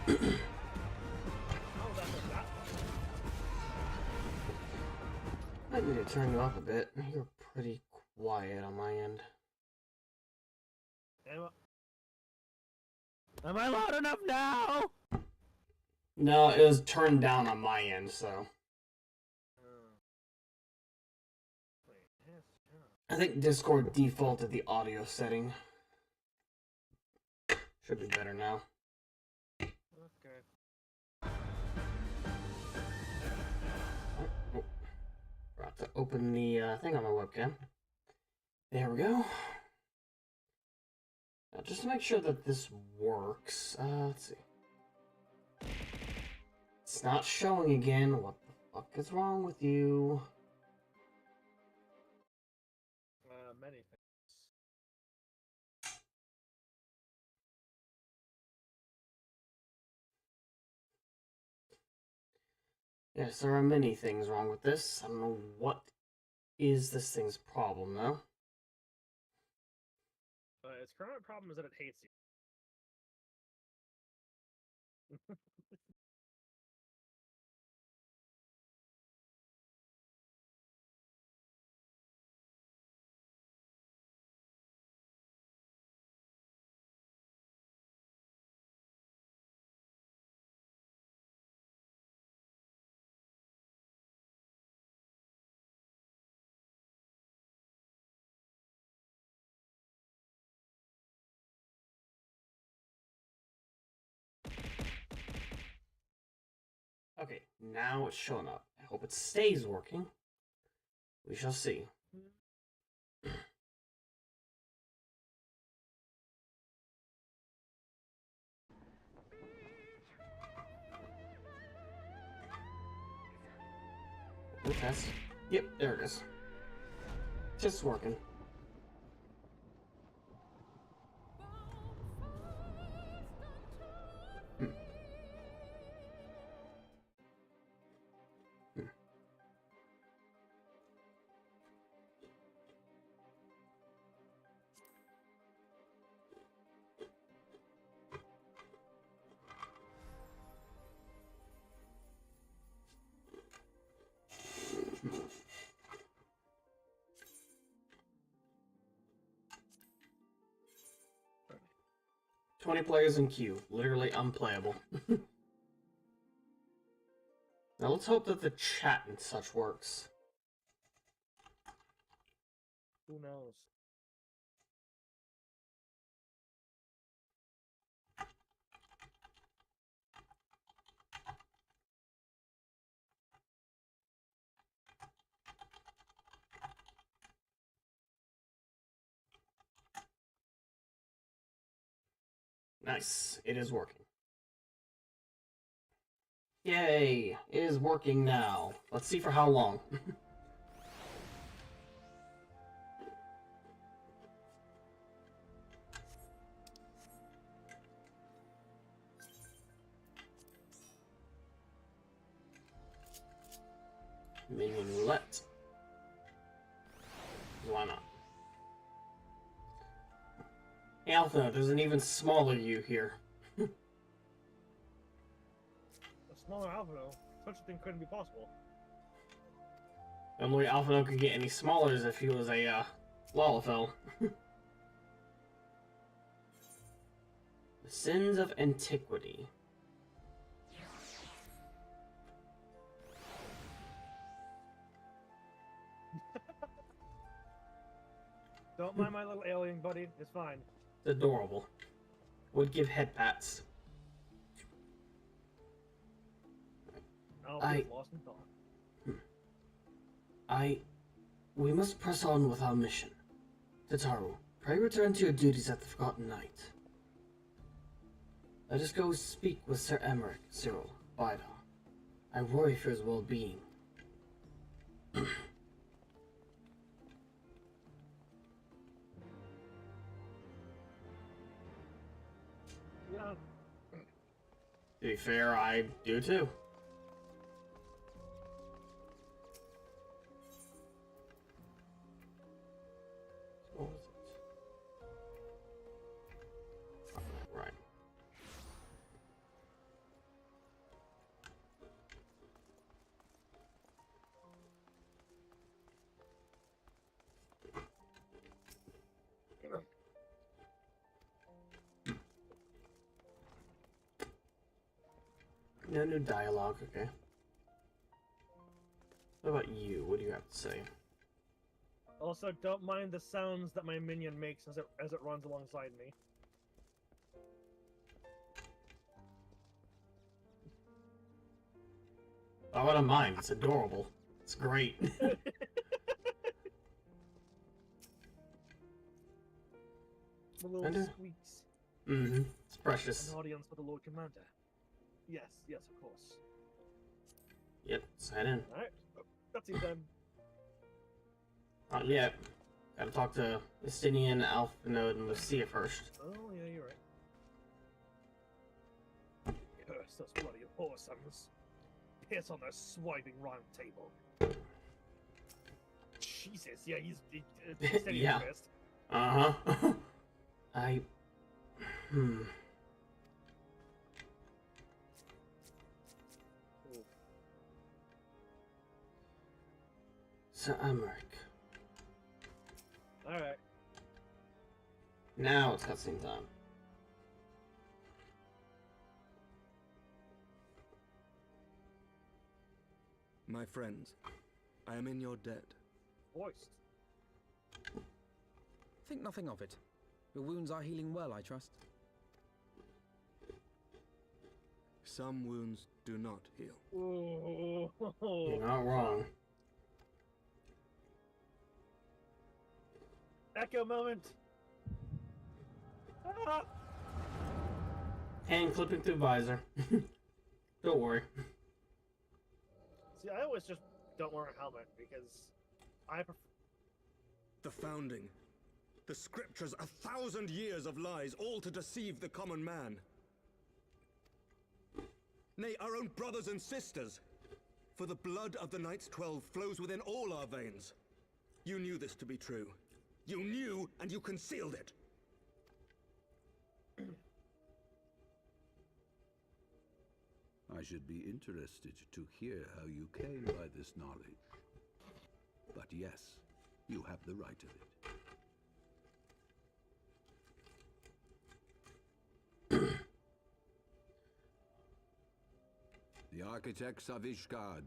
I need to turn you up a bit. You're pretty quiet on my end. Am I loud enough now? No, it was turned down on my end, so. I think Discord defaulted the audio setting. Should be better now. Okay. Oh, forgot to open the thing on my webcam. There we go. Now, just to make sure that this works, let's see. It's not showing again. What the fuck is wrong with you? Many things. Yes, there are many things wrong with this. I don't know what is this thing's problem, though. Its current problem is that it hates you. Okay, now it's showing up. I hope it stays working. We shall see. Good test. Yep, there it is. Just working. Hmm. 20 players in queue. Literally unplayable. Now let's hope that the chat and such works. Who knows? Nice. It is working. Yay! It is working now. Let's see for how long. Minion roulette. Why not? Hey, Alpha, there's an even smaller you here. A smaller Alvaro, such a thing couldn't be possible. The only way Alpha could get any smaller is if he was a Lalafell. The Sins of Antiquity. Don't mind my little alien buddy, it's fine. It's adorable. Would give head pats. I'll be lost in thought. We must press on with our mission. Tataru, pray return to your duties at the Forgotten Night. Let us go speak with Sir Emmerich, Cyril, Bida. I worry for his well-being. Yeah. To be fair, I do too. What was it? Right. No new dialogue, okay. What about you? What do you have to say? Also, don't mind the sounds that my minion makes as it runs alongside me. Oh, I don't mind. It's adorable. It's great. The little And, squeaks. Mm-hmm. It's precious. An audience for the Lord Commander. Yes, yes, of course. Yep, let's head in. Alright, cutscene time. Not yet. Gotta talk to Justinian, Alphanode, and Lucia first. Oh, yeah, you're right. Curse those bloody whoresomes. Piss on their swiping round table. Jesus, yeah, he's steady Yeah. fist. Uh-huh. Hmm. So, Amric. Alright. Now it's cutscene time. My friends, I am in your debt. Voiced. Think nothing of it. Your wounds are healing well, I trust. Some wounds do not heal. Ooh. You're not wrong. Echo moment. Ah! Hand clipping through visor. Don't worry. See, I always just don't wear a helmet because I prefer. The founding. The scriptures, 1,000 years of lies, all to deceive the common man. Nay, our own brothers and sisters. For the blood of the Knights 12 flows within all our veins. You knew this to be true. You knew, and you concealed it. I should be interested to hear how you came by this knowledge. But yes, you have the right of it. The architects of Ishgard,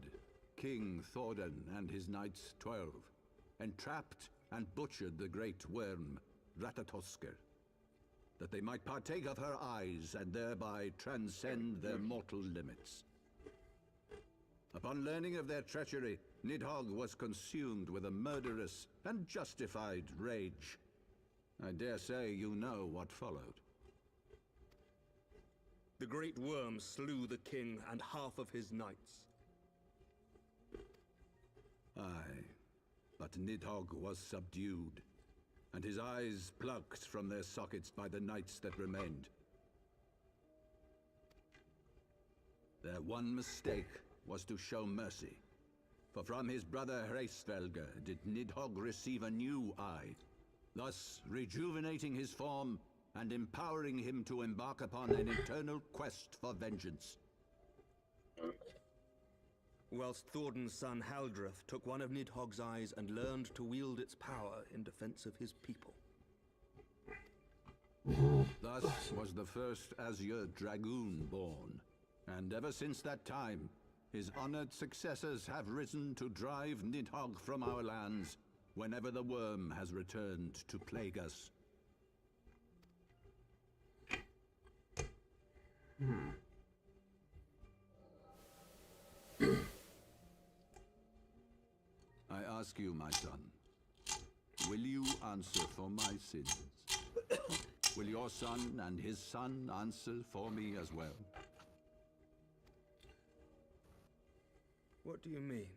King Thordan and his knights 12, entrapped and butchered the great worm, Ratatosker, that they might partake of her eyes and thereby transcend their mortal limits. Upon learning of their treachery, Nidhogg was consumed with a murderous and justified rage. I dare say you know what followed. The great worm slew the king and half of his knights. Aye, but Nidhogg was subdued, and his eyes plucked from their sockets by the knights that remained. Their one mistake was to show mercy, for from his brother Hreisvelger did Nidhogg receive a new eye, thus rejuvenating his form and empowering him to embark upon an eternal quest for vengeance. Whilst Thordan's son Haldreth took one of Nidhogg's eyes and learned to wield its power in defense of his people. Thus was the first Azure Dragoon born, and ever since that time, his honored successors have risen to drive Nidhogg from our lands whenever the worm has returned to plague us. I ask you, my son, will you answer for my sins? Will your son and his son answer for me as well? What do you mean?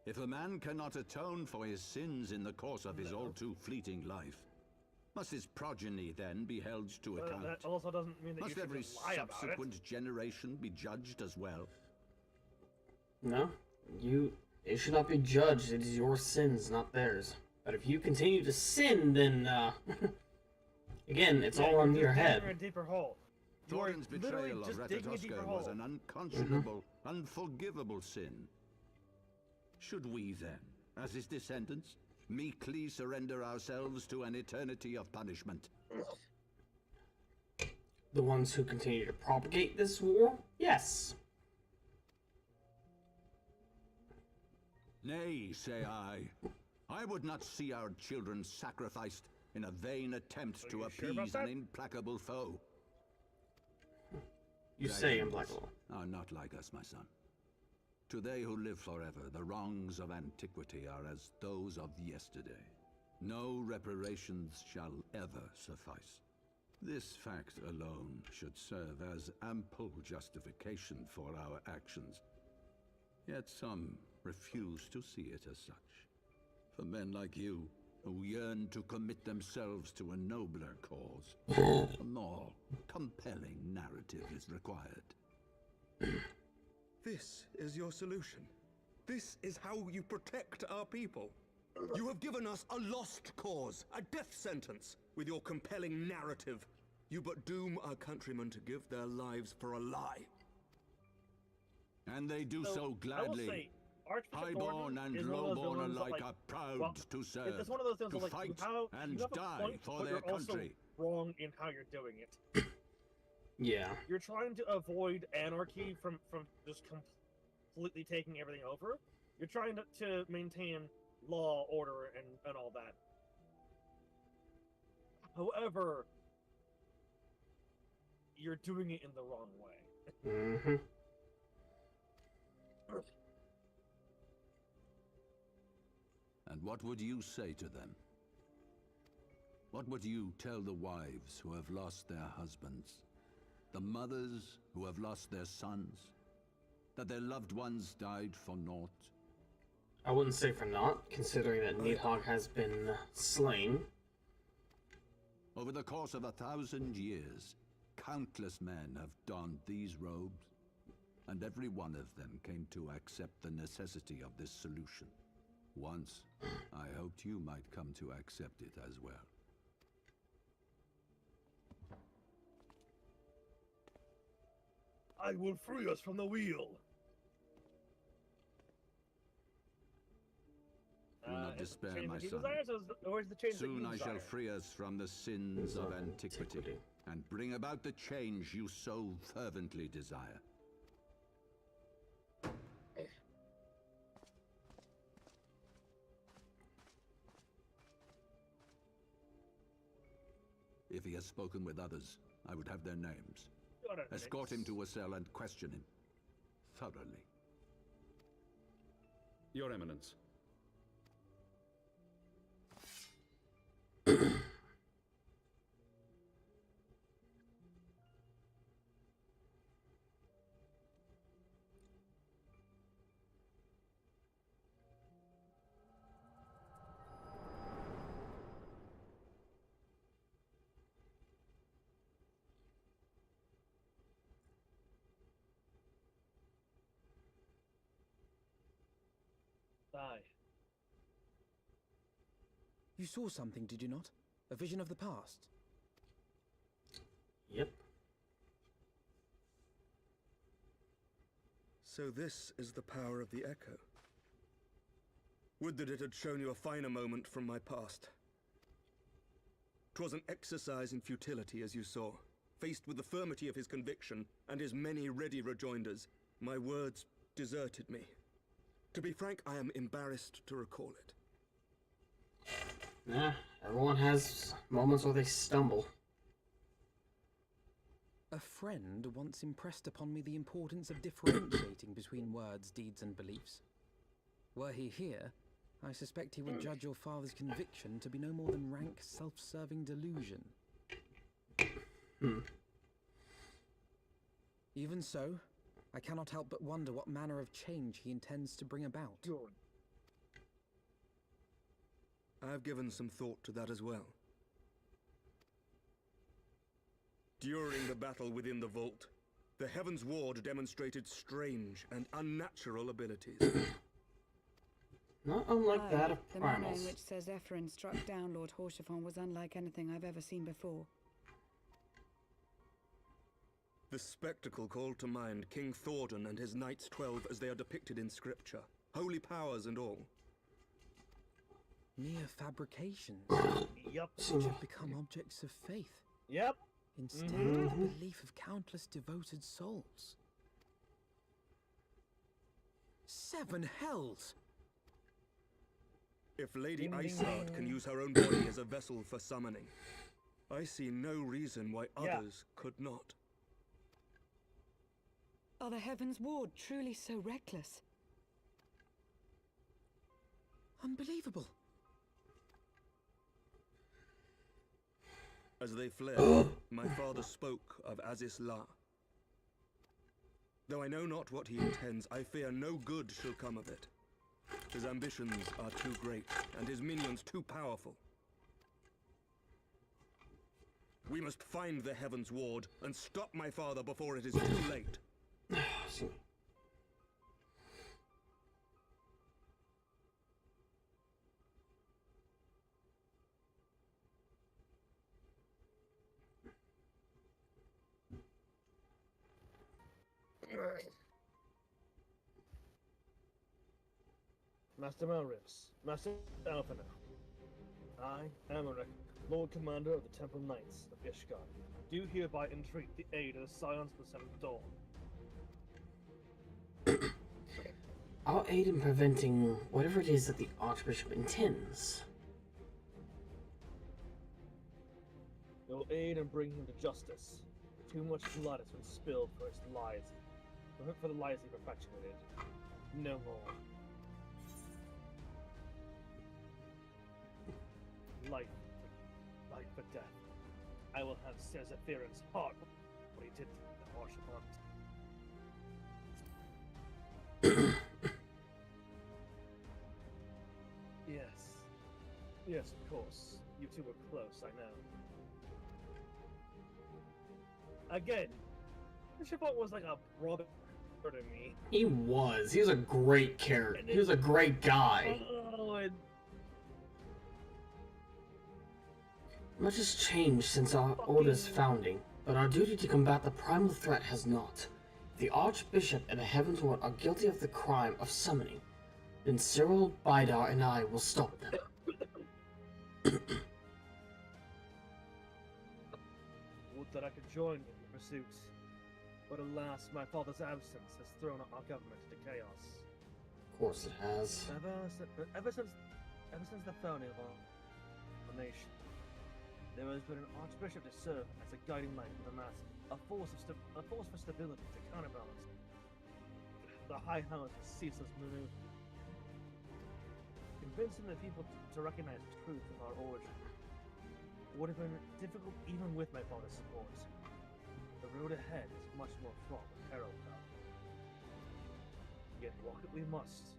If a man cannot atone for his sins in the course of his all too fleeting life, must his progeny then be held to account? That also doesn't mean that Must you should every just lie about it. subsequent generation be judged as well? No, it should not be judged. It is your sins, not theirs. But if you continue to sin, then, again, it's all on you're your just head. digging a deeper hole. You are Thordan's literally betrayal of just digging a deeper Ratatosker hole. was an unconscionable, unforgivable sin. Should we then, as his descendants, meekly surrender ourselves to an eternity of punishment? the ones who continue to propagate this war? Yes. Nay, say I. I would not see our children sacrificed in a vain attempt to you sure about appease that? an implacable foe. You say Dragons implacable. are not like us, my son. To they who live forever, the wrongs of antiquity are as those of yesterday. No reparations shall ever suffice. This fact alone should serve as ample justification for our actions. Yet some refuse to see it as such. For men like you, who yearn to commit themselves to a nobler cause, a more compelling narrative is required. This is your solution. This is how you protect our people. You have given us a lost cause, a death sentence. With your compelling narrative, you but doom our countrymen to give their lives for a lie. And they do so I will gladly. say, Archbishop Highborn Gordon and is one of those lowborn villains that, alike like, are proud well, to serve, it's one of those things to that, like, fight you have a die point, for but their you're also country. wrong in how you're doing it. Yeah. You're trying to avoid anarchy from just completely taking everything over. You're trying to maintain law, order, and all that. However, you're doing it in the wrong way. Mm-hmm. And what would you say to them? What would you tell the wives who have lost their husbands? The mothers who have lost their sons? That their loved ones died for naught? I wouldn't say for naught, considering that Nidhogg has been slain. Over the course of 1,000 years, countless men have donned these robes, and every one of them came to accept the necessity of this solution. Once, I hoped you might come to accept it as well. I will free us from the wheel. Do not Is it despair, the change my that he son. desires, or is the change that Soon you I shall desire? free us from the sins of Of antiquity, antiquity. and bring about the change you so fervently desire. If he has spoken with others, I would have their names. Escort him to a cell and question him thoroughly. Your Eminence. Die. You saw something, did you not? A vision of the past? Yep. So this is the power of the Echo. Would that it had shown you a finer moment from my past. 'Twas an exercise in futility, as you saw. Faced with the firmity of his conviction and his many ready rejoinders, my words deserted me. To be frank, I am embarrassed to recall it. Nah, everyone has moments where they stumble. A friend once impressed upon me the importance of differentiating between words, deeds, and beliefs. Were he here, I suspect he would judge your father's conviction to be no more than rank, self-serving delusion. Even so, I cannot help but wonder what manner of change he intends to bring about. I've given some thought to that as well. During the battle within the vault, the Heaven's Ward demonstrated strange and unnatural abilities. Not unlike Aye, that of the manner in Primal's. which Sir Zephyrin struck down Lord Haurchefant was unlike anything I've ever seen before. The spectacle called to mind King Thordan and his Knights 12 as they are depicted in scripture, holy powers and all. Mere fabrications, Yep. which have become objects of faith. Yep. instead Mhm. the belief of countless devoted souls. 7 hells! If Lady Ding, ding, Ishgard ding. can use her own body as a vessel for summoning, I see no reason why Yeah. others could not. Are the Heaven's Ward truly so reckless? Unbelievable. As they fled, my father spoke of Aziz La. Though I know not what he intends, I fear no good shall come of it. His ambitions are too great, and his minions too powerful. We must find the Heaven's Ward and stop my father before it is too late. See. Master Malrips, Master Alphina. I, Amalric, Lord Commander of the Temple Knights of Ishgard, do hereby entreat the aid of the Scions of the Seventh Dawn. I'll aid in preventing whatever it is that the Archbishop intends. It will aid in bringing him to justice. Too much blood has been spilled for his lies, for the lies he perpetuated. No more. Life for death. I will have Sezephirin's heart what he did to Haurchefant. Yes, of course. You two were close, I know. Again, Haurchefant was like a brother to me. He was. He was a great character. He was a great guy. Oh, and Much has changed since our Order's founding, but our duty to combat the primal threat has not. If the Archbishop and the Heaven's Ward are guilty of the crime of summoning, then Cyril, Bidar, and I will stop them. would that I could join in the pursuit. But alas, my father's absence has thrown our government into chaos. Of course it has. Ever since the founding of our nation, there has been an archbishop to serve as a guiding light for the masses, a force for stability to counterbalance the high house's ceaseless maneuver, convincing the people to recognize the truth of our origin would have been difficult even with my father's support. The road ahead is much more fraught with peril now. Yet walk it we must.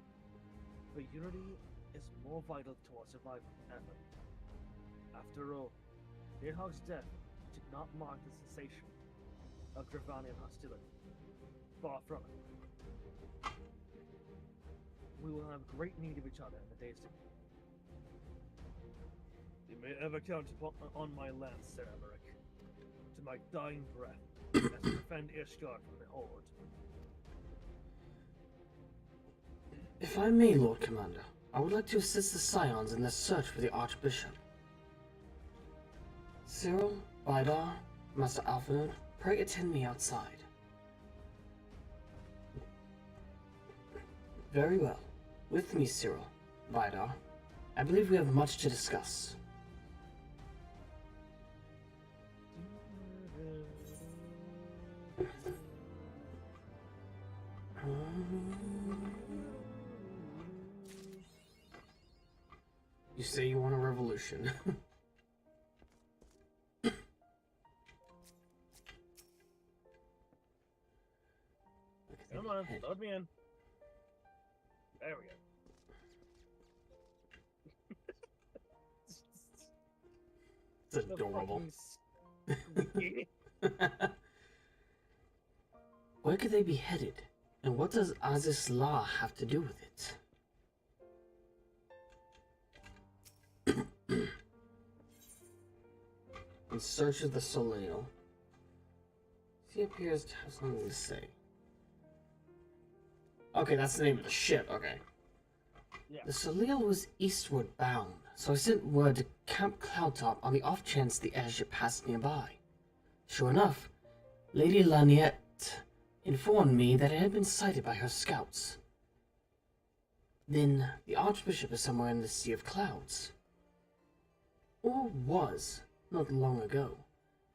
But unity is more vital to our survival than ever. After all, Nidhogg's death did not mark the cessation of Dravanian hostility. Far from it. We will have great need of each other in the days to come. You may ever count on my lance, Sir Emmerich, to my dying breath, as to defend Ishgard from the Horde. If I may, Lord Commander, I would like to assist the Scions in their search for the Archbishop. Cyril, Bidar, Master Alphinaud, pray attend me outside. Very well. With me, Cyril, Bidar. I believe we have much to discuss. You say you want a revolution. Come on, load me in. There we go. It's adorable. Squeaky. Where could they be headed? And what does Aziz La have to do with it? In search of the Soleil. He appears to have something to say. Okay, that's the name of the ship, okay. Yeah. The Soleil was eastward bound, so I sent word to Camp Cloudtop on the off chance the airship passed nearby. Sure enough, Lady Laniette informed me that it had been sighted by her scouts. Then the Archbishop is somewhere in the Sea of Clouds. Or was, not long ago.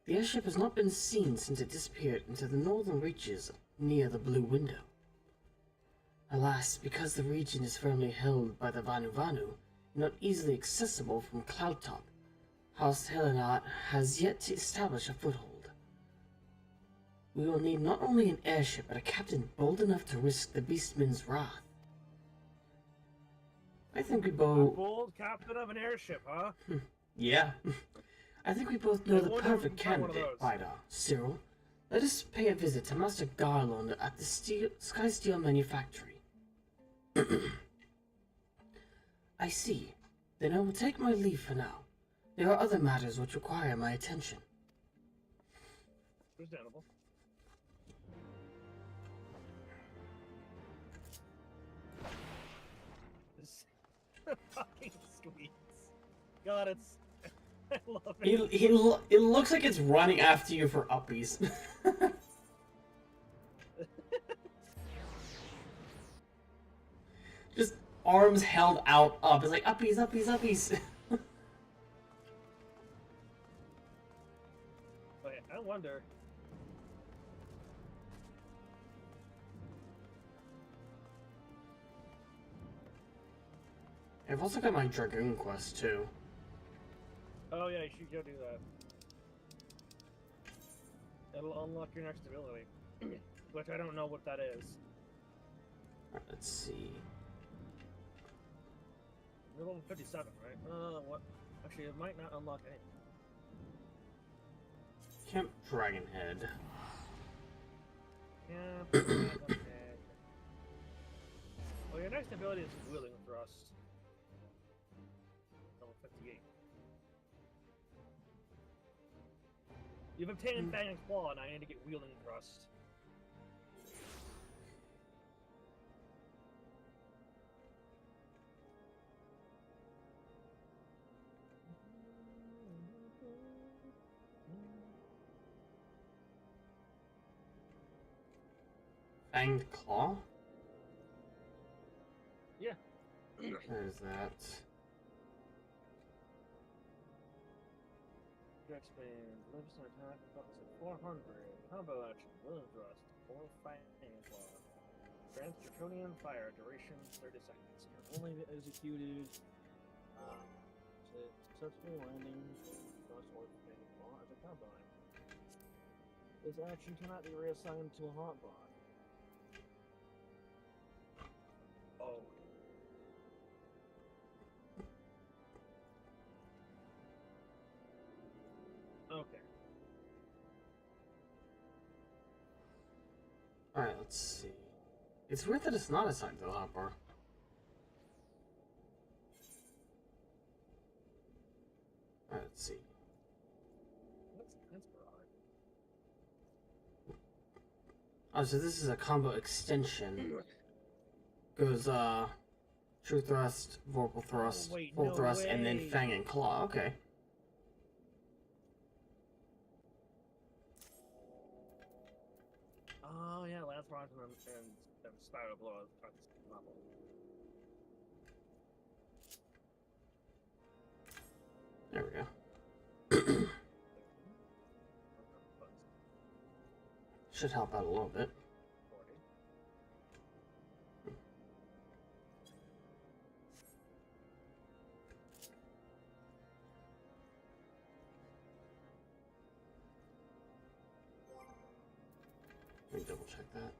The airship has not been seen since it disappeared into the northern reaches near the Blue Window. Alas, because the region is firmly held by the Vanu, not easily accessible from Cloudtop, House Helena has yet to establish a foothold. We will need not only an airship, but a captain bold enough to risk the Beastman's wrath. I think we A both... bold captain of an airship, huh? Yeah. I think we both know the wonder if we perfect can find one of candidate, those. right, Cyril? Let us pay a visit to Master Garland at the Sky Steel Manufactory. I see. Then I will take my leave for now. There are other matters which require my attention. Understandable. This fucking squeaks. God, it's... I love it. It looks like it's running after you for uppies. Just arms held out up. It's like uppies, uppies, uppies. Wait, I wonder... I've also got my Dragoon quest too. Oh yeah, you should go do that. It'll unlock your next ability. Which I don't know what that is. Alright, let's see. You're level 57, right? What? Actually, it might not unlock anything. Camp Dragonhead. Yeah. Okay. Well, your next ability is Wheeling Thrust. Level 58. You've obtained Fang's Claw, and I need to get Wheeling Thrust. Fanged Claw? Yeah. Where is that? Expand, lives an attack, focus at 400, combo action, Wheeling Thrust, 4 Fang Claw. Grants Draconian Fire, duration 30 seconds. Can only be executed successful landing Thrust or Fang Claw as a combo action. This action cannot be reassigned to a hotbar. Oh. Okay. Alright, let's see. It's weird that it's not assigned to the hotbar. Alright, let's see. That's broad. Oh, so this is a combo extension. Goes, True Thrust, Vorpal Thrust, wait, Full no Thrust, and then way. Fang and Claw. Okay. Oh yeah, Lance Bronson and Spiral Blow are the same level. There we go. Should help out a little bit. 40. Let me double check that.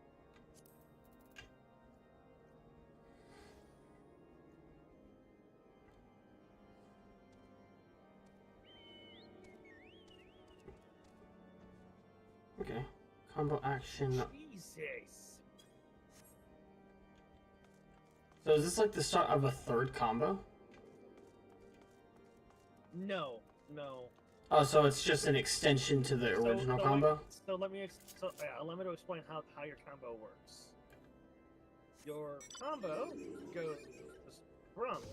Okay. Combo action. Jesus. So is this like the start of a third combo? No. Oh, so it's just an extension to the original combo? So let me allow me to explain how your combo works. Your combo goes from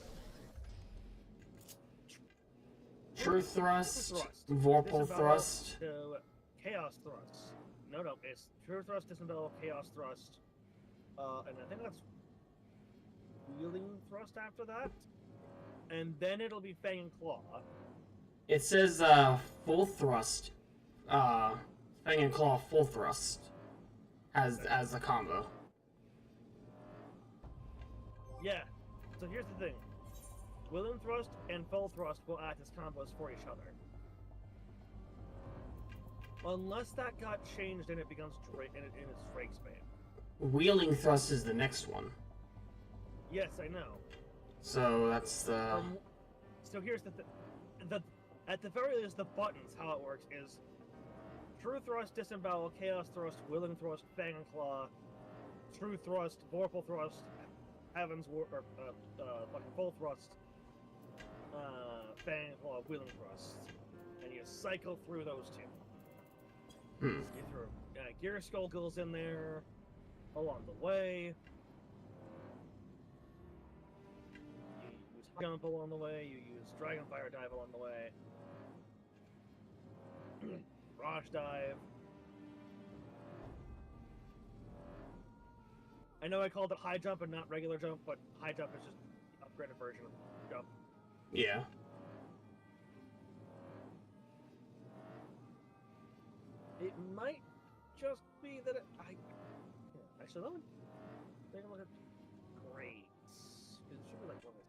True Thrust, Thrust, Vorpal Disavow Thrust. to Chaos Thrust. No, it's True Thrust, Disembowel, Chaos Thrust, and I think that's Wielding Thrust after that, and then it'll be Fang and Claw. It says full thrust, Fang and Claw full thrust as a combo. Yeah. So here's the thing: Wielding Thrust and Full Thrust will act as combos for each other. Unless that got changed and it becomes in its Drake's Bane. Wheeling thrust is the next one. Yes, I know. So that's the. So here's the at the very least, the buttons, how it works is True Thrust, Disembowel, Chaos Thrust, Wielding Thrust, Fang and Claw, True Thrust, Vorpal Thrust, Heaven's War, or fucking Full Thrust, Fang and Claw, Wielding Thrust, and you cycle through those two. You throw Gear Skullgulls in there along the way. You use Jump along the way. You use Dragonfire Dive along the way. Raj Dive. I know I called it High Jump and not Regular Jump, but High Jump is just an upgraded version of Jump. Yeah. It might just be that actually, let me take a look at grades. It should be like one of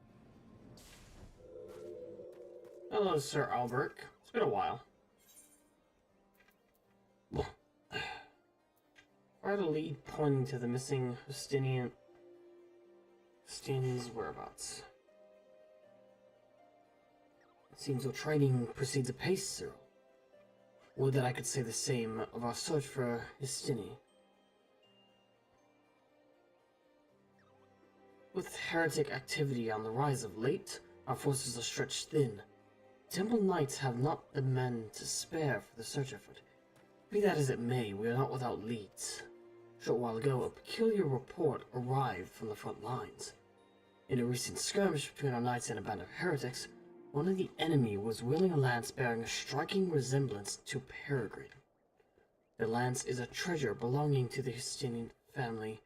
Hello, Sir Albert. It's been a while. Why the lead pointing to the missing Justinian's whereabouts? It seems your training proceeds apace, Cyril. Would that I could say the same of our search for Justini. With heretic activity on the rise of late, our forces are stretched thin. Temple Knights have not the men to spare for the search effort. Be that as it may, we are not without leads. A short while ago, a peculiar report arrived from the front lines. In a recent skirmish between our knights and a band of heretics, one of the enemy was wielding a lance bearing a striking resemblance to Peregrine. The lance is a treasure belonging to the Justinian family.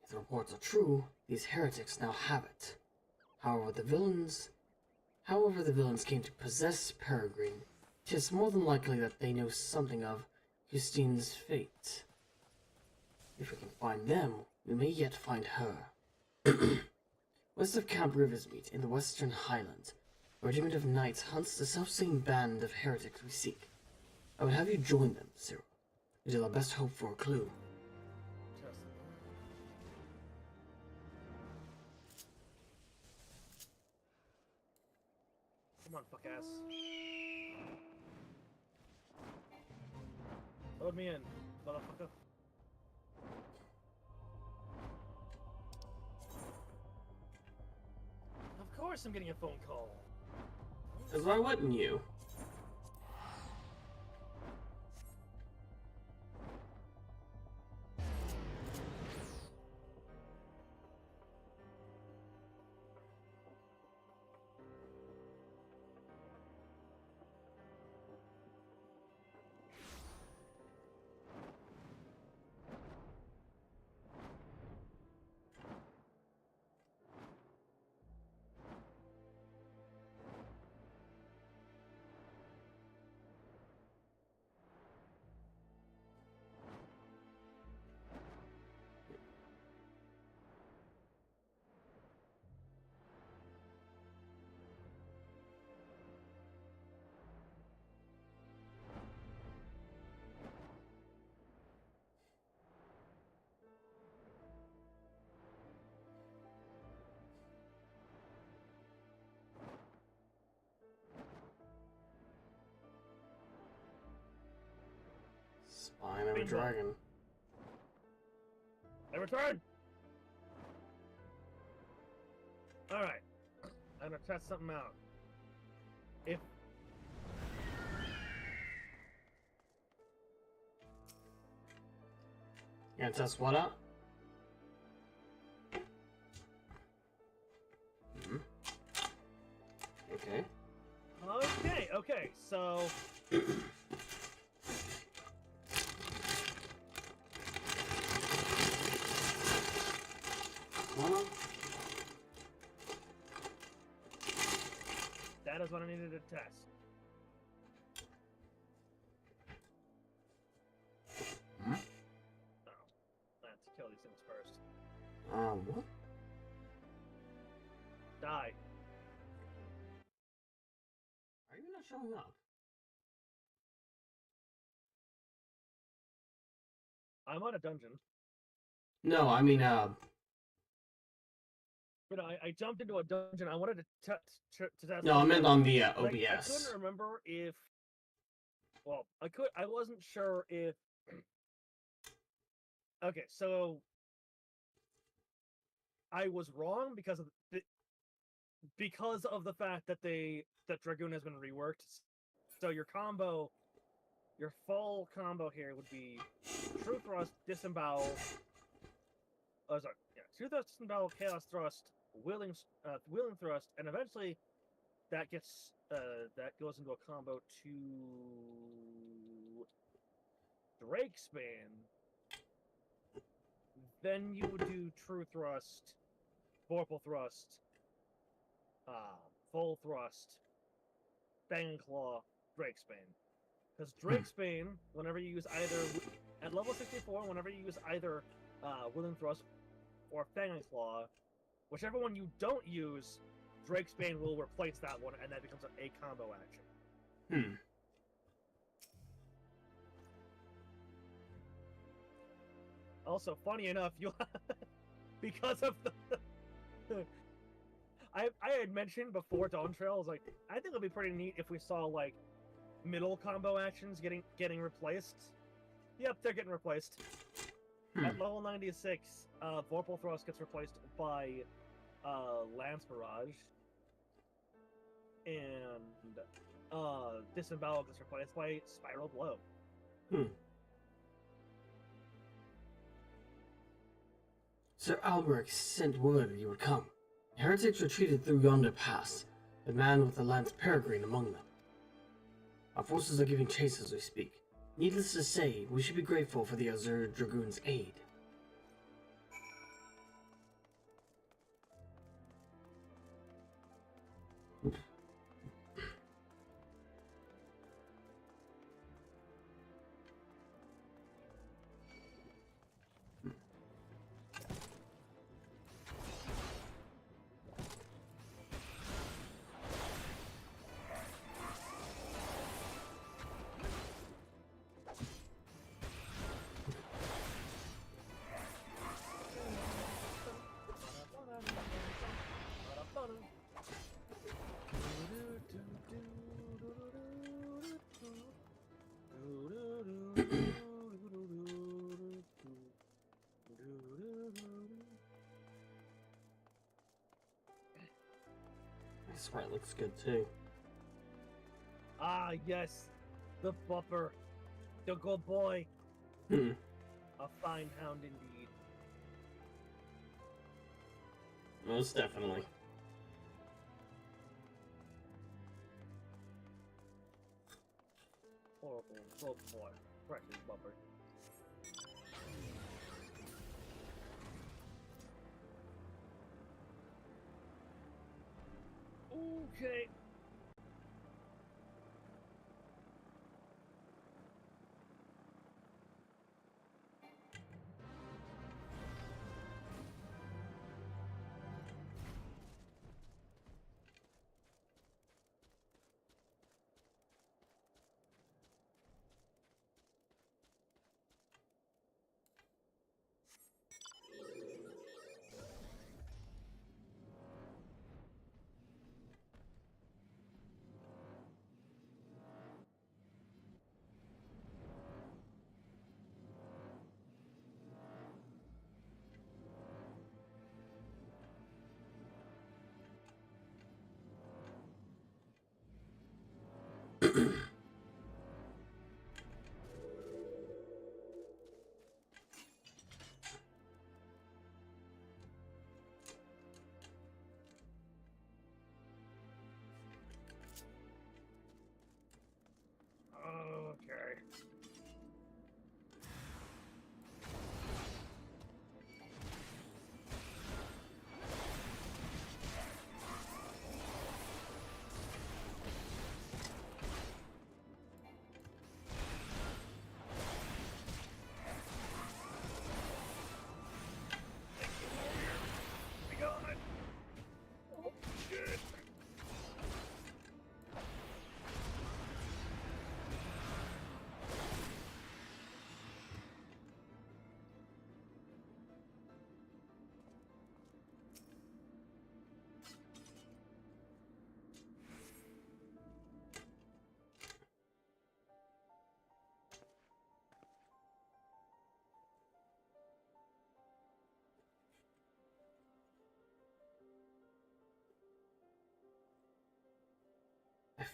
If the reports are true, these heretics now have it. However, the villains came to possess Peregrine. It is more than likely that they know something of Justine's fate. If we can find them, we may yet find her. West of Camp Riversmeet, in the Western Highlands, a regiment of knights hunts the self-same band of heretics we seek. I would have you join them, Cyril. It is our best hope for a clue. Come on, fuck ass. Load me in, motherfucker. Of course I'm getting a phone call. Because why wouldn't you? Spine of a dragon. I return! Alright. I'm gonna test something out. If... You gonna test what out? Okay. Okay, so... is what I needed to test. Hmm? Oh, let's kill these things first. What? Die. Are you not showing up? I'm on a dungeon. No, I mean, But I jumped into a dungeon. I wanted to test. no, I meant on the Like, OBS. I couldn't remember if. Well, I wasn't sure if. Okay, so I was wrong because of the fact that Dragoon has been reworked. So your full combo here would be True Thrust, Disembowel. Oh, sorry. Yeah, True Thrust, Disembowel, Chaos Thrust, Willing Thrust, and eventually that goes into a combo to Drakespan. Then you would do True Thrust, Vorpal Thrust, Full Thrust, Fang Claw, Drakespan. Because Drakespan, whenever you use either at level 64, whenever you use either Willing Thrust or Fang Claw, whichever one you don't use, Drakespan will replace that one, and that becomes a combo action. Also, funny enough, you because of the I had mentioned before Dawn Trail, I was like, I think it'll be pretty neat if we saw like middle combo actions getting replaced. Yep, they're getting replaced. At level 96, Vorpal Thrust gets replaced by Lance Barrage, and Disembowel gets replaced by Spiral Blow. Sir Alberic sent word that you would come. The heretics retreated through yonder pass, the man with the lance peregrine among them. Our forces are giving chase as we speak. Needless to say, we should be grateful for the Azure Dragoon's aid. This sprite looks good too. Ah, yes, the buffer, the good boy, a fine hound indeed. Most definitely. Horrible, good boy, precious buffer. Okay.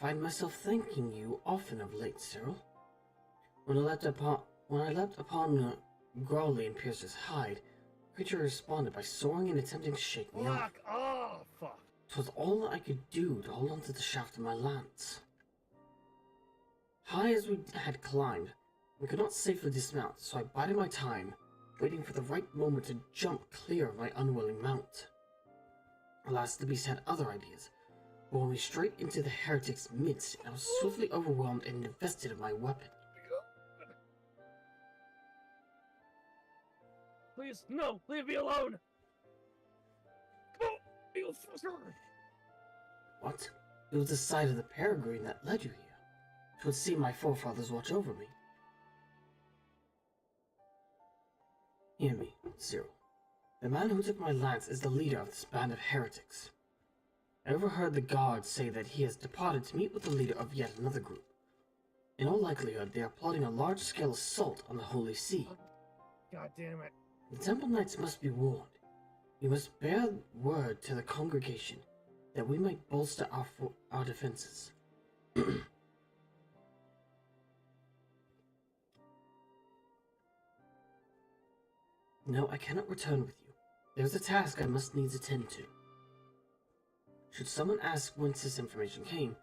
find myself thanking you often of late, Cyril. When I leapt upon Grawley and Pierce's hide, the creature responded by soaring and attempting to shake me off. Fuck off! 'Twas all that I could do to hold onto the shaft of my lance. High as we had climbed, we could not safely dismount, so I bided my time, waiting for the right moment to jump clear of my unwilling mount. Alas, the beast had other ideas, bore me straight into the heretic's midst, and I was swiftly overwhelmed and divested of my weapon. Please, no! Leave me alone! Go! You fucker! What? It was the sight of the peregrine that led you here. 'Twould seem my forefathers watch over me. Hear me, Cyril. The man who took my lance is the leader of this band of heretics. I overheard the guards say that he has departed to meet with the leader of yet another group. In all likelihood, they are plotting a large-scale assault on the Holy See. God damn it. The Temple Knights must be warned. You must bear word to the congregation that we might bolster our defenses. No, I cannot return with you. There's a task I must needs attend to. Should someone ask whence this information came,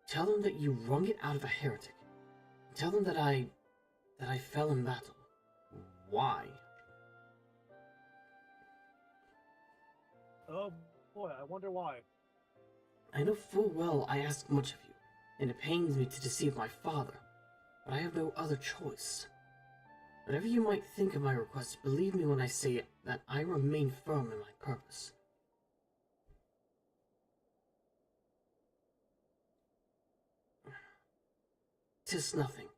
tell them that you wrung it out of a heretic. Tell them that I fell in battle. Why? Oh boy, I wonder why. I know full well I ask much of you, and it pains me to deceive my father, but I have no other choice. Whatever you might think of my request, believe me when I say that I remain firm in my purpose. "'Tis nothing.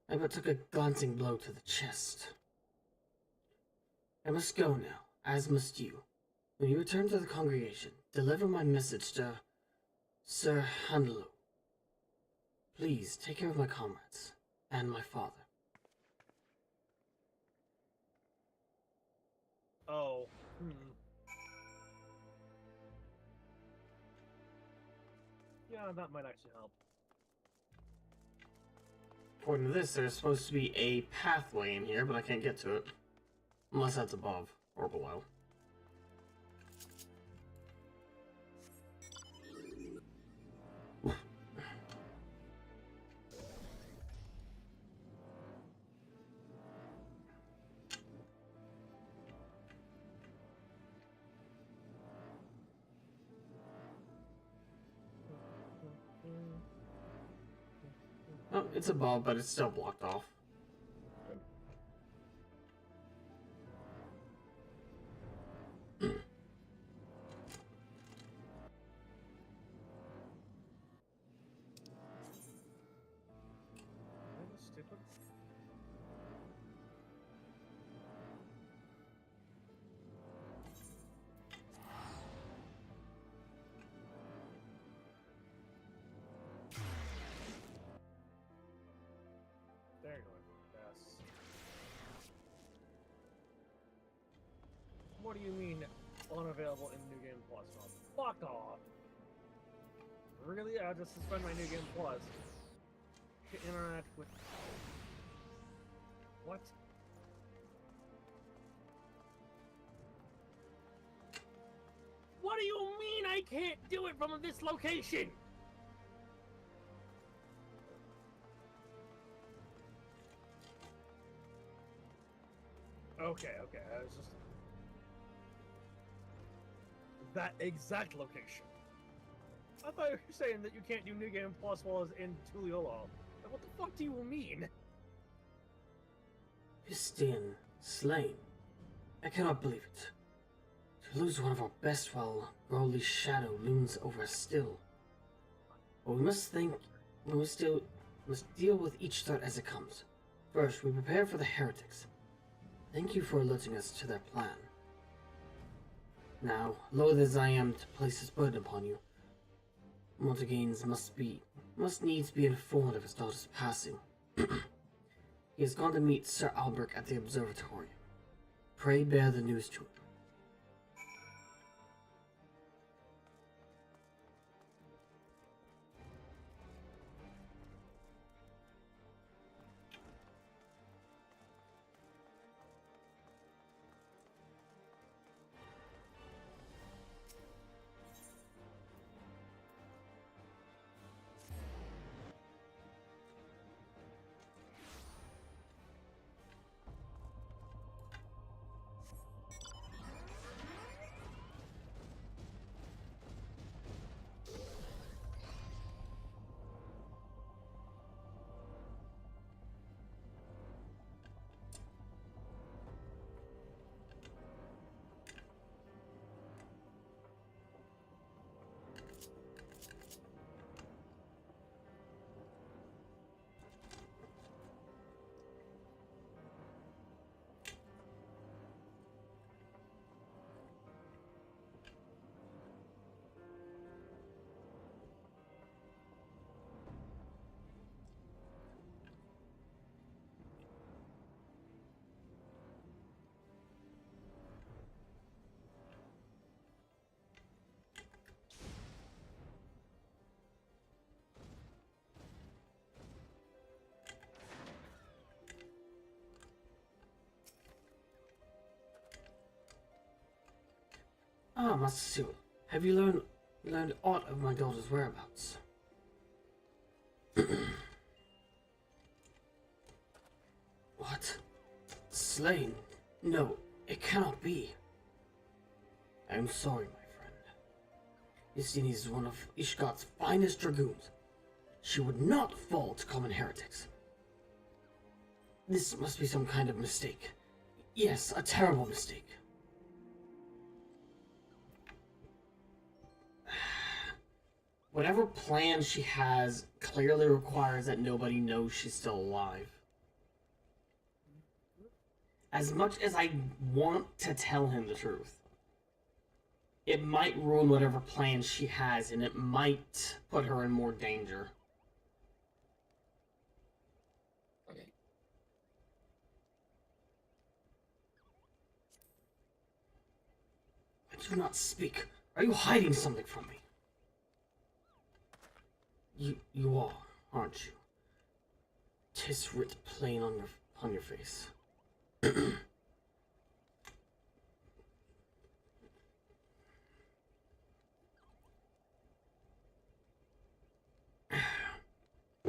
I but took a glancing blow to the chest. I must go now, as must you. When you return to the congregation, deliver my message to Sir Handelo. Please take care of my comrades and my father." Oh. Yeah, that might actually help. According to this, there's supposed to be a pathway in here, but I can't get to it. Unless that's above or below. Oh, it's above, but it's still blocked off. Stupid. There you go. Yes. What do you mean unavailable in New Game Plus? Oh, fuck off. Really? I have to suspend my New Game Plus to interact with. What? What do you mean I can't do it from this location? Okay, I was just... That exact location. I thought you were saying that you can't do New Game Plus while it's in Tuliolo. What the fuck do you mean? Pistian, slain. I cannot believe it. To lose one of our best while Rowley's shadow looms over us still. But we must deal with each threat as it comes. First, we prepare for the heretics. Thank you for alerting us to their plan. Now, loath as I am to place this burden upon you, Montaignes must needs be informed of his daughter's passing. He has gone to meet Sir Albrecht at the observatory. Pray bear the news to him. Ah, Master Cyril, have you learned aught of my daughter's whereabouts? What? Slain? No, it cannot be. I am sorry, my friend. Yasini is one of Ishgard's finest dragoons. She would not fall to common heretics. This must be some kind of mistake. Yes, a terrible mistake. Whatever plan she has clearly requires that nobody knows she's still alive. As much as I want to tell him the truth, it might ruin whatever plan she has, and it might put her in more danger. Okay. I do not speak. Are you hiding something from me? You are, aren't you? 'Tis writ plain on your face.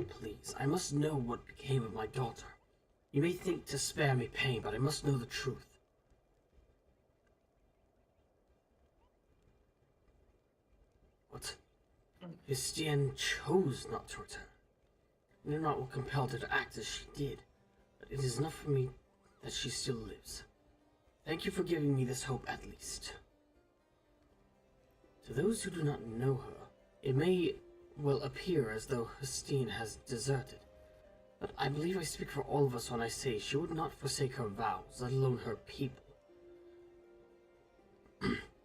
Please, I must know what became of my daughter. You may think to spare me pain, but I must know the truth. What? Justine chose not to return. I know not what compelled her to act as she did, but it is enough for me that she still lives. Thank you for giving me this hope at least. To those who do not know her, it may well appear as though Justine has deserted, but I believe I speak for all of us when I say she would not forsake her vows, let alone her people.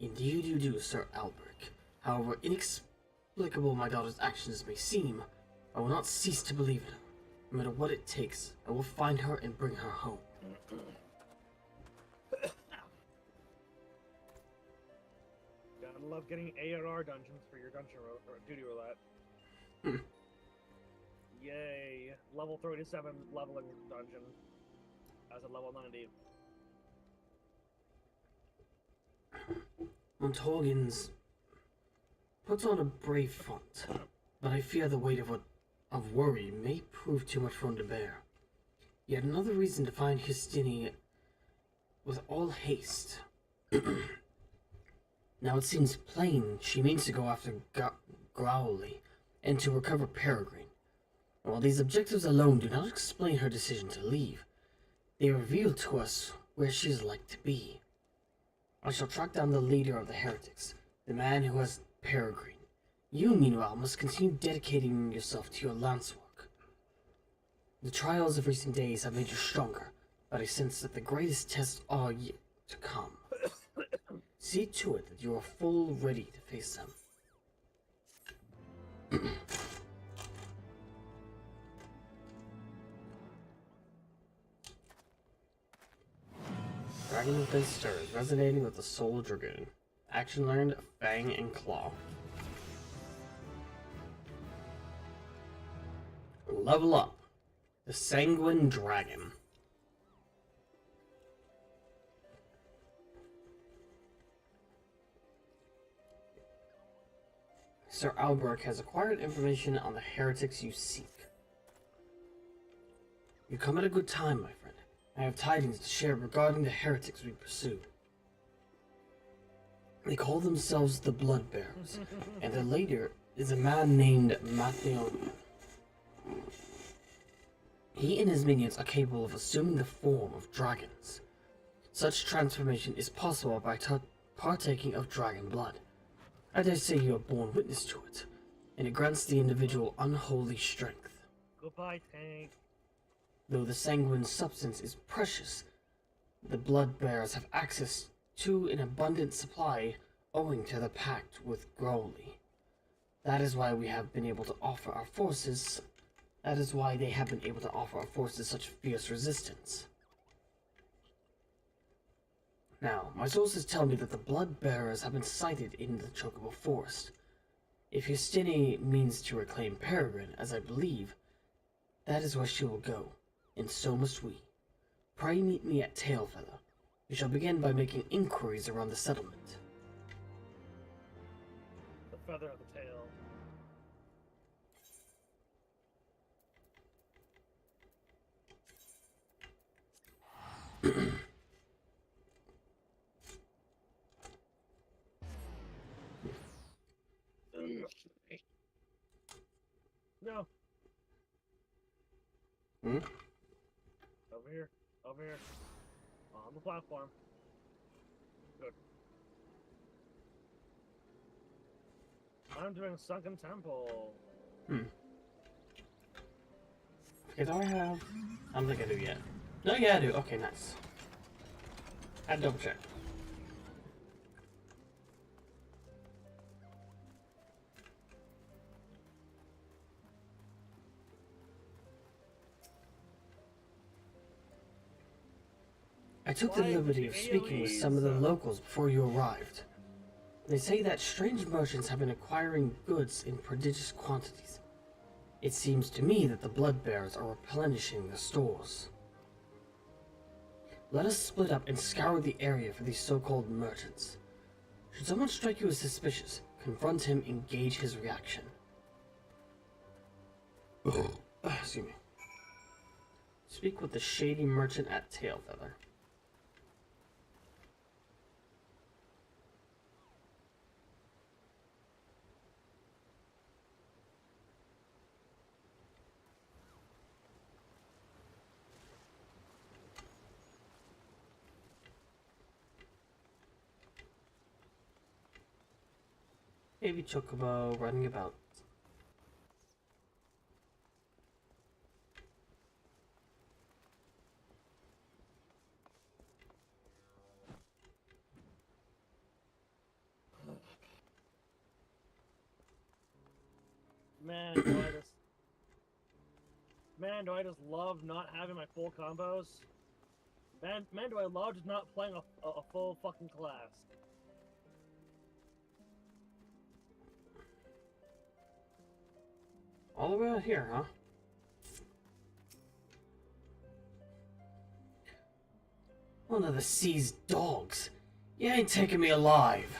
Indeed you do, Sir Alberic. However inexplicable my daughter's actions may seem, I will not cease to believe in her. No matter what it takes, I will find her and bring her home. Gotta love getting ARR dungeons for your dungeon or duty roulette. Yay! Level 37 leveling dungeon as a level 90. Montorgans puts on a brave front, but I fear the weight of worry may prove too much for him to bear. Yet another reason to find Justine with all haste. Now it seems plain she means to go after Growly and to recover Peregrine. And while these objectives alone do not explain her decision to leave, they reveal to us where she is like to be. I shall track down the leader of the heretics, the man who has Peregrine. You, meanwhile, must continue dedicating yourself to your lance work. The trials of recent days have made you stronger, but I sense that the greatest tests are yet to come. See to it that you are full ready to face them. Dragon within stirs, resonating with the soul dragoon. Action learned, Fang and Claw. Level up, the Sanguine Dragon. Sir Alberic has acquired information on the heretics you seek. You come at a good time, my friend. I have tidings to share regarding the heretics we pursue. They call themselves the Bloodbearers, and their leader is a man named Mattheon. He and his minions are capable of assuming the form of dragons. Such transformation is possible by partaking of dragon blood. I dare say you are born witness to it, and it grants the individual unholy strength. Goodbye, Tank. Though the sanguine substance is precious, the Bloodbearers have access to an abundant supply owing to the pact with Growly. That is why they have been able to offer our forces such fierce resistance. Now, my sources tell me that the Bloodbearers have been sighted in the Chocobo Forest. If Justine means to reclaim Peregrine, as I believe, that is where she will go, and so must we. Pray meet me at Tailfeather. We shall begin by making inquiries around the settlement. feather of the tail. No. Hmm? Over here. Over here. On the platform. Good. I'm doing Sunken Temple. Hmm. Okay, do I have... I don't think I do yet. No, yeah, I do. Okay, nice. I had to double check. I took the liberty of speaking with some of the locals before you arrived. They say that strange merchants have been acquiring goods in prodigious quantities. It seems to me that the blood bearers are replenishing the stores. Let us split up and scour the area for these so-called merchants. Should someone strike you as suspicious, confront him and gauge his reaction. Excuse me. Speak with the shady merchant at Tailfeather. Maybe Chocobo running about. Man, do I just love not having my full combos. Man, do I love just not playing a full fucking class. All the way out here, huh? One of the sea's dogs. You ain't taking me alive.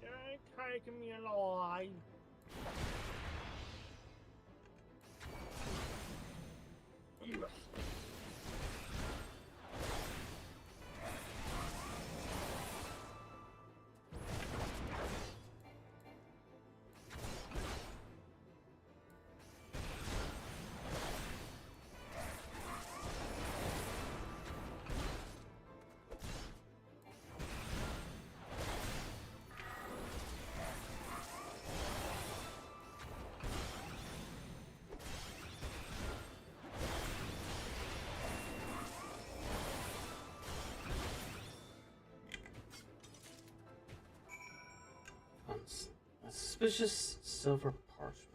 You ain't taking me alive. A suspicious silver parchment.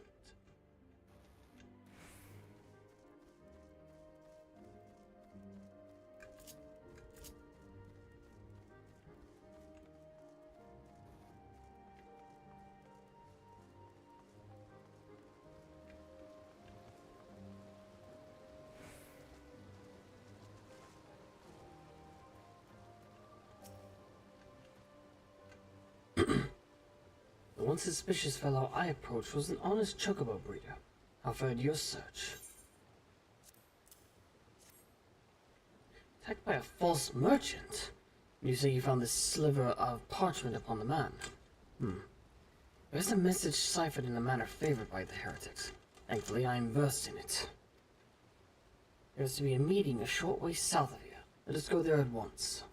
The one suspicious fellow I approached was an honest chocobo breeder. How fared your search? Attacked by a false merchant? You say you found this sliver of parchment upon the man. There's a message ciphered in a manner favored by the heretics. Thankfully, I am versed in it. There's to be a meeting a short way south of here. Let us go there at once.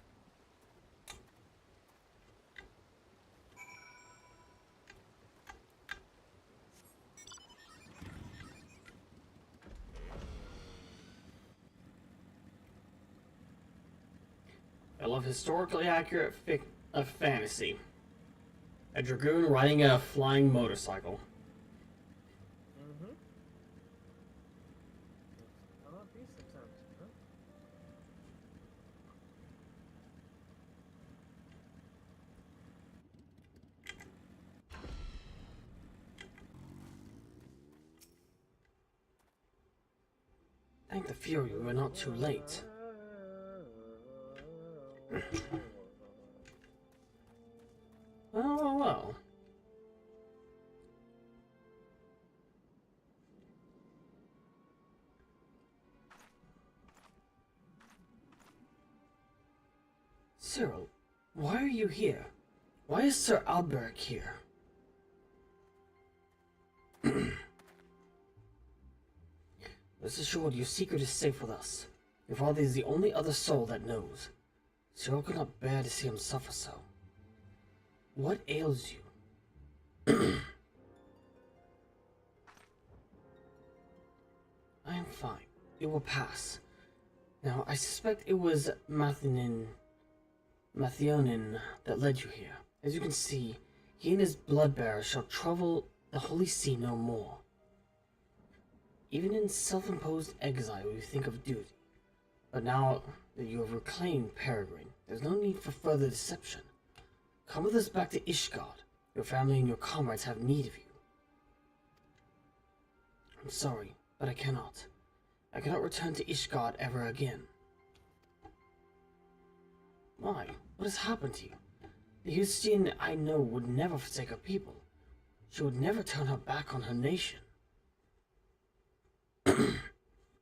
I love historically accurate fantasy. A dragoon riding a flying motorcycle. Mm-hmm. Oh, decent attempt, huh? Thank the Fury we were not too late. Well. Cyril, why are you here? Why is Sir Alberic here? Rest assured, your secret is safe with us. Your father is the only other soul that knows. Cyril could not bear to see him suffer so. What ails you? I am fine. It will pass. Now, I suspect it was Mathionin that led you here. As you can see, he and his blood-bearers shall trouble the Holy See no more. Even in self-imposed exile you think of duty. But now that you have reclaimed Peregrine, there's no need for further deception. Come with us back to Ishgard. Your family and your comrades have need of you. I'm sorry, but I cannot. I cannot return to Ishgard ever again. Why? What has happened to you? The Hustian I know would never forsake her people. She would never turn her back on her nation.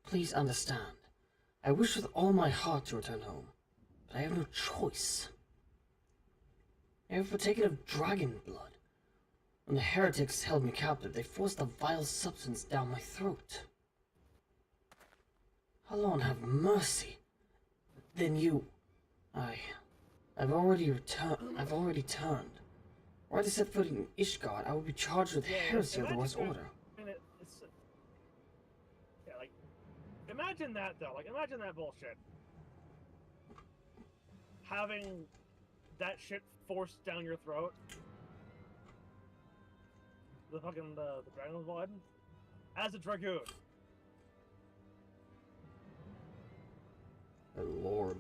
Please understand. I wish with all my heart to return home, but I have no choice. I have partaken of dragon blood. When the heretics held me captive, they forced the vile substance down my throat. Allah have mercy. Then you... I've already turned. Were I to set foot in Ishgard, I would be charged with heresy of the West Order. Yeah, like, imagine that though. Like, imagine that bullshit. Having that shit forced down your throat. The dragon blood. As a dragoon. Oh, Lord.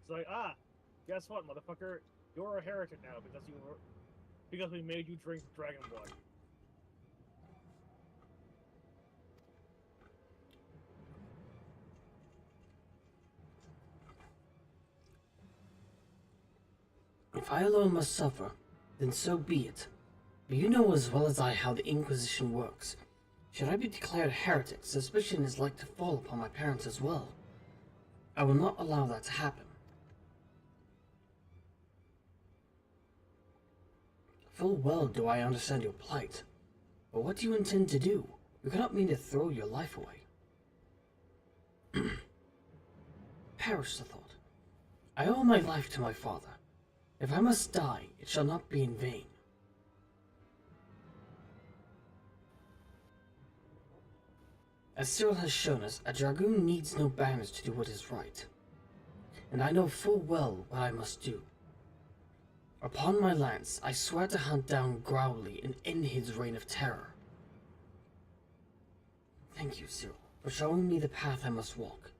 It's like, guess what, motherfucker? You're a heretic now because we made you drink dragon blood. If I alone must suffer, then so be it. But you know as well as I how the Inquisition works. Should I be declared a heretic, suspicion is like to fall upon my parents as well. I will not allow that to happen. Full well do I understand your plight, but what do you intend to do? You cannot mean to throw your life away. Perish the thought. I owe my life to my father. If I must die, it shall not be in vain. As Cyril has shown us, a dragoon needs no banners to do what is right. And I know full well what I must do. Upon my lance, I swear to hunt down Growly and end his reign of terror. Thank you, Cyril, for showing me the path I must walk,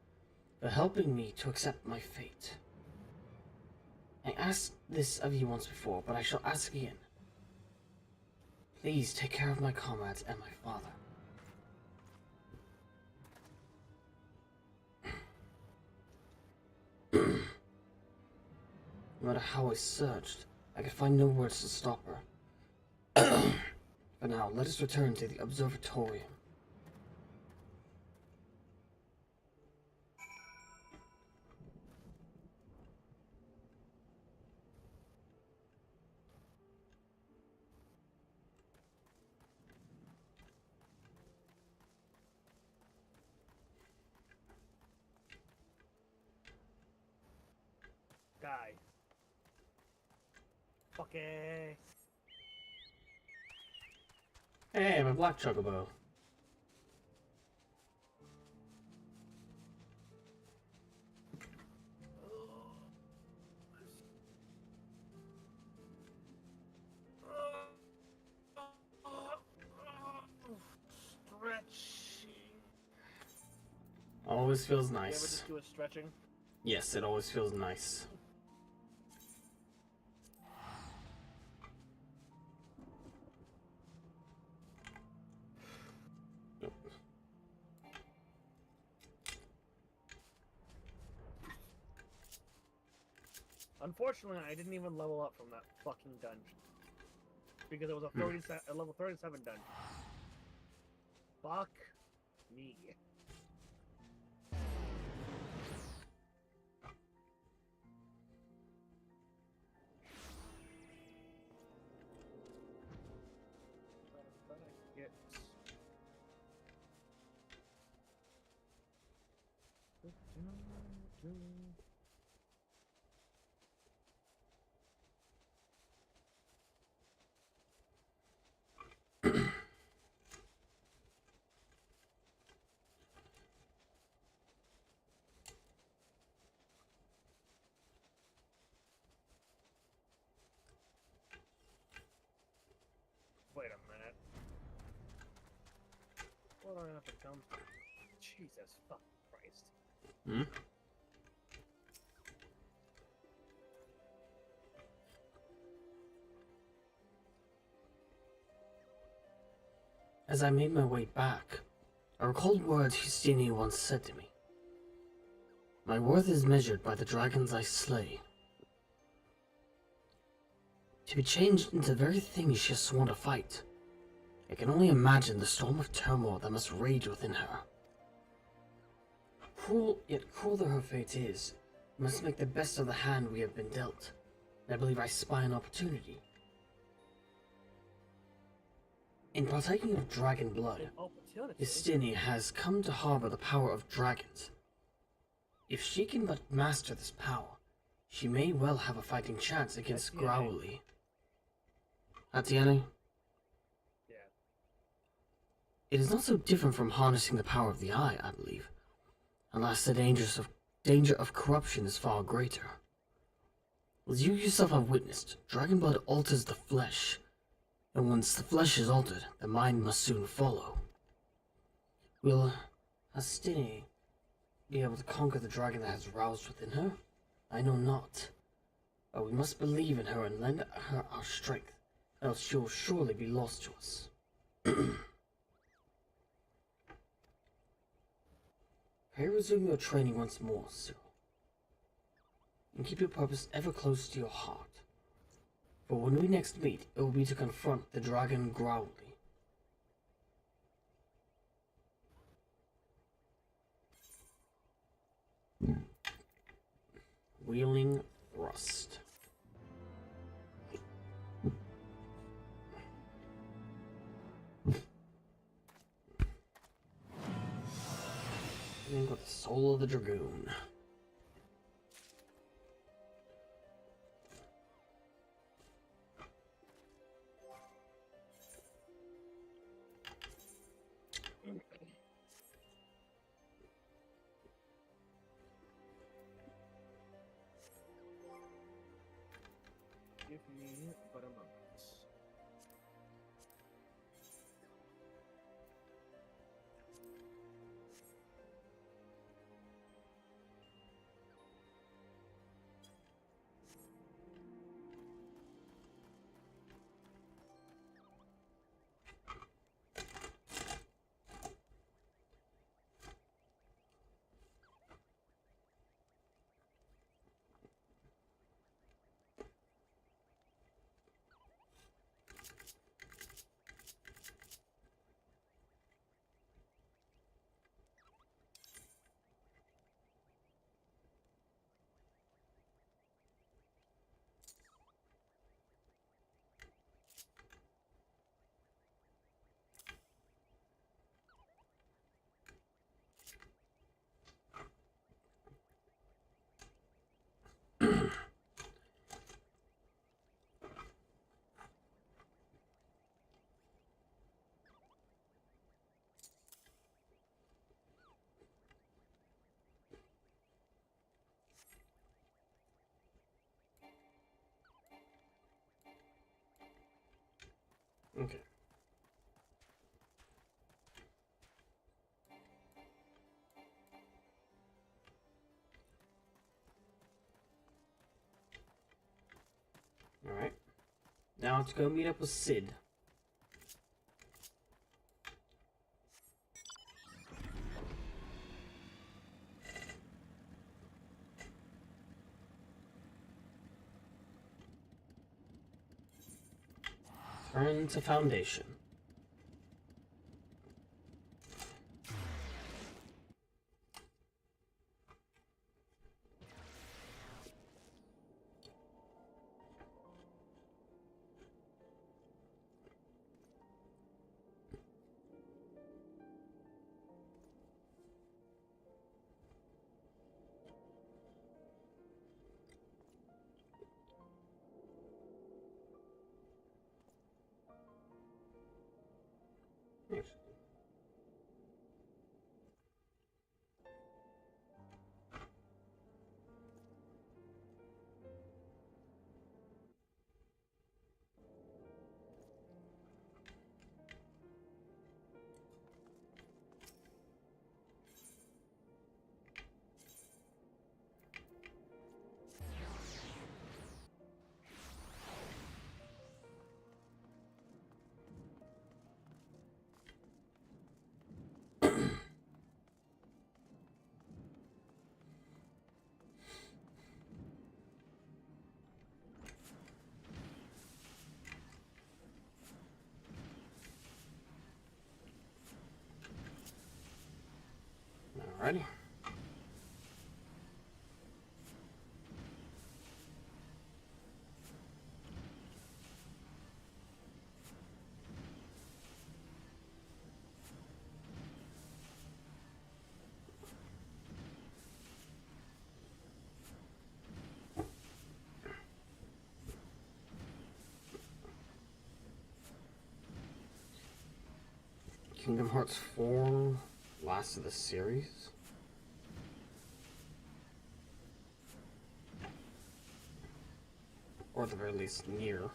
for helping me to accept my fate. I asked this of you once before, but I shall ask again. Please take care of my comrades and my father. No matter how I searched, I could find no words to stop her. For now, let us return to the observatorium. Die. Okay. Hey, my black chocobo. Stretching. Always feels You ever nice. just do a stretching? Yes, it always feels nice. Nope. Unfortunately, I didn't even level up from that fucking dungeon. Because it was a level 37 dungeon. Fuck me. Wait a minute. What do I have to come to? Jesus fucking Christ. Hmm? As I made my way back, I recalled words Justini once said to me. My worth is measured by the dragons I slay. To be changed into the very thing she has sworn to fight, I can only imagine the storm of turmoil that must rage within her. Cruel, yet crueler her fate is, we must make the best of the hand we have been dealt, and I believe I spy an opportunity. In partaking of dragon blood, Opportunity? Justini has come to harbor the power of dragons. If she can but master this power, she may well have a fighting chance against Atiene. Growly. Atiene? Yeah. It is not so different from harnessing the power of the eye, I believe, unless the danger of corruption is far greater. As you yourself have witnessed, dragon blood alters the flesh, and once the flesh is altered, the mind must soon follow. Will Justini be able to conquer the dragon that has roused within her? I know not, but we must believe in her and lend her our strength, else she will surely be lost to us. Pray resume your training once more, Cyril, and keep your purpose ever close to your heart. For when we next meet, it will be to confront the dragon Growly. Wheeling Thrust. And got the Soul of the Dragoon. Give me but a moment. Okay. Alright. Now to go meet up with Sid. Turn to Foundation. changed. Alrighty. Kingdom Hearts 4, last of the series. Or at the very least, near.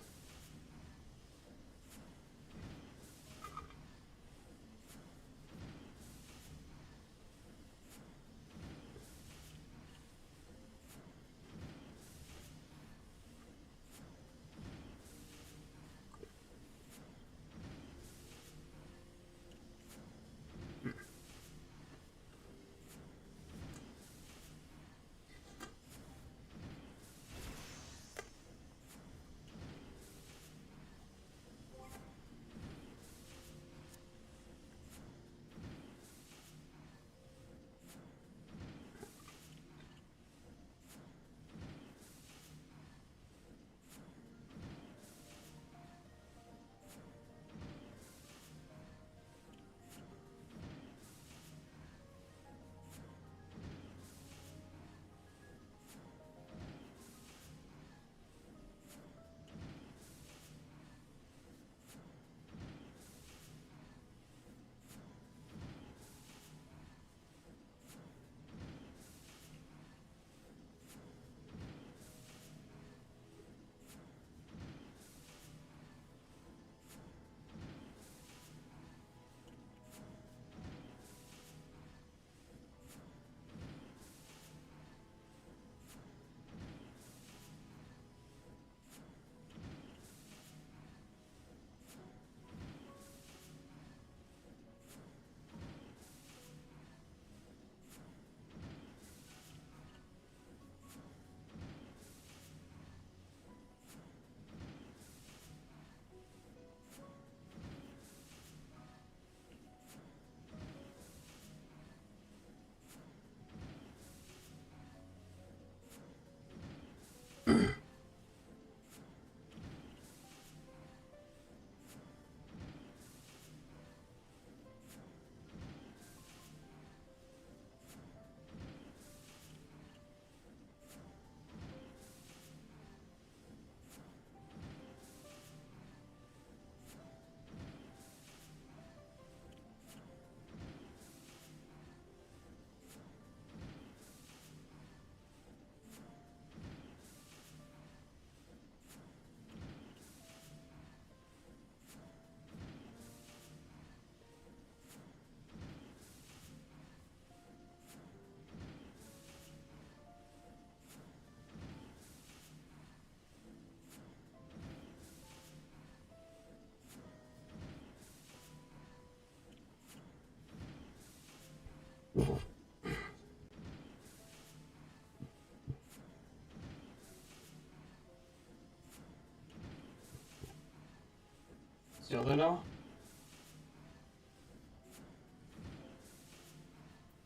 Still don't know?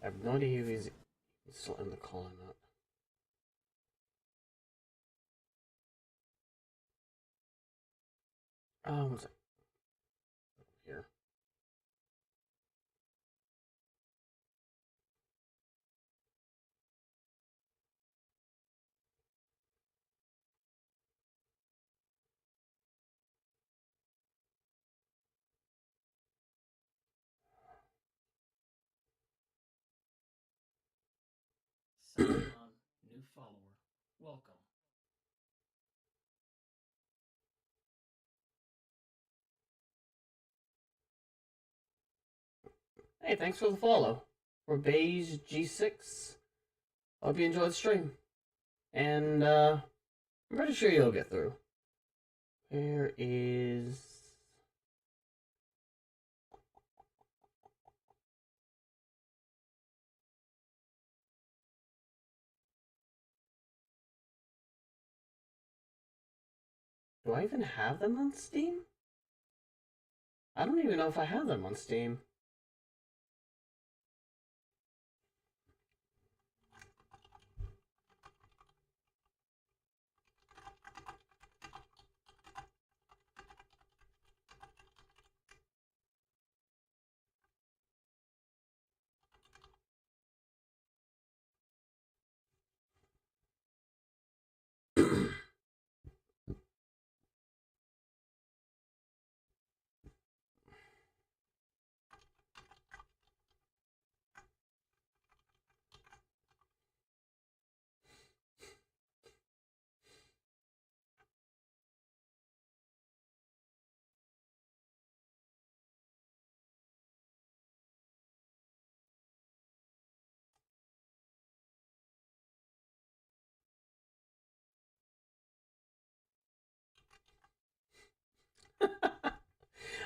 I have no idea if he's still in the call or not. One sec. Here. going on? New follower. Welcome. Hey, thanks for the follow. For Beige G6. Hope you enjoyed the stream. And, I'm pretty sure you'll get through. Where is... Do I even have them on Steam? I don't even know if I have them on Steam.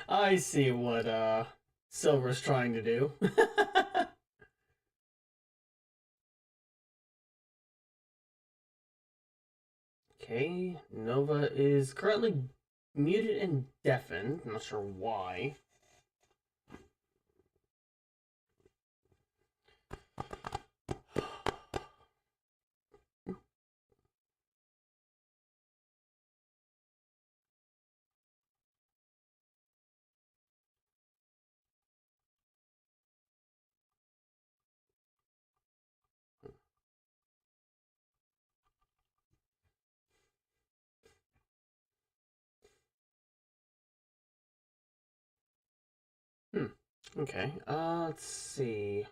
I see what Silver's trying to do. Okay, Nova is currently muted and deafened. I'm not sure why. Okay, let's see.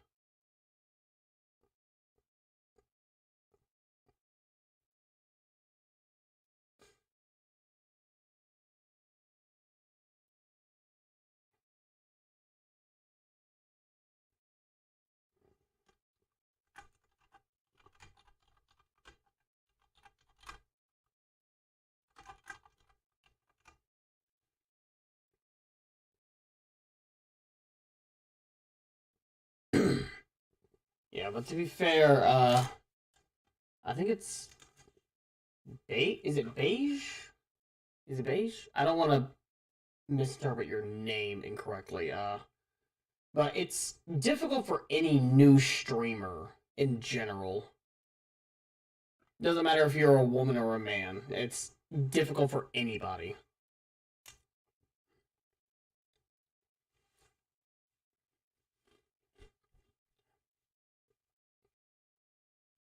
Yeah, but to be fair, I think it's is it beige? Is it beige? I don't want to misinterpret your name incorrectly. But it's difficult for any new streamer in general. Doesn't matter if you're a woman or a man. It's difficult for anybody.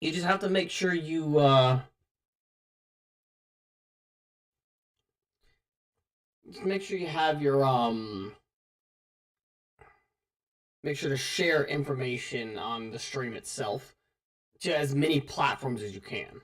You just have to make sure you just make sure you have your make sure to share information on the stream itself to as many platforms as you can.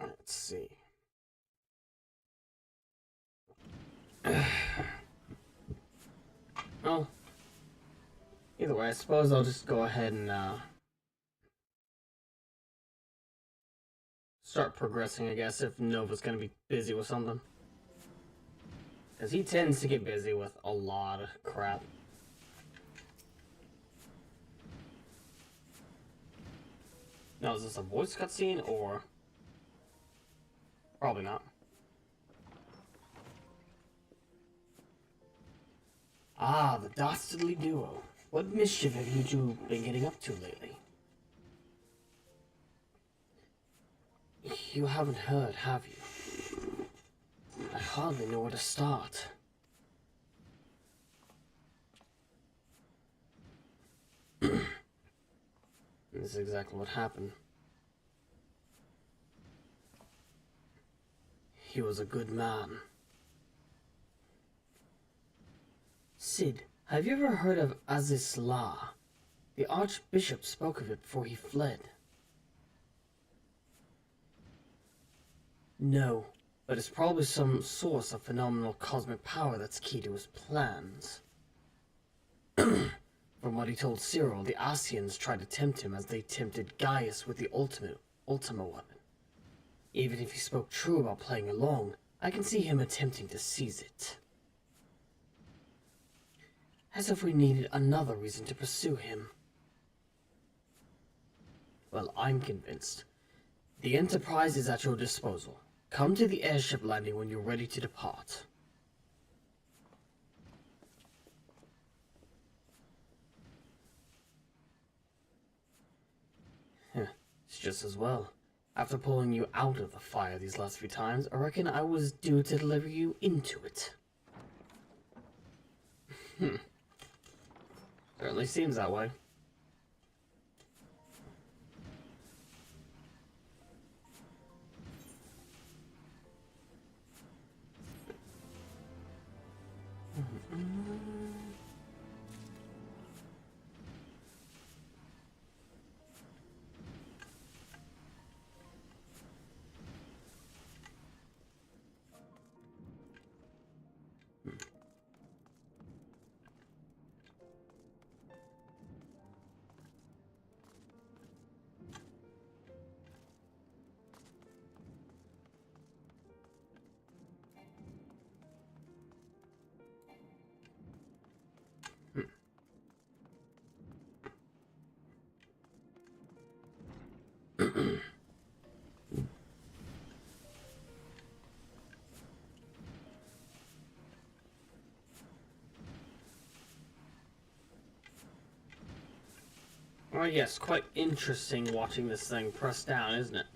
Let's see. Well, either way, I suppose I'll just go ahead and start progressing, I guess, if Nova's gonna be busy with something. Because he tends to get busy with a lot of crap. Now, is this a voice cutscene, or... Probably not. Ah, the dastardly duo. What mischief have you two been getting up to lately? You haven't heard, have you? I hardly know where to start. This is exactly what happened. He was a good man. Sid, have you ever heard of Azizla? The Archbishop spoke of it before he fled. No, but it's probably some source of phenomenal cosmic power that's key to his plans. From what he told Cyril, the Asians tried to tempt him as they tempted Gaius with the Ultima weapon. Even if he spoke true about playing along, I can see him attempting to seize it. As if we needed another reason to pursue him. Well, I'm convinced. The Enterprise is at your disposal. Come to the airship landing when you're ready to depart. It's just as well. After pulling you out of the fire these last few times, I reckon I was due to deliver you into it. Certainly seems that way. Well, yes, quite interesting watching this thing press down, isn't it?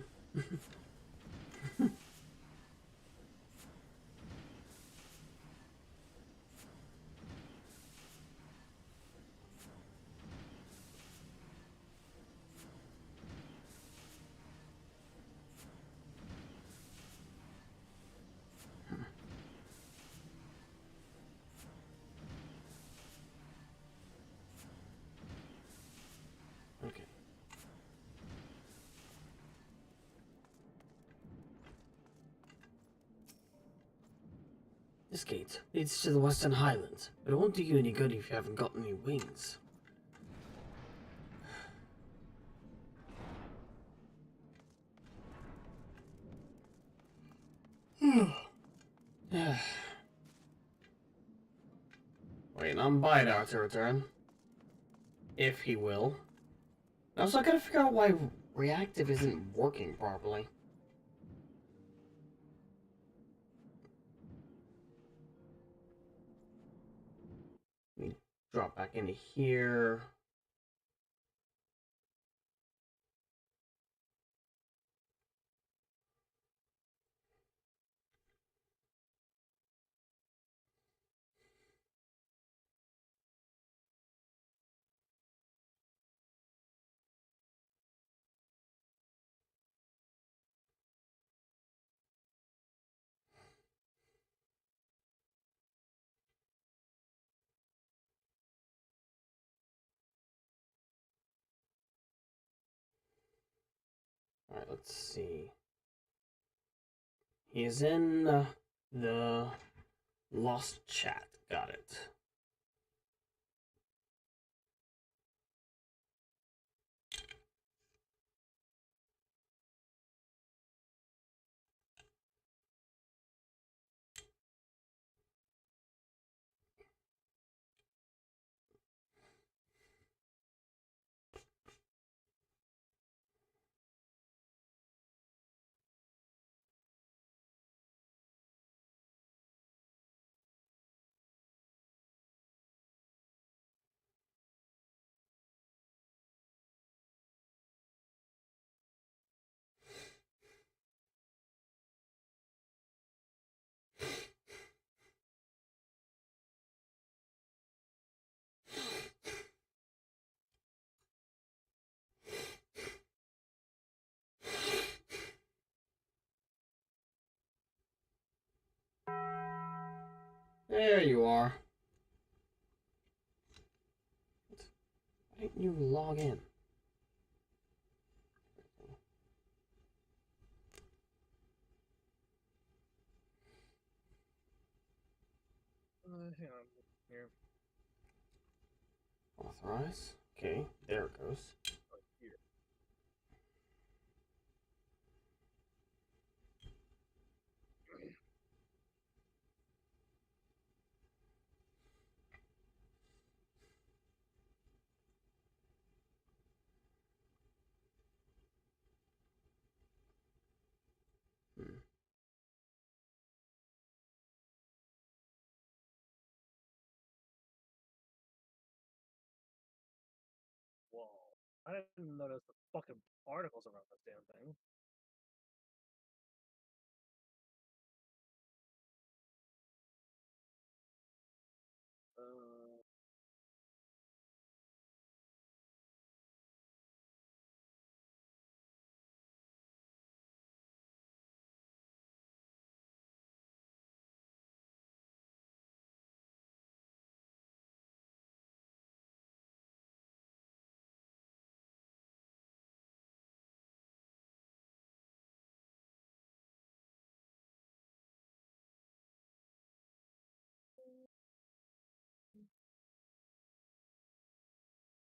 Okay. This gate leads to the Western Highlands, but it won't do you any good if you haven't got any wings. Waiting on Bidar to return. If he will. I also gotta figure out why reactive isn't working properly. Let me drop back into here. Alright, let's see. He is in the Lost Chat. Got it. There you are. Why didn't you log in? Hang on. Here. Authorize. Okay, there it goes. Right here. Whoa. I didn't notice the fucking particles around this damn thing. Uh,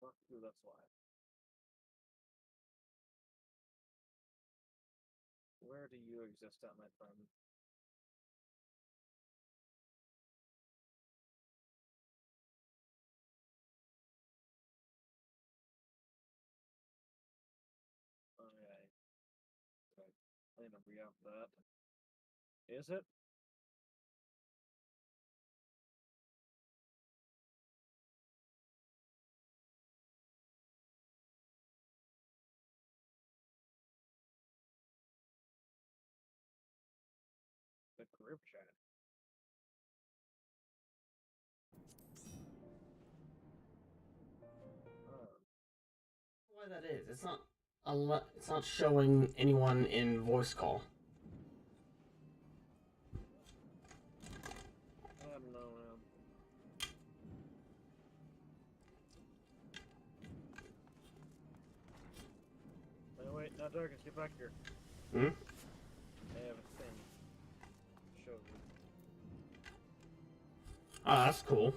Fuck you, that's why. Where do you exist at, my friend? Okay. I need to re-up that. Is it? The group chat. Why that is? It's not. It's not showing anyone in voice call. I don't know, man. Wait, now Darkus, get back here. Hmm. I have a thing. Show you. Ah, that's cool.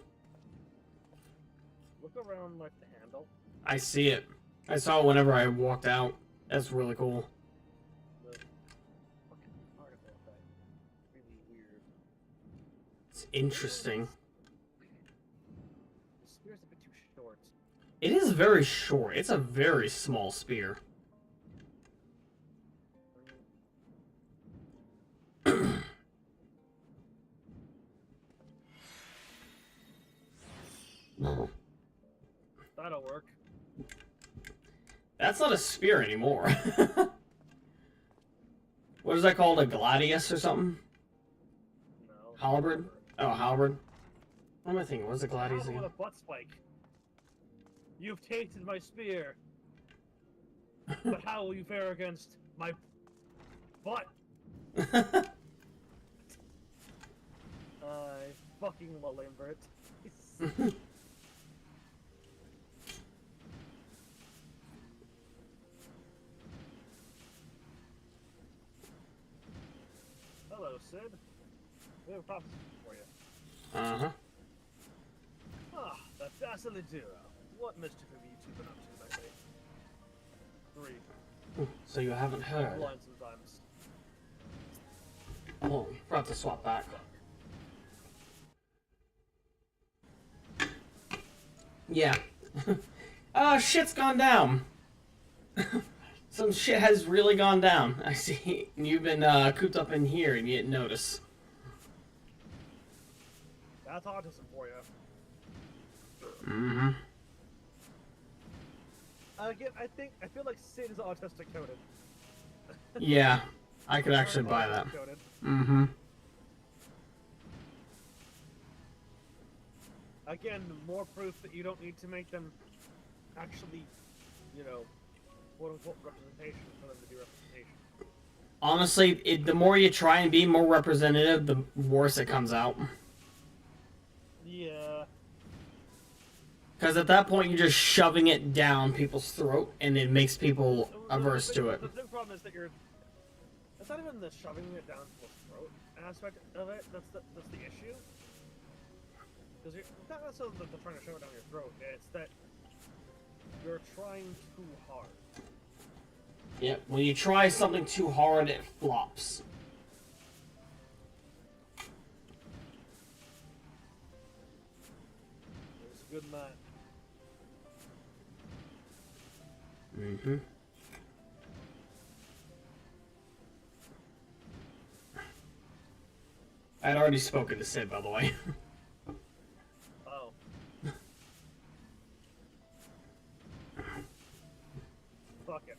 Look around like the handle. I see it. I saw it whenever I walked out. That's really cool. The fucking particle effect. Really weird. It's interesting. The spear's a bit too short. It is very short. It's a very small spear. That'll work. That's not a spear anymore. What is that called? A gladius or something? No. Halberd? Oh, halberd. What am I thinking? What's a gladius With again? a butt spike. You've tasted my spear. But how will you fare against my butt? I fucking love Lambert. Hello, Sid. We have a proposition for you. Uh-huh. Ah, the Facilitera. What mischief have you two been up to lately? 3. So you haven't heard. Blind sometimes. Oh, forgot to swap back. Yeah. Shit's gone down. Some shit has really gone down. I see. You've been cooped up in here and you didn't notice. That's autism for you. Mm-hmm. Again, I feel like Sid is autistic coded. Yeah, I could actually buy that. Coded. Mm-hmm. Again, more proof that you don't need to make them actually, you know, quote-unquote representation for them to be representation. Honestly, the more you try and be more representative, the worse it comes out. Because at that point, you're just shoving it down people's throat, and it makes people averse to it. The big problem is that you're. It's not even the shoving it down people's throat aspect of it. That's the issue. Because you're not necessarily that they're trying to shove it down your throat. It's that you're trying too hard. Yeah, when you try something too hard, it flops. It's a good man. Mm-hmm. I'd already spoken to Sid, by the way. Oh. Fuck it.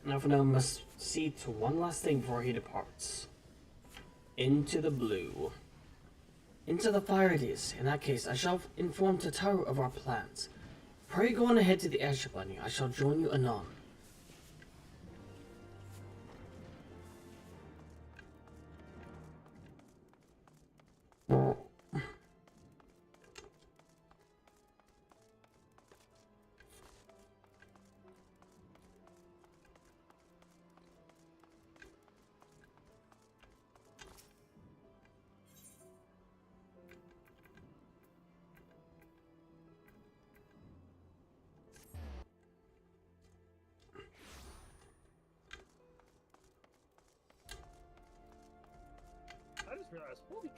Now for now, must see to one last thing before he departs. Into the blue. Into the fire it is. In that case, I shall inform Tataru of our plans. Pray go on ahead to the airship landing. I shall join you anon. I just realized, holy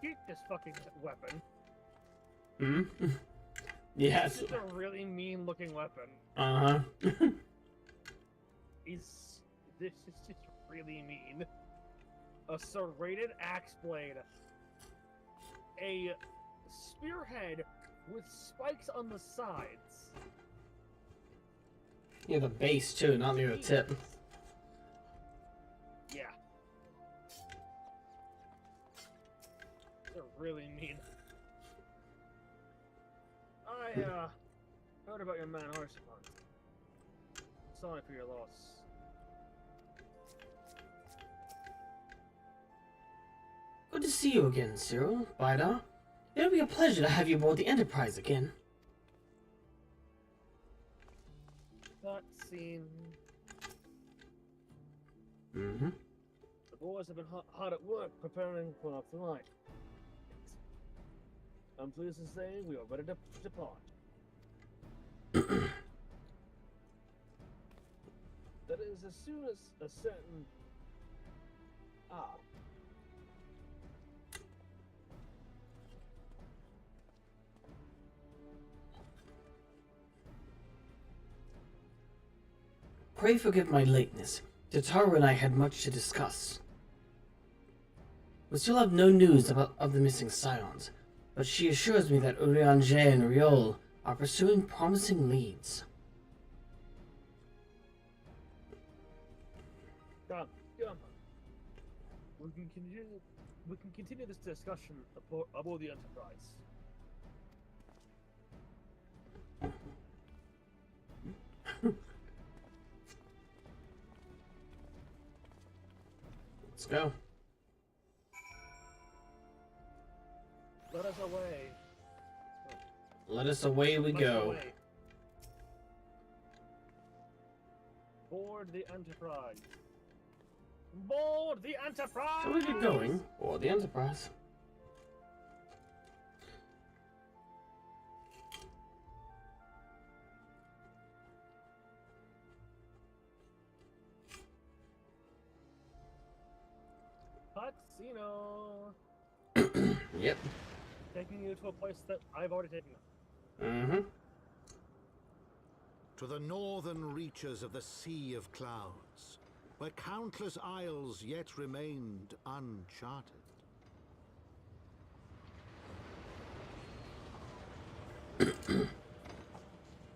shit, this fucking weapon. Hmm? Yes. This is a really mean-looking weapon. Uh-huh. This is just really mean. A serrated axe blade. A spearhead with spikes on the sides. Near the base, too, not near the tip. Yeah. They're really mean. I, heard about your man Haurchefant. Sorry for your loss. Good to see you again, Cyril. Bida. It'll be a pleasure to have you aboard the Enterprise again. Cutscene. Mm-hmm. The boys have been hard at work preparing for our flight. I'm pleased to say we are ready to depart. That is, as soon as a certain... Pray forgive my lateness. Tataru and I had much to discuss. We still have no news of the missing Scions, but she assures me that Urianger and Riol are pursuing promising leads. Come. We can continue this discussion aboard the Enterprise. Let's go. Let us away. Let us away we go. Away. Board the Enterprise. Board the Enterprise! Shall we get going? Or the Enterprise. Cutscene. Yep. Taking you to a place that I've already taken you. Mm-hmm. To the northern reaches of the Sea of Clouds, where countless isles yet remained uncharted.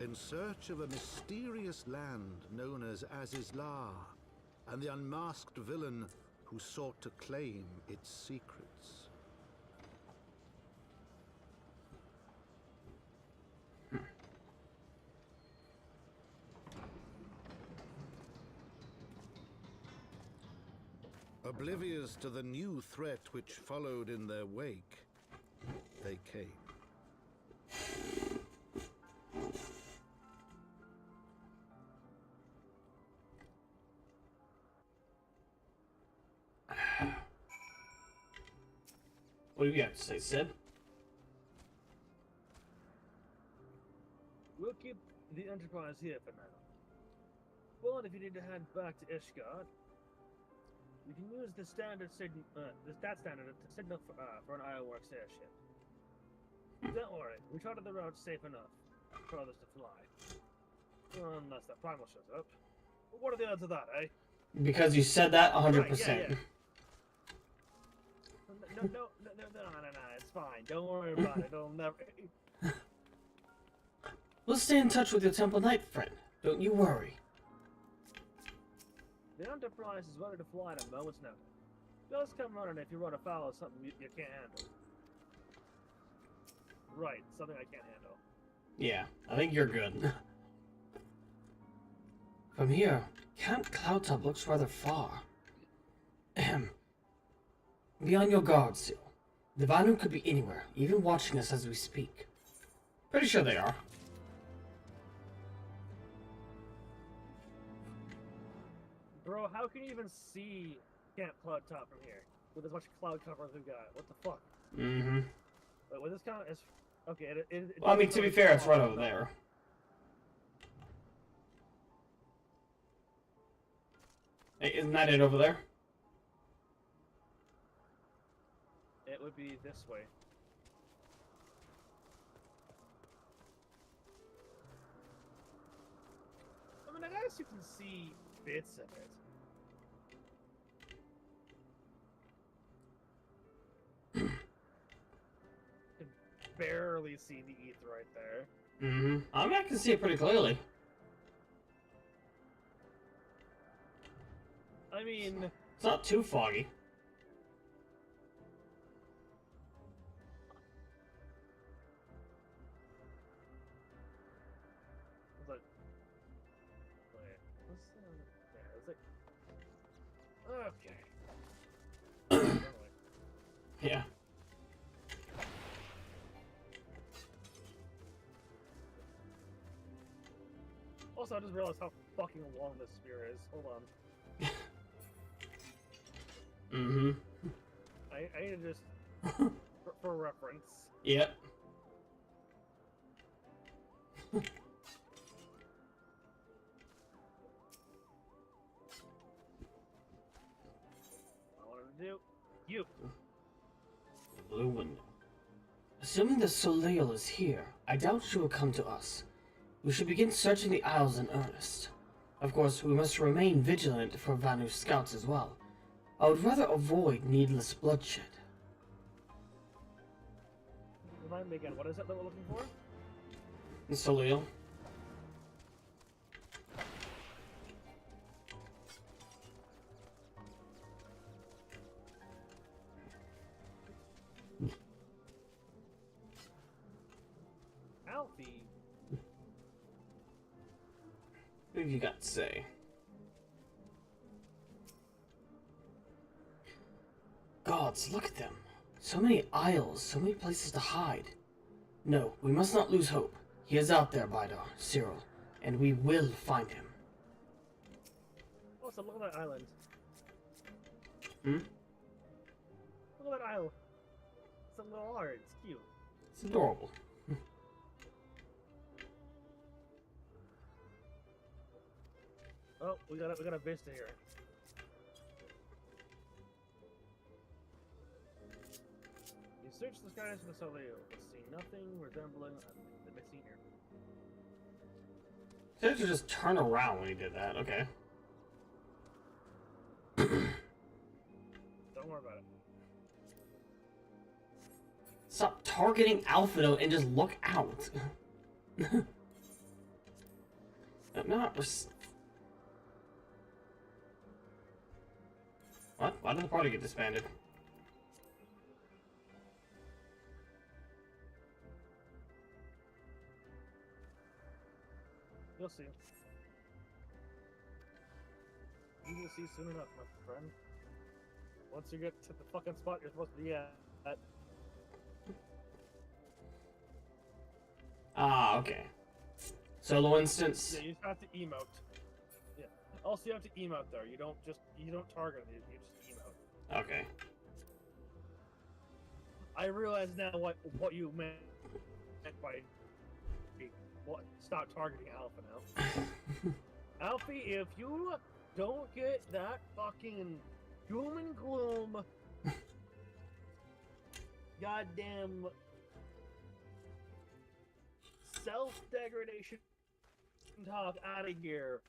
In search of a mysterious land known as Azizlar, and the unmasked villain who sought to claim its secrets. Oblivious to the new threat which followed in their wake, they came. What do you have to say, Sid? We'll keep the Enterprise here for now. But if you need to head back to Ishgard, you can use the standard signal, that standard to signal for an Ironworks airship. Don't worry, we charted the route safe enough for others to fly. Unless that primal shows up. But what are the odds of that, eh? Because you said that 100%. Right, yeah. No, it's fine. Don't worry about it. It'll never... We'll stay in touch with your Temple Knight friend. Don't you worry. The Enterprise is ready to fly at a moment's notice. Just come running if you run afoul of something you can't handle. Right, something I can't handle. Yeah, I think you're good. From here, Camp Cloudtop looks rather far. Ahem. Be on your guard, Sil. The Vanu could be anywhere, even watching us as we speak. Pretty sure they are. Bro, how can you even see Camp Cloudtop from here? With as much cloud cover as we've got. What the fuck? Mm-hmm. Wait, with this kind of... Okay, Well, I mean, to be fair, it's right over there. Hey, isn't that it over there? It would be this way. I mean, I guess you can see bits of it. You can barely see the ether right there. Mm-hmm. I mean, I can see it pretty clearly. I mean... It's not too foggy. It's like... Wait, what's that? Yeah, it's like... Okay. Yeah. Also, I just realized how fucking long this sphere is. Hold on. Mm-hmm. I need to just... for reference. Yep. I wanted to do... You! The blue window. Assuming the Soleil is here, I doubt she will come to us. We should begin searching the Isles in earnest. Of course, we must remain vigilant for Vanu scouts as well. I would rather avoid needless bloodshed. Remind me again, what is it that we're looking for? The Soleil. Alfie! What have you got to say? Gods, look at them. So many isles, so many places to hide. No, we must not lose hope. He is out there, Cyril, and we will find him. Also, look at that island. Hmm? Look at that isle. It's a little art. It's cute. It's adorable. Oh, we got a vista here. You search the skies for the Soleil, but see nothing resembling the missing here. He said to just turn around when he did that. Okay. Don't worry about it. Stop targeting Alpha Note and just look out. What? Why did the party get disbanded? You'll see. You will see soon enough, my friend. Once you get to the fucking spot you're supposed to be at. Ah, okay. Solo instance. Yeah, you just have to emote. Yeah. Also, you have to emote there. You don't target it. You just emote. Okay. I realize now what you meant by what. Stop targeting Alpha now. Alfie, if you don't get that fucking doom and gloom, goddamn self-degradation talk out of here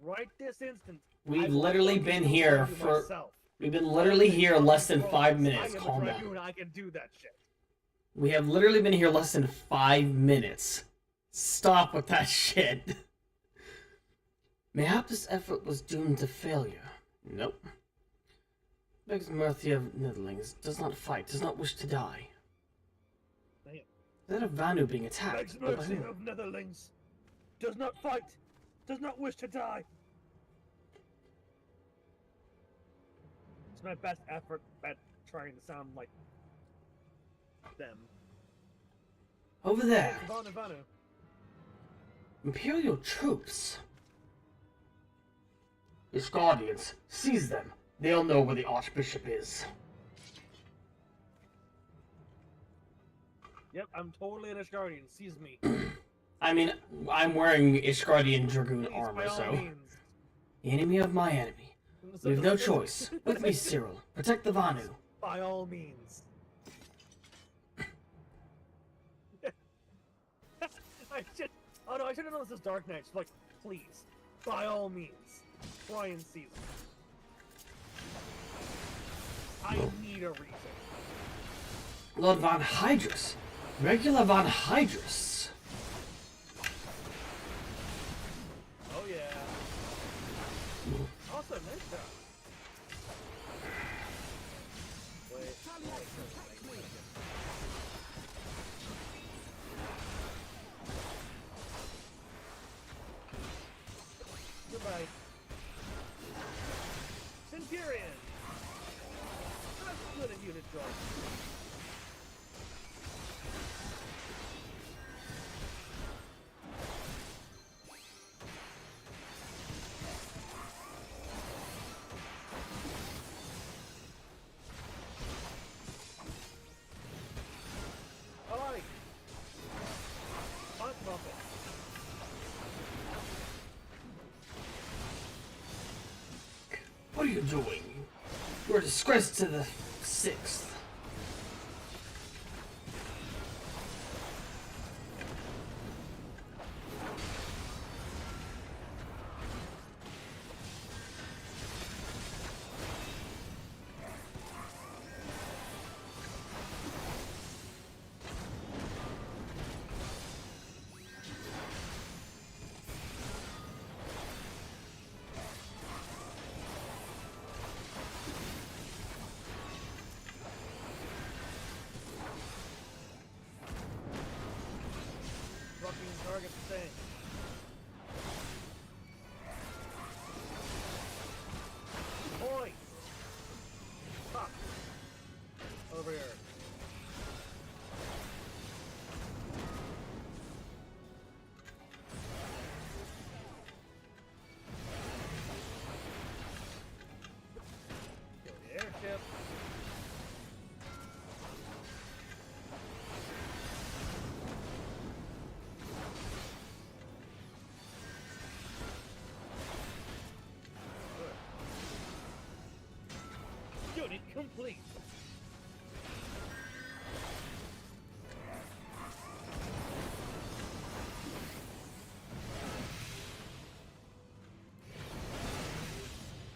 right this instant. We've literally been here for. We've been literally here less than 5 minutes. Calm down. I can do that shit. We have literally been here less than 5 minutes. Stop with that shit. Mayhap this effort was doomed to failure. Nope. Begs mercy of Netherlings, does not fight, does not wish to die. Damn. That of Vanu being attacked. Begs mercy of Netherlings, does not fight, does not wish to die. It's my best effort at trying to sound like them. Over there. Vanu. Imperial troops. Ishgardians, seize them. They'll know where the Archbishop is. Yep, I'm totally an Ishgardian. Seize me. I mean, I'm wearing Ishgardian Dragoon Please, armor, by all so... means. The enemy of my enemy. We have no choice. With me, Cyril. Protect the Vanu. By all means. Oh no, I should have known this is Dark Knight. Like, please, by all means, try and seize him. I need a reason. Lord Von Hydrus. Regular Von Hydrus. Oh yeah. Also, nice job. Wait. Goodbye. Centurion! That's good of you to join. Alright. Punch bumping. What are you doing? You're a disgrace to the 6th. Target thing. Oi! Fuck! Over here. Go to the airship. Unit complete.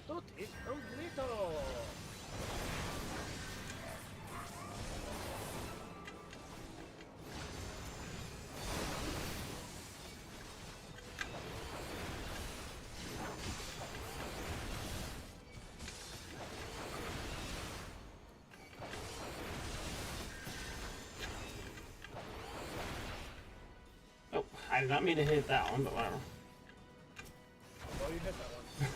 Tutti completo. Oh, I did not mean to hit that one, but whatever. Oh, you hit that one.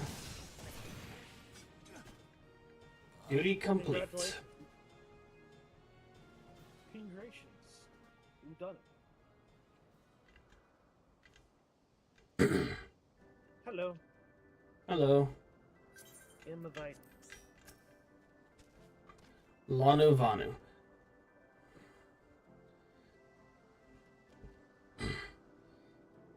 Duty complete. Congratulations. Who done it? Hello. Hello. Invite. Lanu Vanu.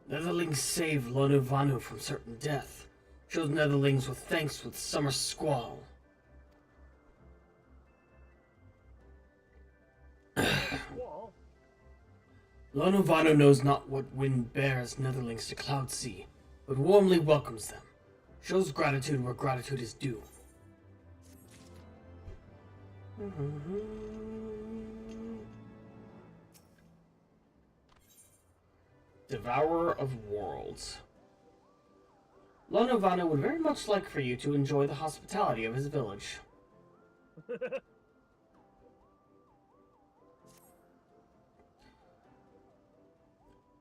Netherlings saved Lanu Vanu from certain death. Showed Netherlings with thanks with summer squall. Squall? Lanu Vanu knows not what wind bears Netherlings to Cloud Sea, but warmly welcomes them. Shows gratitude where gratitude is due. Devourer of Worlds. Lanu Vanu would very much like for you to enjoy the hospitality of his village.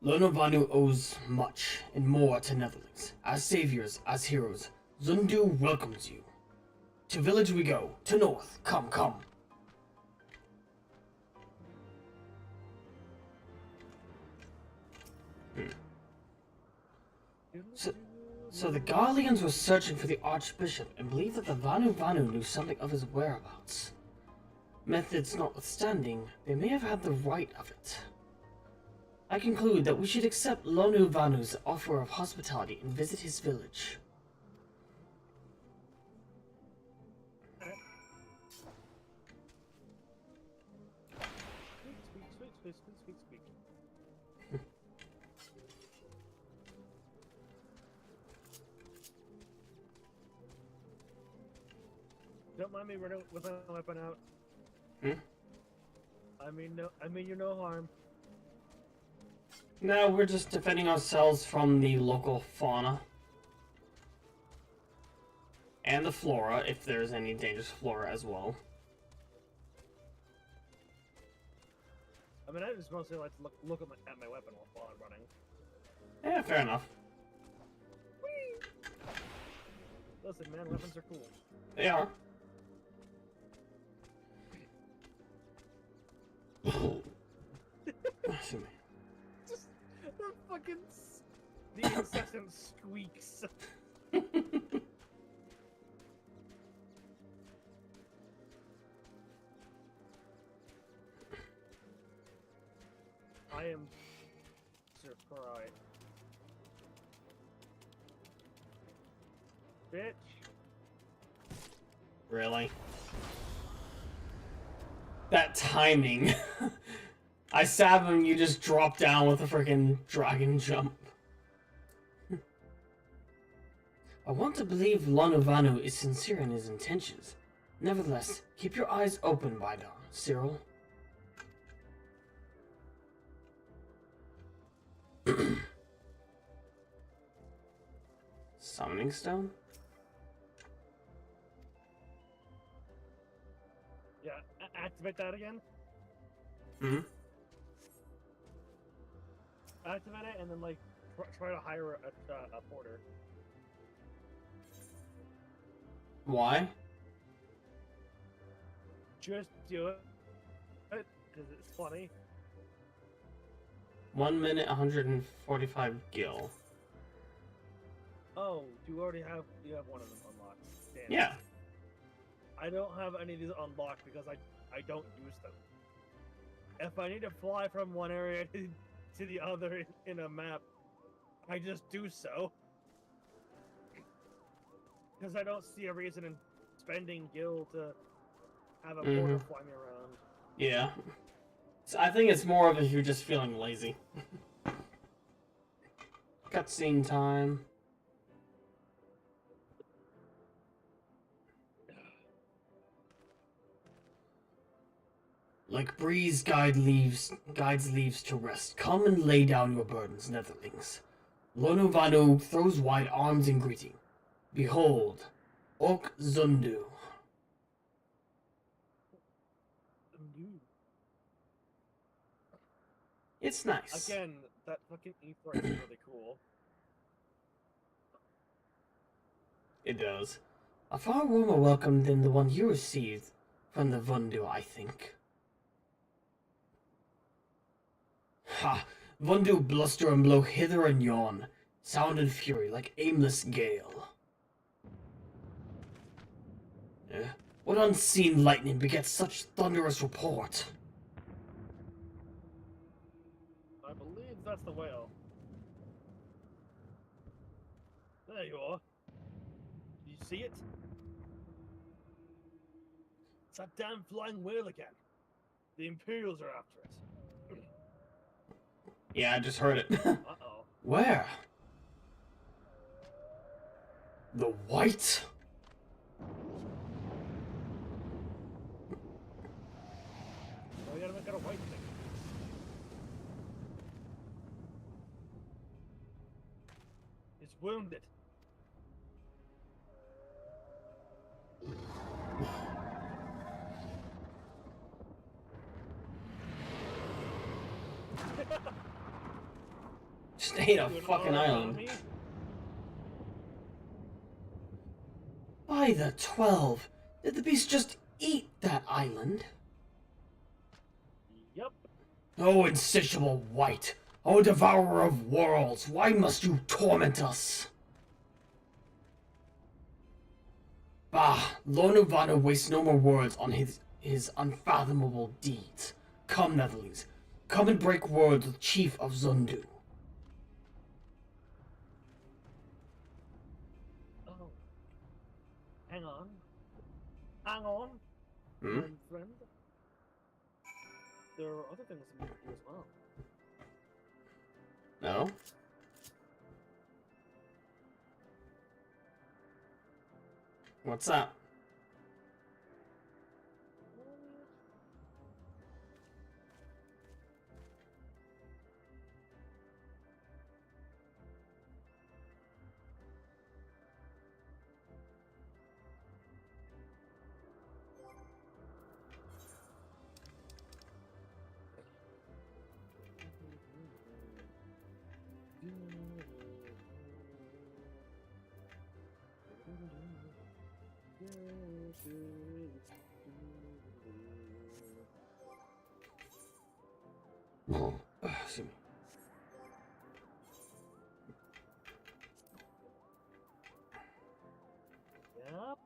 Lanu Vanu owes much and more to Netherlings. As saviors, as heroes, Zundu welcomes you. To village we go, to north, come, come. So the Garleans were searching for the Archbishop and believed that the Vanu Vanu knew something of his whereabouts. Methods notwithstanding, they may have had the right of it. I conclude that we should accept Lanu Vanu's offer of hospitality and visit his village. Speak. Don't mind me with my weapon out. I mean you're no harm. No, we're just defending ourselves from the local fauna. And the flora, if there's any dangerous flora as well. I mean, I just mostly like to look at my weapon while I'm running. Yeah, fair enough. Whee! Listen, man, weapons are cool. They are. Excuse me. Just the fucking the incessant squeaks. I am surprised. Bitch. Really? That timing. I stab him, you just drop down with a freaking dragon jump. I want to believe Lanu Vanu is sincere in his intentions. Nevertheless, keep your eyes open, Cyril. Summoning stone? Yeah, activate that again. Activate it and then like try to hire a porter. Why? Just do it, because it's funny. 1 minute, 145 gil. Oh, you already have one of them unlocked. Damn. Yeah. I don't have any of these unlocked because I don't use them. If I need to fly from one area to the other in a map, I just do so. Because I don't see a reason in spending gil to have a porter fly me around. Yeah. So I think it's more of if you're just feeling lazy. Cutscene time. Like breeze guides leaves to rest. Come and lay down your burdens, Netherlings. Lanu Vanu throws wide arms in greeting. Behold, Ok Zundu. It's nice. Again, that fucking ether is really cool. It does. A far warmer welcome than the one you received from the Vundu, I think. Ha! Vundu bluster and blow hither and yon, sound and fury like aimless gale. What unseen lightning begets such thunderous report? I believe that's the whale. There you are. Did you see it? It's that damn flying whale again. The Imperials are after it. Yeah, I just heard it. Uh-oh. Where? The White? We gotta make it a white thing. It's wounded. Just ate a Doing fucking all right, island. homie? By the 12, did the beast just eat that island? Yep. Oh, insatiable White! Oh, devourer of worlds, why must you torment us? Bah, Lonuvana wastes no more words on his unfathomable deeds. Come, Netherlings, come and break words with Chief of Zundu. Oh. Hang on. Hang on. Hmm? Friend. There are other things we can do as well. No? What's that? Excuse me. Yep.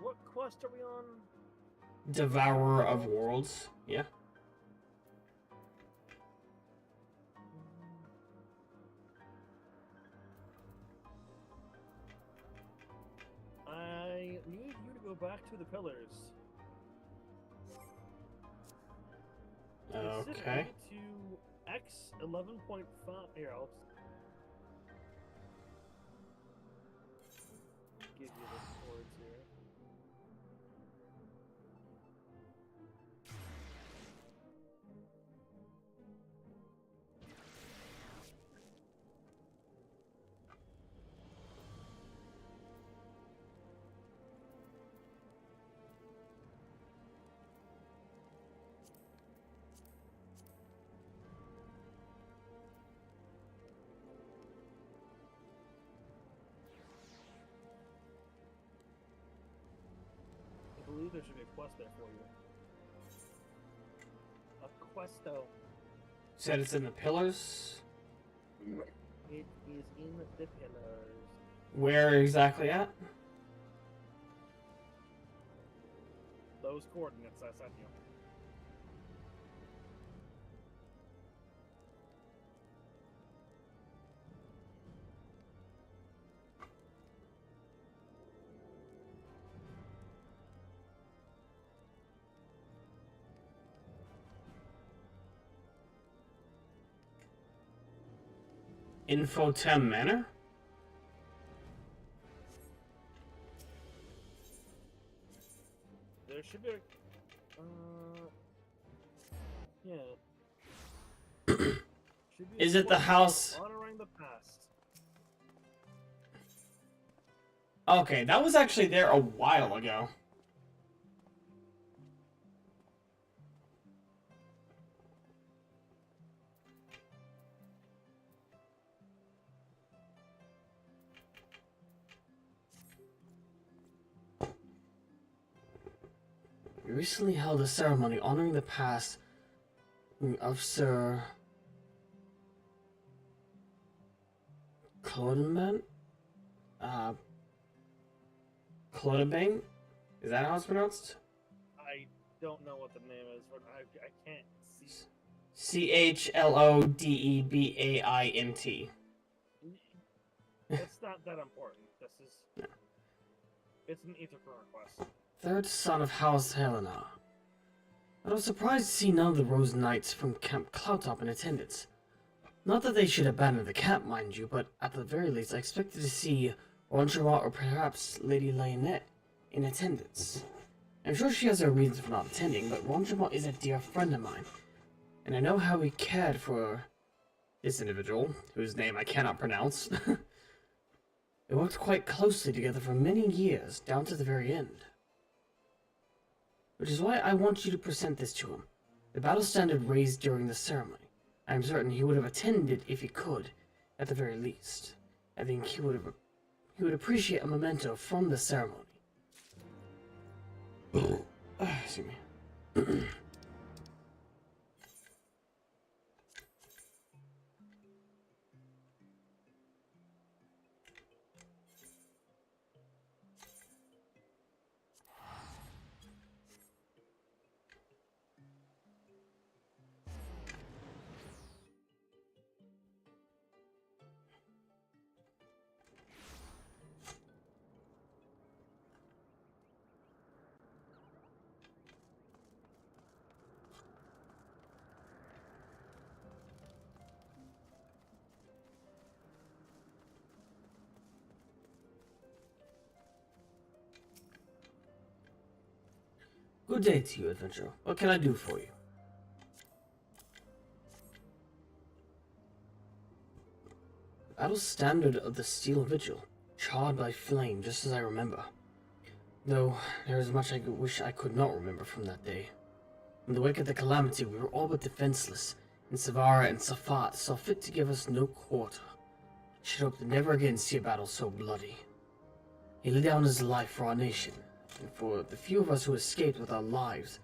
What quest are we on? Devourer of worlds. Yeah. I need you to go back to the pillars. Okay. To X 11.5. Here, I'll give you the words here. I believe there should be a quest there for you. A questo. Said it's in the pillars. It is in the pillars. Where exactly at? Those coordinates I sent you. Infotem Manor? There should be a... yeah. Should be a Is it the quest house? honoring the past. Okay, that was actually there a while ago. We recently held a ceremony honoring the past of Sir Clodenban? Clodenbane? Is that how it's pronounced? I don't know what the name is, but I can't see. Chlodebant. It's not that important. This is... No. It's an Etherpro request. Third son of House Helena. I was surprised to see none of the Rose Knights from Camp Cloudtop in attendance. Not that they should abandon the camp, mind you, but at the very least I expected to see Haurchefant or perhaps Lady Lionette in attendance. I'm sure she has her reasons for not attending, but Haurchefant is a dear friend of mine, and I know how he cared for this individual, whose name I cannot pronounce. They worked quite closely together for many years, down to the very end. Which is why I want you to present this to him. The battle standard raised during the ceremony. I am certain he would have attended if he could, at the very least. I think he would appreciate a memento from the ceremony. Excuse me. Good day to you, adventurer. What can I do for you? The battle standard of the Steel Vigil, charred by flame, just as I remember. Though, there is much I wish I could not remember from that day. In the wake of the calamity, we were all but defenseless, and Savara and Safat saw fit to give us no quarter. I should hope to never again see a battle so bloody. He laid down his life for our nation, and for the few of us who escaped with our lives.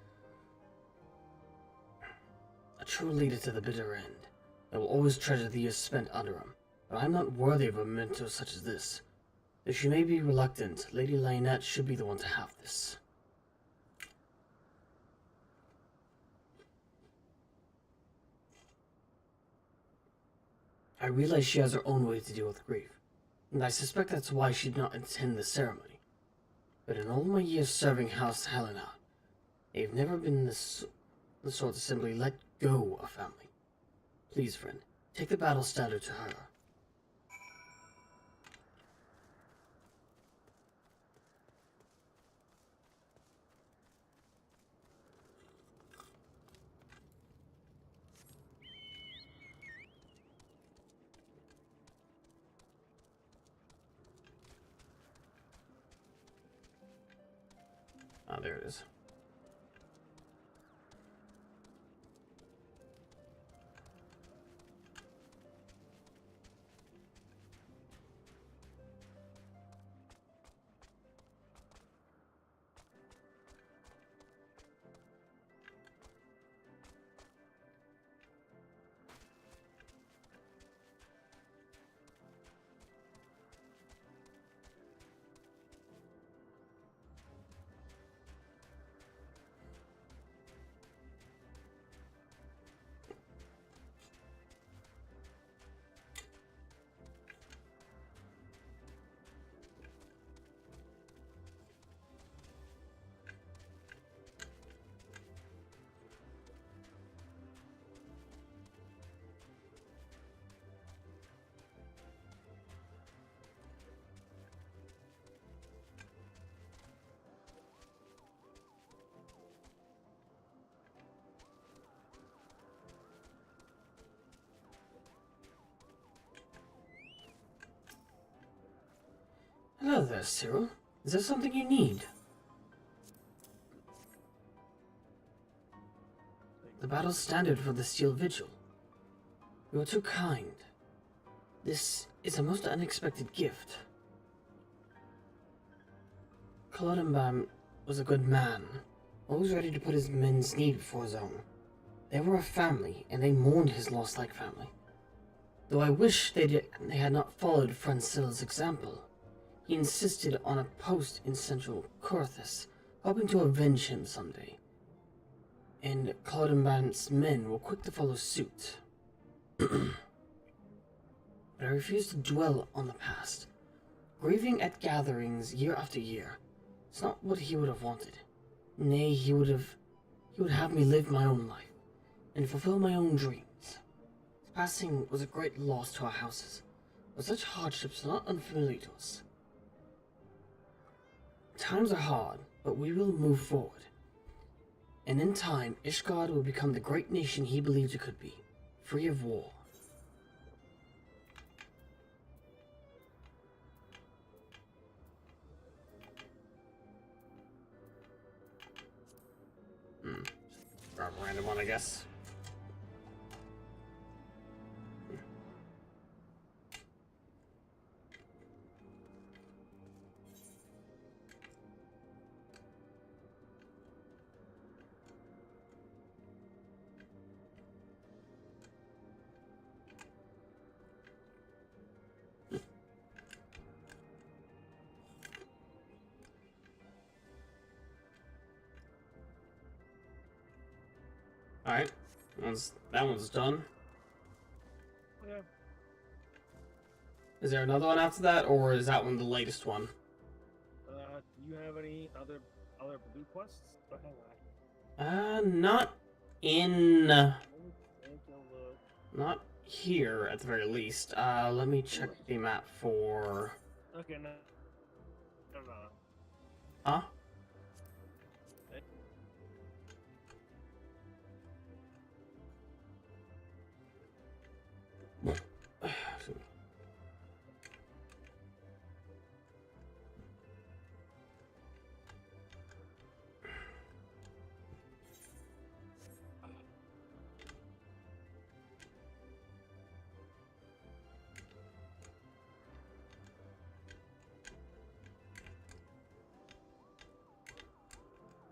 A true leader to the bitter end. I will always treasure the years spent under him, but I am not worthy of a memento such as this. Though she may be reluctant, Lady Lionette should be the one to have this. I realize she has her own way to deal with grief, and I suspect that's why she did not attend the ceremony. But in all my years serving House Helena, I've never been the sort to simply let go of family. Please, friend, take the battle standard to her. Ah, there it is. Hello there, Cyril. Is there something you need? The battle standard for the Steel Vigil. You are too kind. This is a most unexpected gift. Clodenbam was a good man, always ready to put his men's need before his own. They were a family, and they mourned his loss like family. Though I wish they had not followed Francilla's example. He insisted on a post in central Corthus, hoping to avenge him someday. And Clodomban's men were quick to follow suit. But I refuse to dwell on the past. Grieving at gatherings year after year. It's not what he would have wanted. Nay, he would have me live my own life, and fulfill my own dreams. His passing was a great loss to our houses, but such hardships are not unfamiliar to us. Times are hard, but we will move forward. And in time, Ishgard will become the great nation he believed it could be, free of war. Grab a random one, I guess. Alright, that one's done. Yeah. Is there another one after that, or is that one the latest one? Do you have any other blue quests? Not in... Let me take a look. Not here, at the very least. Let me check the map for... Okay, no. Huh?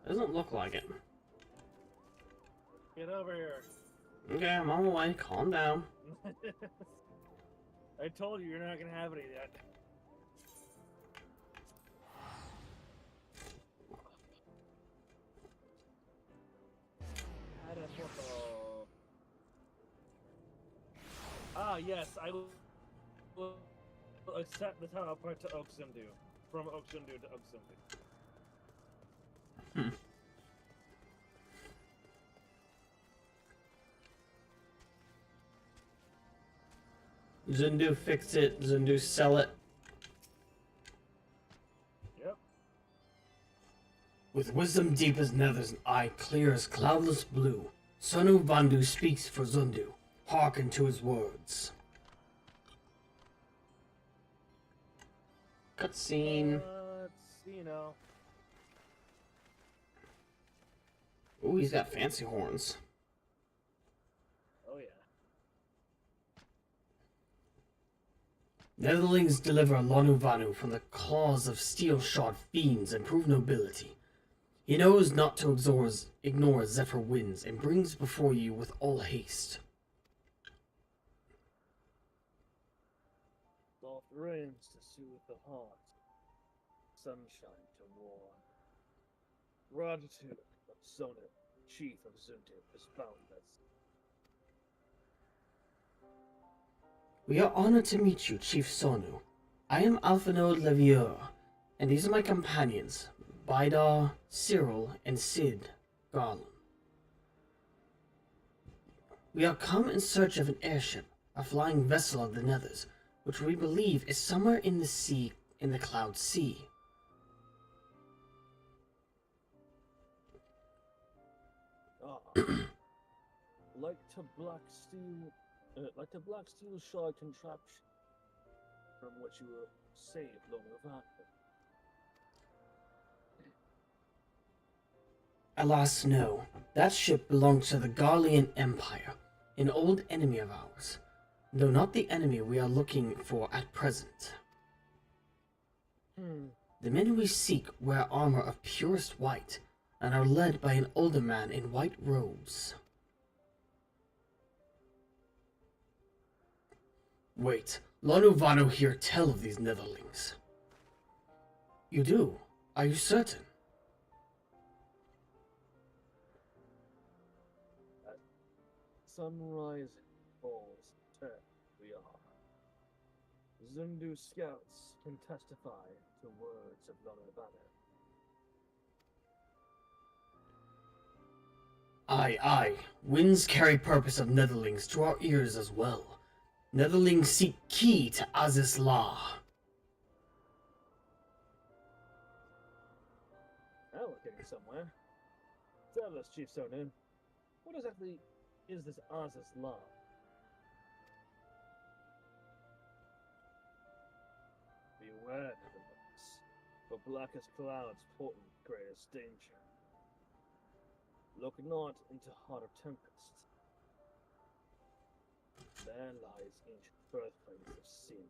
Doesn't look like it. Get over here. Okay, I'm on the way. Calm down. I told you you're not gonna have any of that. Ah, yes, I will accept the teleport to Oaksundu. From Oaksundu to Oaksundu. Zundu fix it. Zundu sell it. Yep. With wisdom deep as nethers and eye clear as cloudless blue, Sonu Vandu speaks for Zundu. Hearken to his words. Cutscene. Let's see now. Ooh, he's got fancy horns. Oh yeah. Netherlings deliver Lonu Vanu from the claws of steel-shod fiends and prove nobility. He knows not to ignore Zephyr winds and brings before you with all haste. Soft rains to soothe the heart, sunshine to warm. Gratitude of Sonu, chief of Zundu, is boundless. We are honored to meet you, Chief Sonu. I am Alphinaud Levieur, and these are my companions, Bidar, Cyril, and Sid Garland. We are come in search of an airship, a flying vessel of the Nethers, which we believe is somewhere in the sea, in the Cloud Sea. Like the black steel shard contraption from which you were saved long ago. Alas, no. That ship belonged to the Garlean Empire, an old enemy of ours, though not the enemy we are looking for at present. The men we seek wear armor of purest white, and are led by an older man in white robes. Wait, Vano here tell of these netherlings. You do? Are you certain? At sunrise falls turn we are. Zundu scouts can testify to words of Vano. Aye, aye. Winds carry purpose of netherlings to our ears as well. Netherlings seek key to Azis La. Now we're getting somewhere. Tell us, Chief Sonin, what exactly is this Azis La? Beware, netherlings, for blackest clouds portent greatest danger. Look not into heart of tempest. There lies ancient birthplace of sin,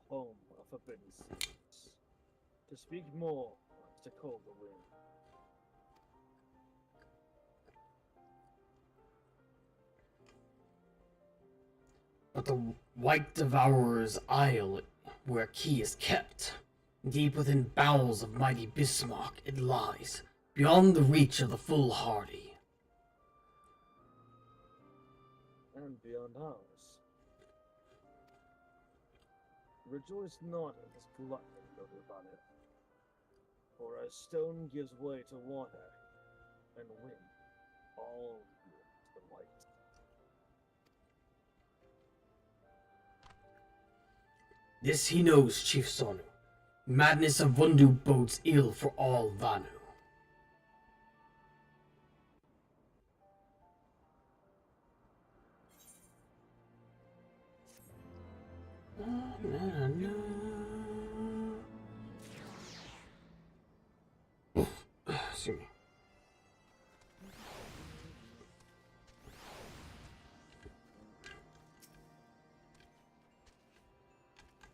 home of forbidden secrets. To speak more is to call the wind. But the White Devourer's Isle, where key is kept, deep within bowels of mighty Bismarck it lies, beyond the reach of the foolhardy. And beyond ours. Rejoice not in his gluttony, Vano, for as stone gives way to water, and wind, all yield to the white. This he knows, Chief Sonu. Madness of Vundu bodes ill for all Vanu. Excuse me.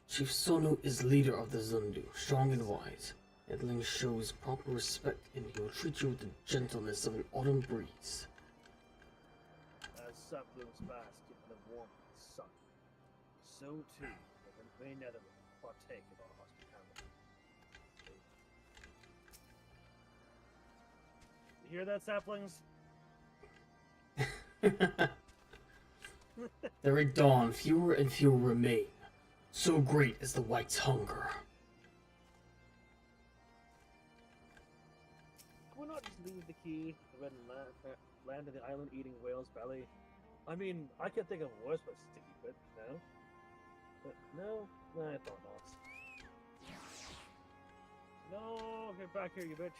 Chief Sonu is leader of the Zundu, strong and wise. Edling shows proper respect, and he will treat you with the gentleness of an autumn breeze. As saplings bask in the warmth of the sun, so too will the main netherland partake of our hospitality. You hear that, saplings? There at dawn, fewer and fewer remain. So great is the white's hunger. Why not just leave the key to the red land of the island eating whale's belly? I mean, I can think of worse places to keep it, no? But no, I thought not. No, get back here, you bitch.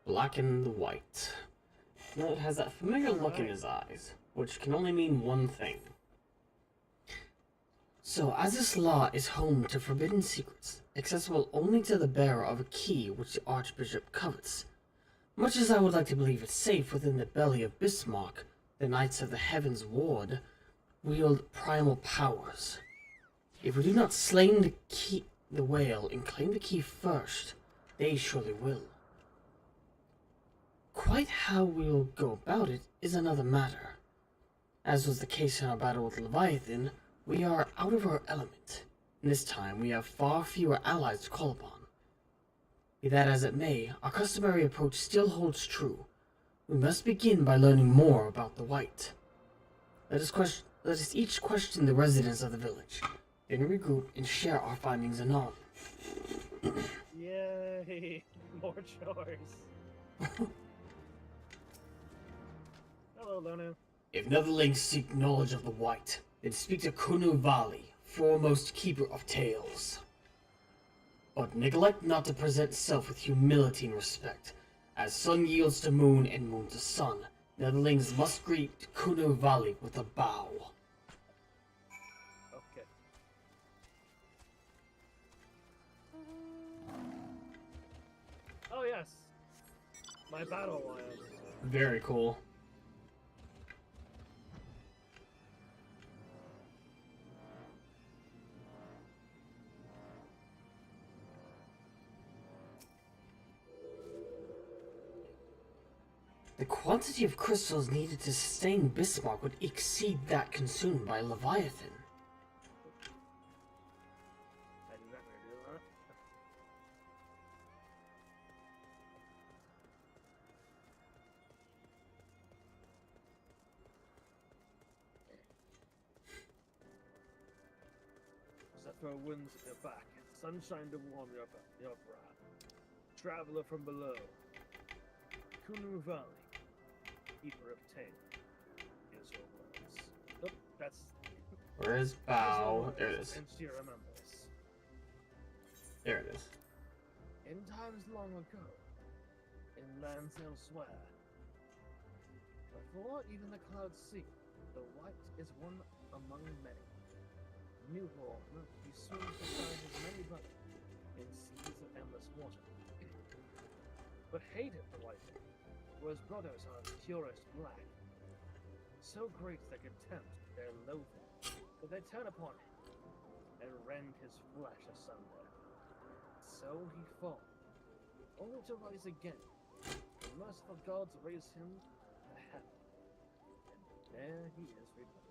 Black and the white. Now it has that familiar look in his eyes, which can only mean one thing. So, Azis La is home to forbidden secrets, accessible only to the bearer of a key which the Archbishop covets. Much as I would like to believe it's safe within the belly of Bismarck, the Knights of the Heavens Ward wield primal powers. If we do not slay the whale and claim the key first, they surely will. Quite how we will go about it is another matter. As was the case in our battle with Leviathan, we are out of our element, and this time we have far fewer allies to call upon. Be that as it may, our customary approach still holds true. We must begin by learning more about the white. Let us each question the residents of the village, then regroup and share our findings anon. Yay! More chores. Hello, Lonu. If netherlings seek knowledge of the white, then speak to Kunu Valley, foremost keeper of tales. But neglect not to present self with humility and respect. As sun yields to moon and moon to sun, netherlings must greet Kunu Valley with a bow. Okay. Oh yes, my battle lion. Very cool. The quantity of crystals needed to sustain Bismarck would exceed that consumed by Leviathan. I did not do that. Zephyr winds at your back, sunshine to warm your brow. Traveler from below, Kunu Valley, keeper of tale, is your words. Look, that's. Where's Bow? There it is. And she remembers. There it is. In times long ago, in lands elsewhere, before even the clouds see, the white is one among many. Newborn, he soon to find his many brothers in seas of endless water. But hated the white man, for his brothers are purest black. So great their contempt, their loathing, that they turn upon him and rend his flesh asunder. So he falls, only to rise again. The merciful gods raise him to heaven, and there he is reborn.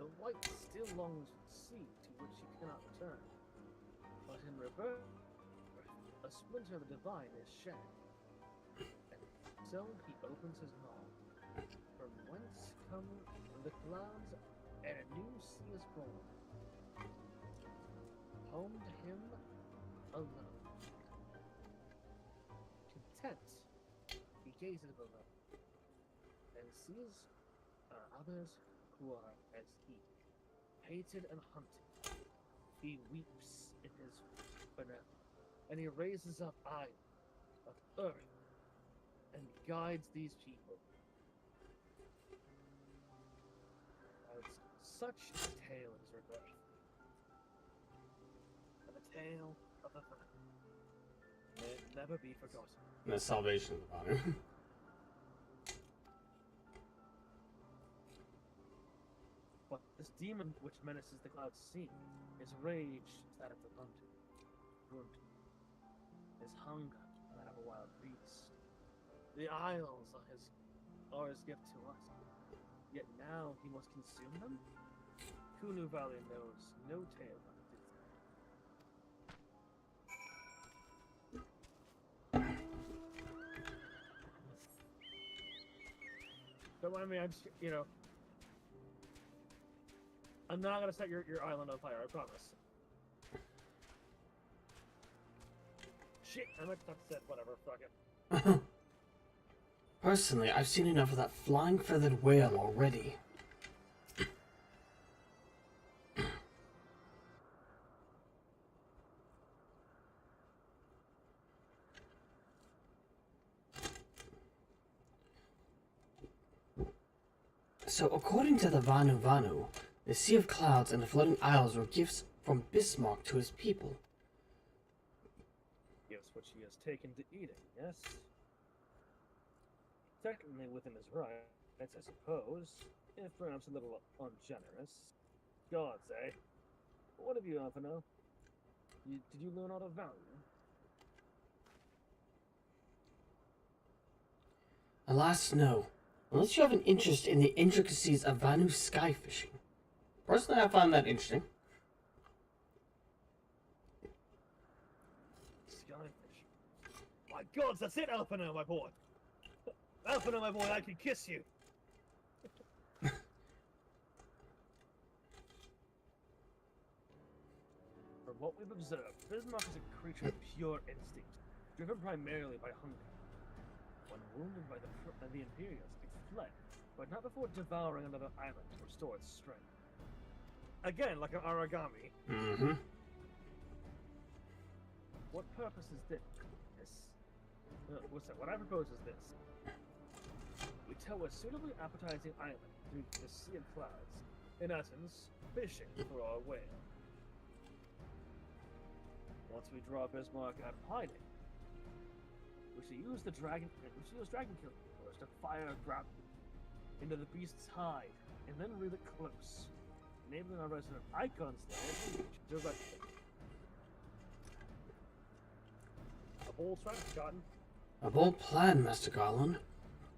The white still longs for the sea to which he cannot return, but in rebirth, a splinter of the divine is shed, and so he opens his maw, from whence come the clouds, and a new sea is born. Home to him alone. Content, he gazes below, and sees others who are as he, hated and hunted. He weeps in his benevolence, and he raises up eyes of earth and guides these people. As such a tale is rebirth, and the tale of the family may it never be forgotten. And the salvation of the Vanu. But this demon which menaces the clouds seen, his rage is that of the Runt. His hunger that of a wild beast. The isles are his gift to us. Yet now he must consume them? Kunu Valley knows no tale of it. Don't mind me, I'm just, I'm not gonna set your island on fire, I promise. Shit, I meant to said whatever, fuck it. Personally, I've seen enough of that flying feathered whale already. So, according to the Vanu, the Sea of Clouds and the Floating Isles were gifts from Bismarck to his people. Gifts which he has taken to eating, yes? Technically within his rights, I suppose, if perhaps a little ungenerous. Gods, eh? What have you, Alphino? Did you learn aught of value? Alas, no. Unless you have an interest in the intricacies of Vanu sky fishing. Personally, I find that interesting. Skyfish. My gods, that's it, Alphino, my boy! Alphino, my boy, I can kiss you! From what we've observed, Bismarck is a creature of pure instinct, driven primarily by hunger. When wounded by the Imperials, it fled, but not before devouring another island to restore its strength. Again, like an origami. Mm-hmm. What purpose is this? What I propose is this. We tow a suitably appetizing island through the Sea of Clouds. In essence, fishing for our whale. Once we draw Bismarck out of hiding, we should use dragon killers to fire a grapple into the beast's hide, and then reel it close, enabling our resident icon slayer directly. A bold strategy, Cotton. A bold plan, Master Garland,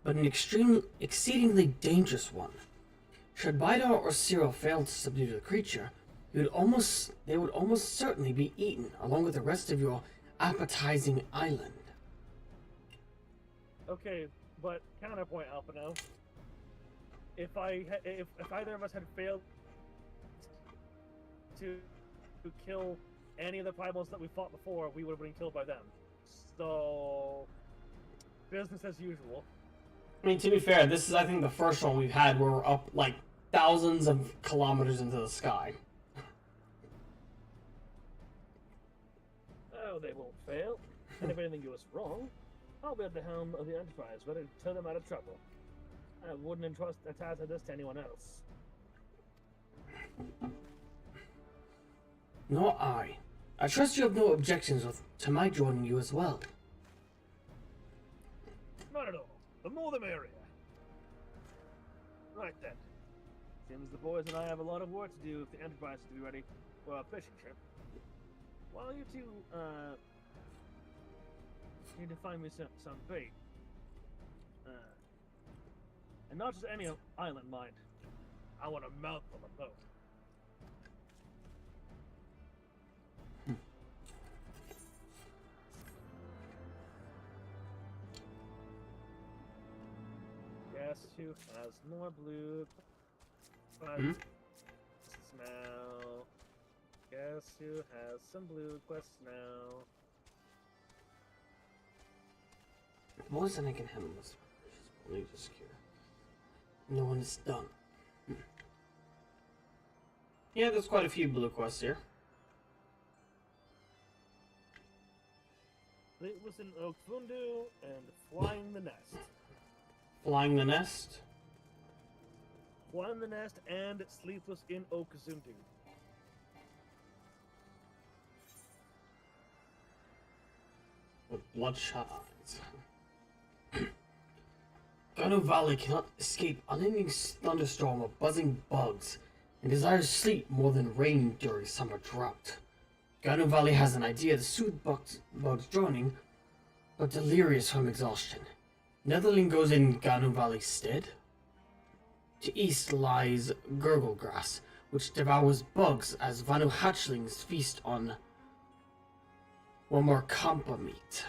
but an exceedingly dangerous one. Should Bidar or Cyril fail to subdue the creature, they would almost certainly be eaten, along with the rest of your appetizing island. Okay, but counterpoint, Alpino. If either of us had failed to kill any of the primals that we fought before, we would have been killed by them. So, business as usual. I mean, to be fair, this is, I think, the first one we've had where we're up, like, thousands of kilometers into the sky. Oh, they won't fail. And if anything goes wrong, I'll be at the helm of the Enterprise, ready to turn them out of trouble. I wouldn't entrust a task like this to anyone else. Nor I. I trust you have no objections to my joining you as well. Not at all. The more the merrier. Right then. Seems the boys and I have a lot of work to do if the Enterprise is to be ready for our fishing trip. While you two, need to find me some bait. And not just any island, mind. I want a mouthful of both. Guess who has more blue? Now. Guess who has some blue quests now? The boys and I can handle this. Only just secure. No one is done. Yeah, there's quite a few blue quests here. It was in Okfundu and Flying the Nest. Flying the Nest. Flying the Nest and Sleepless in Okazundu. With bloodshot eyes. Ganu Valley cannot escape unending thunderstorm of buzzing bugs and desires sleep more than rain during summer drought. Ganu Valley has an idea to soothe bugs droning, but delirious from exhaustion. Netherling goes in Ganu Valley's stead. To east lies Gurgle Grass, which devours bugs as Vanu hatchlings feast on Wamarkampa meat.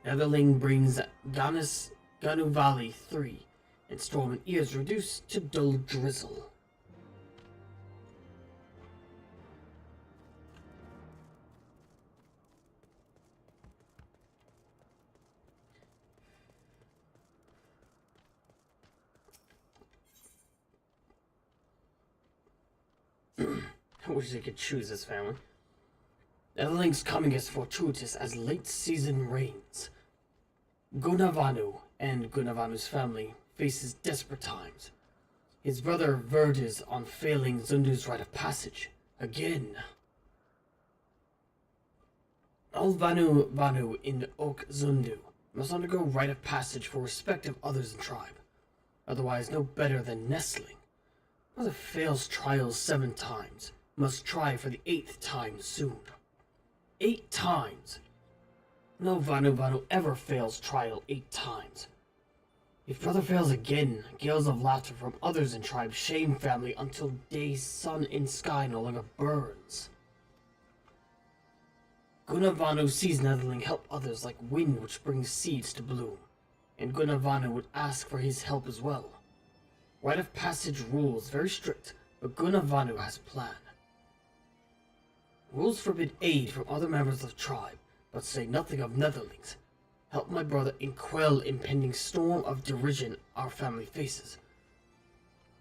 Netherling brings Ganu Valley 3, and storm and ears reduced to dull drizzle. I wish they could choose this family. Netherling's coming is fortuitous as late season rains. Gunavanu and Gunavanu's family faces desperate times. His brother verges on failing Zundu's rite of passage again. All Vanu in Oak Zundu must undergo rite of passage for respect of others in tribe, otherwise no better than nestling. Brother fails trials 7 times, must try for the 8th time soon. 8 times! No Vanu ever fails trial 8 times. If brother fails again, gales of laughter from others in tribe shame family until day's sun in sky no longer burns. Gunavanu sees Netherling help others like wind which brings seeds to bloom, and Gunavanu would ask for his help as well. Rite of passage rules very strict, but Gunavanu has a plan. Rules forbid aid from other members of the tribe, but say nothing of Netherlings. Help my brother and quell impending storm of derision our family faces.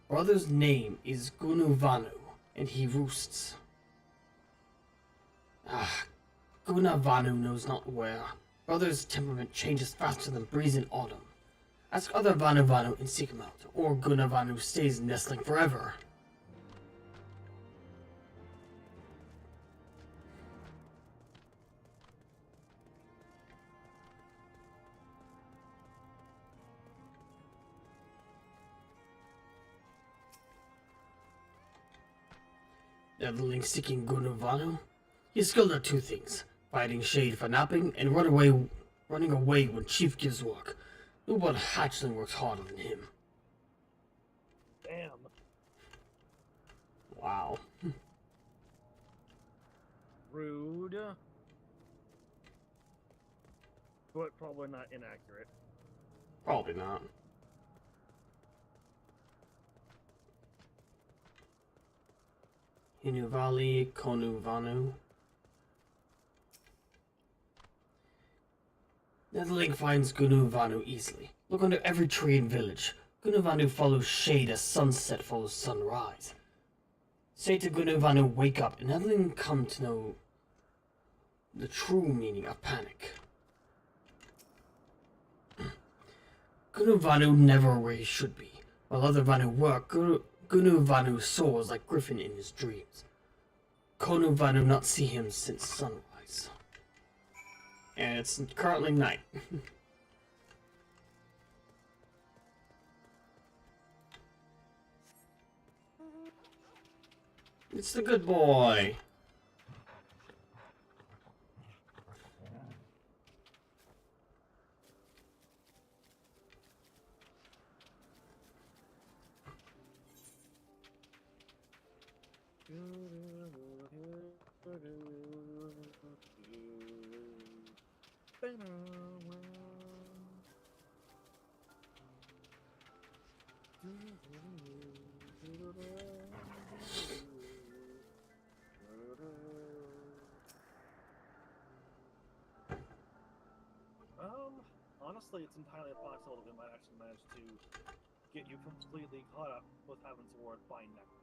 Brother's name is Gunuvanu, and he roosts. Gunavanu knows not where. Brother's temperament changes faster than breeze in autumn. Ask other Vanu and seek him out, or Gunavanu stays nestling forever. Netherling seeking Gunavanu. He is skilled at 2 things: fighting shade for napping and run away running away when Chief gives work. No but hatchling works harder than him. Damn. Wow. Rude. But probably not inaccurate. Probably not. Inuvali Konuvanu. Netherling finds Gunuvanu easily. Look under every tree and village. Gunuvanu follows shade as sunset follows sunrise. Say to Gunuvanu, wake up, and Netherling come to know the true meaning of panic. Gunuvanu never where he should be. While other Vanu work, Gunuvanu soars like Griffin in his dreams. Konuvanu not see him since sunrise. And it's currently night. It's the good boy. Honestly, it's entirely possible that we might actually manage to get you completely caught up with having to work by next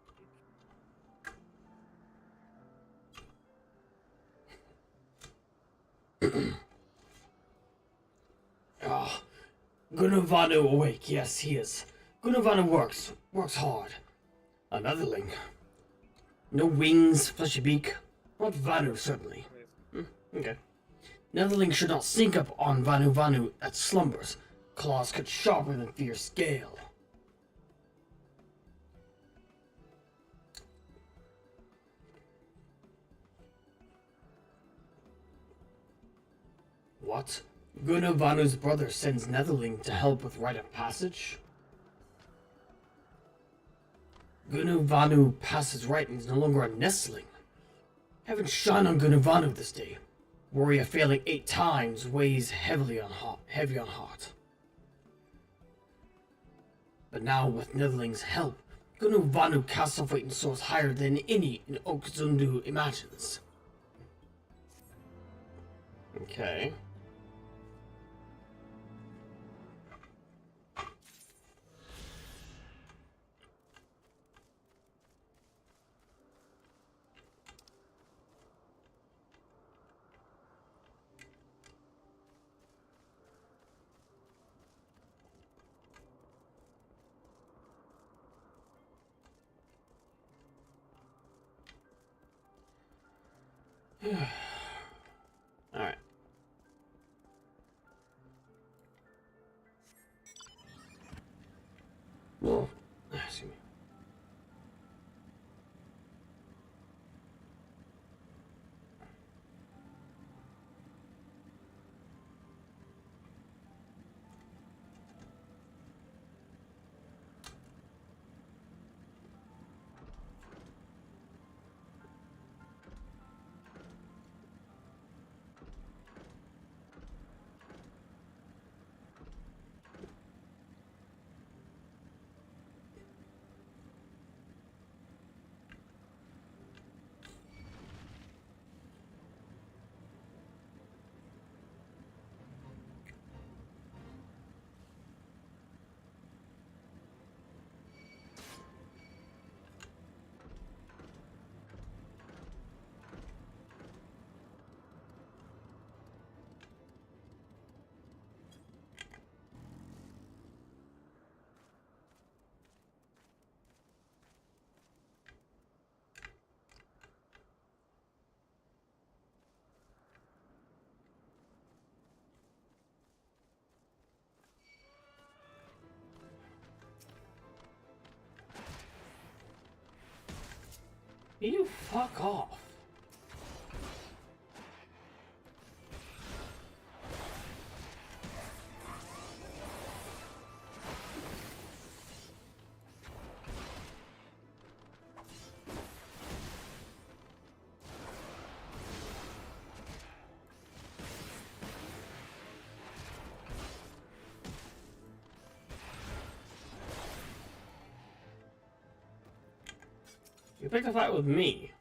week. Ah, Gunuvanu awake. Yes, he is. Gunuvanu works hard. Anotherling. No wings, fleshy beak. Not Vanu, certainly. Okay. Netherling should not sneak up on Vanu that slumbers. Claws cut sharper than fierce scale. What? Gunavanu's brother sends Netherling to help with rite of passage? Gunavanu passes right and is no longer a nestling. Heaven shine on Gunavanu this day. Warrior failing 8 times weighs heavy on heart. But now, with Netherling's help, Gunavanu casts off weight and soars higher than any in Okzundu imagines. Okay. Alright. Well, excuse me. You fuck off. You picked a fight with me.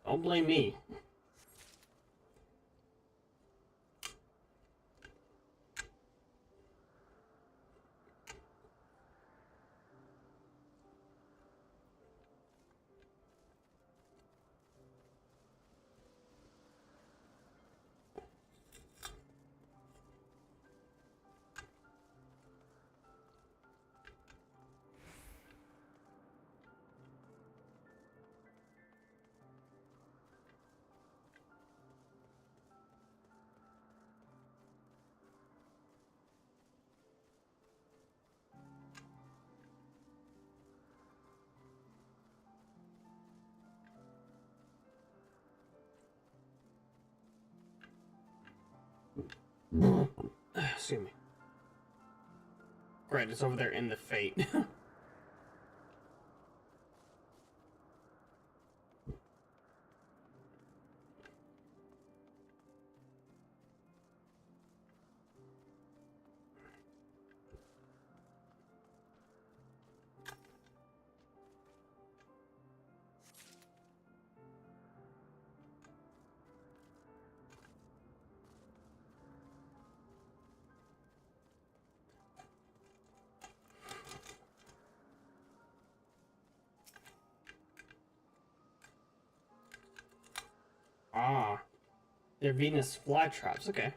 Don't blame me. Excuse me. Great, it's over there in the fate. Ah, they're Venus flytraps. Okay.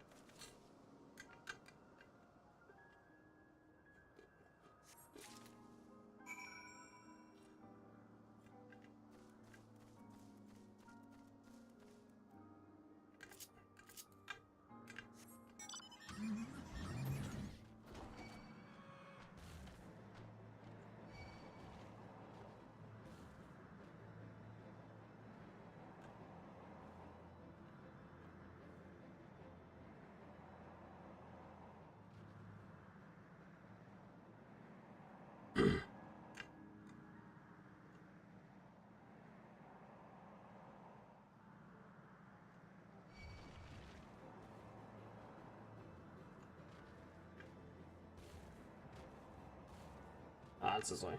Ah, it's this way.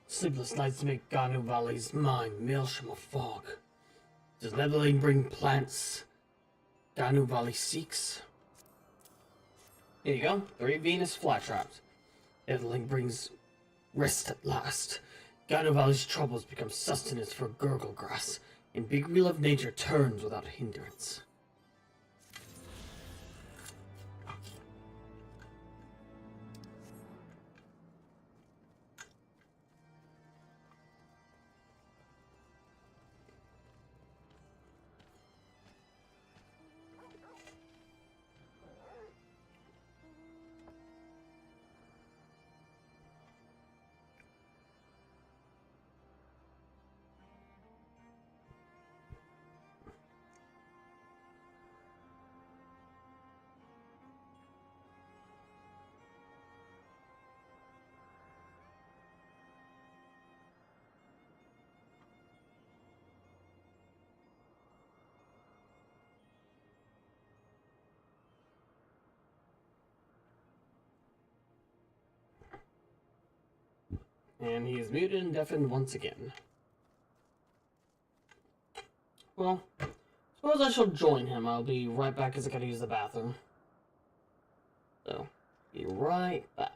Sleepless nights make Ganu Valley's mind mealsham of fog. Does Netherling bring plants Ganu Valley seeks? Here you go, 3 Venus flytraps. Netherling brings rest at last. Ganu Valley's troubles become sustenance for gurgle grass, and big wheel of nature turns without hindrance. And he is muted and deafened once again. Well, suppose I shall join him. I'll be right back because I gotta use the bathroom. So, be right back.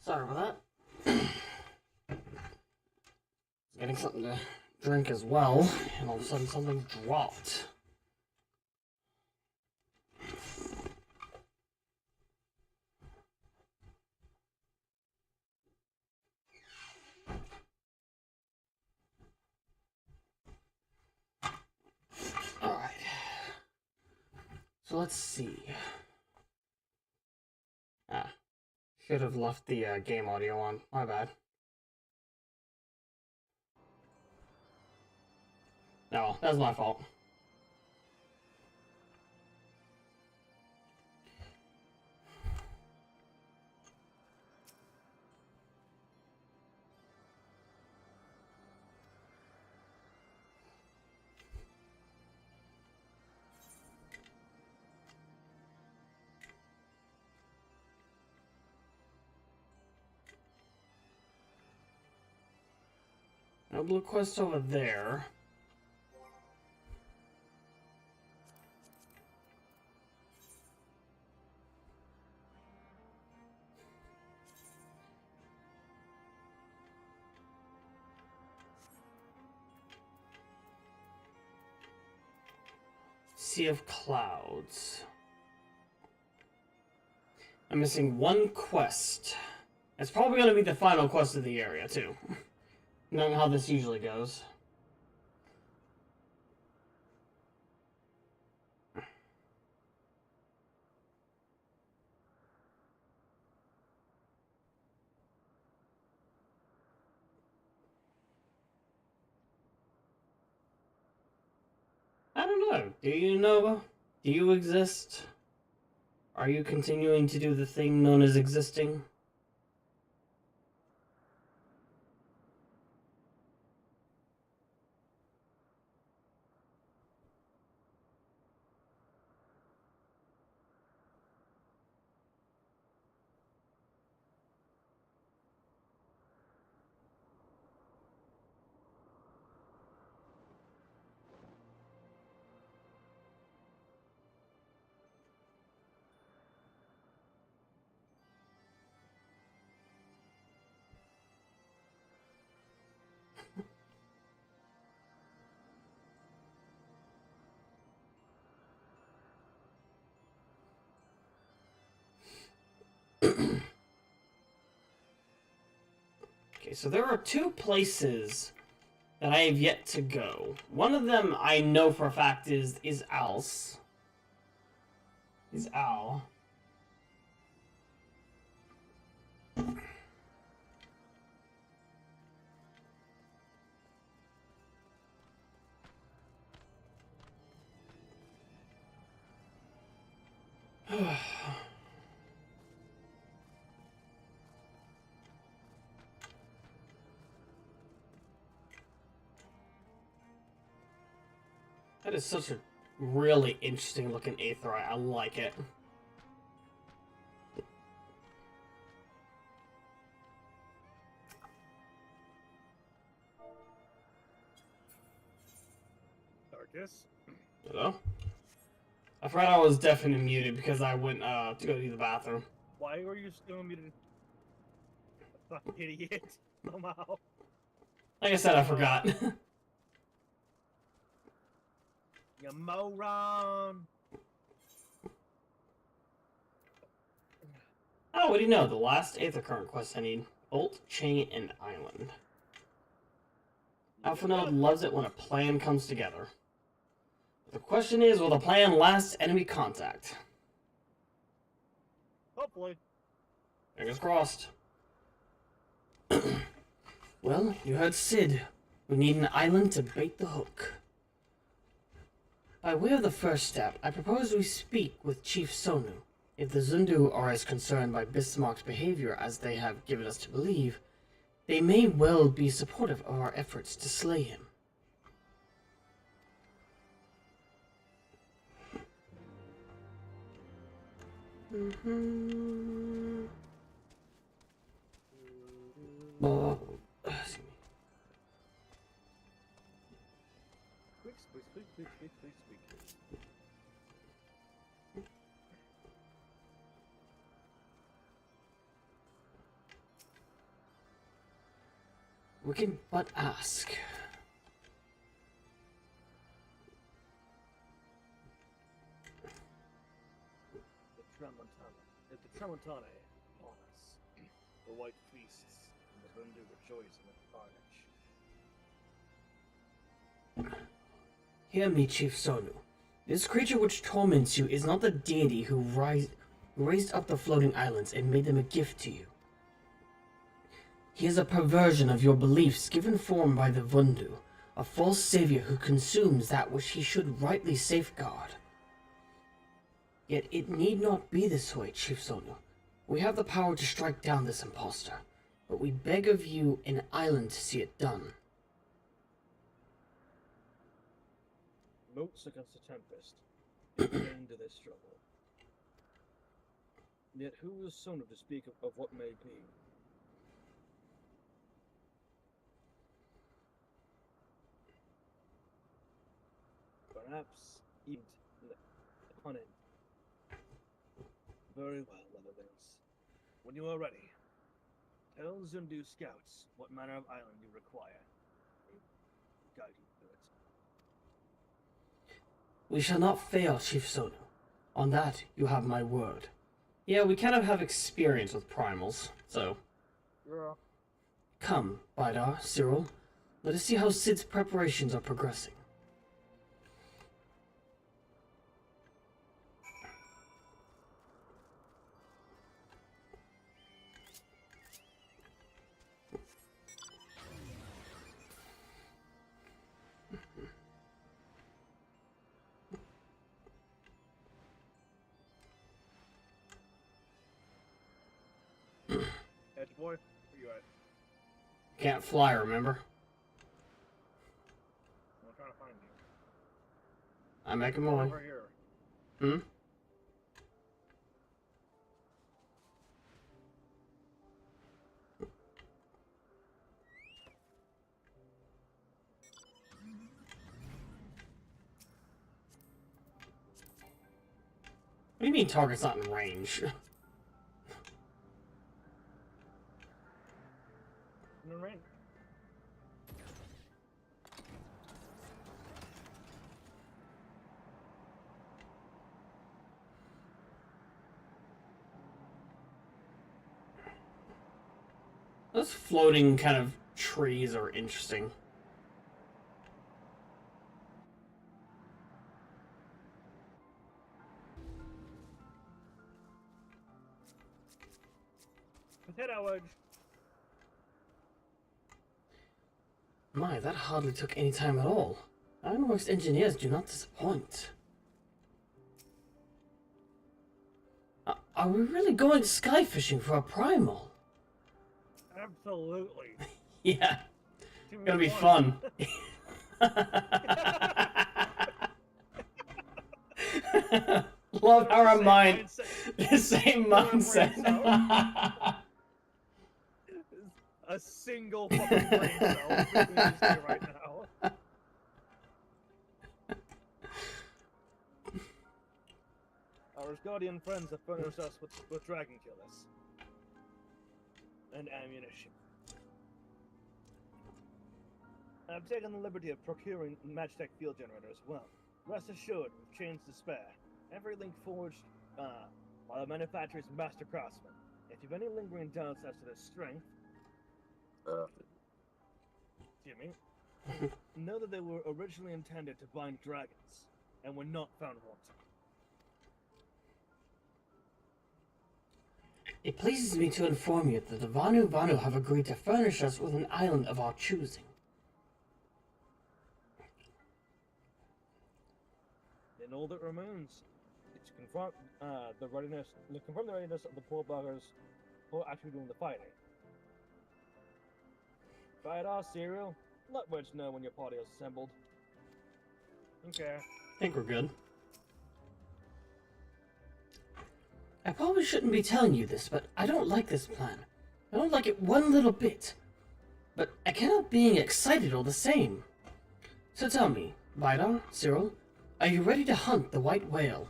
Sorry about that. Getting something to drink as well, and all of a sudden something dropped. Alright. So let's see. Should have left the game audio on. My bad. No, that's my fault. No blue quest over there. Sea of Clouds. I'm missing one quest. It's probably going to be the final quest of the area, too. Knowing how this usually goes. I don't know. Do you know? Do you exist? Are you continuing to do the thing known as existing? Okay, so there are two places that I have yet to go. One of them I know for a fact is Al's. Is Al. That is such a really interesting looking aetheryte. I like it. Darkus? Hello? I forgot I was definitely muted because I went to go to the bathroom. Why were you still muted? Fucking idiot. Somehow. Like I said, I forgot. You moron! Oh, what do you know? The last Aether Current quest I need. Bolt, Chain, and Island. Alphanode loves it when a plan comes together. The question is, will the plan last enemy contact? Hopefully. Fingers crossed. Well, you heard Sid. We need an island to bait the hook. By way of the first step, I propose we speak with Chief Sonu. If the Zundu are as concerned by Bismarck's behavior as they have given us to believe, they may well be supportive of our efforts to slay him. Excuse me. Quick, quick. We can but ask. The Tramontane on us. The white beasts that render rejoice in the carnage. Hear me, Chief Sonu. This creature which torments you is not the deity who raised up the floating islands and made them a gift to you. He is a perversion of your beliefs given form by the Vundu, a false savior who consumes that which he should rightly safeguard. Yet it need not be this way, Chief Sonu. We have the power to strike down this impostor, but we beg of you an island to see it done. Moats against the tempest, it came to this struggle. Yet who is Sonu to speak of what may be? Perhaps even upon it. Very well, Leatherwings. When you are ready, tell Zundu scouts what manner of island you require. Guide you through it. We shall not fail, Chief Sonu. On that, you have my word. Yeah, we kind of have experience with primals, so... Yeah. Come, Bidar, Cyril. Let us see how Sid's preparations are progressing. Edge boy, where you at? Can't fly, remember? I'm trying to find you. I'm making my way. Over here. Hmm? What do you mean target's not in range? In the rain. Those floating kind of trees are interesting. Potato wedge. My, that hardly took any time at all. Ironworks engineers do not disappoint. Are we really going sky fishing for a primal? Absolutely. Yeah, Give me gonna be one. fun. Love how our Same mind, mindset. the same mindset. A single fucking brain cell between these two right now. Our Asgardian friends have furnished us with dragon killers and ammunition. I've taken the liberty of procuring Magitech field generator as well. Rest assured, we've changed to spare. Every link forged by the manufacturer's master craftsman. If you've any lingering doubts as to their strength, Jimmy, know that they were originally intended to bind dragons, and were not found wanting. It pleases me to inform you that the Vanu have agreed to furnish us with an island of our choosing. Then all that remains is to confirm the readiness of the poor buggers who are actually doing the fighting. Fight our Cyril. Let Wedge know when your party is assembled. Okay. I think we're good. I probably shouldn't be telling you this, but I don't like this plan. I don't like it one little bit. But I cannot being excited all the same. So tell me, Vidar, Cyril, are you ready to hunt the white whale?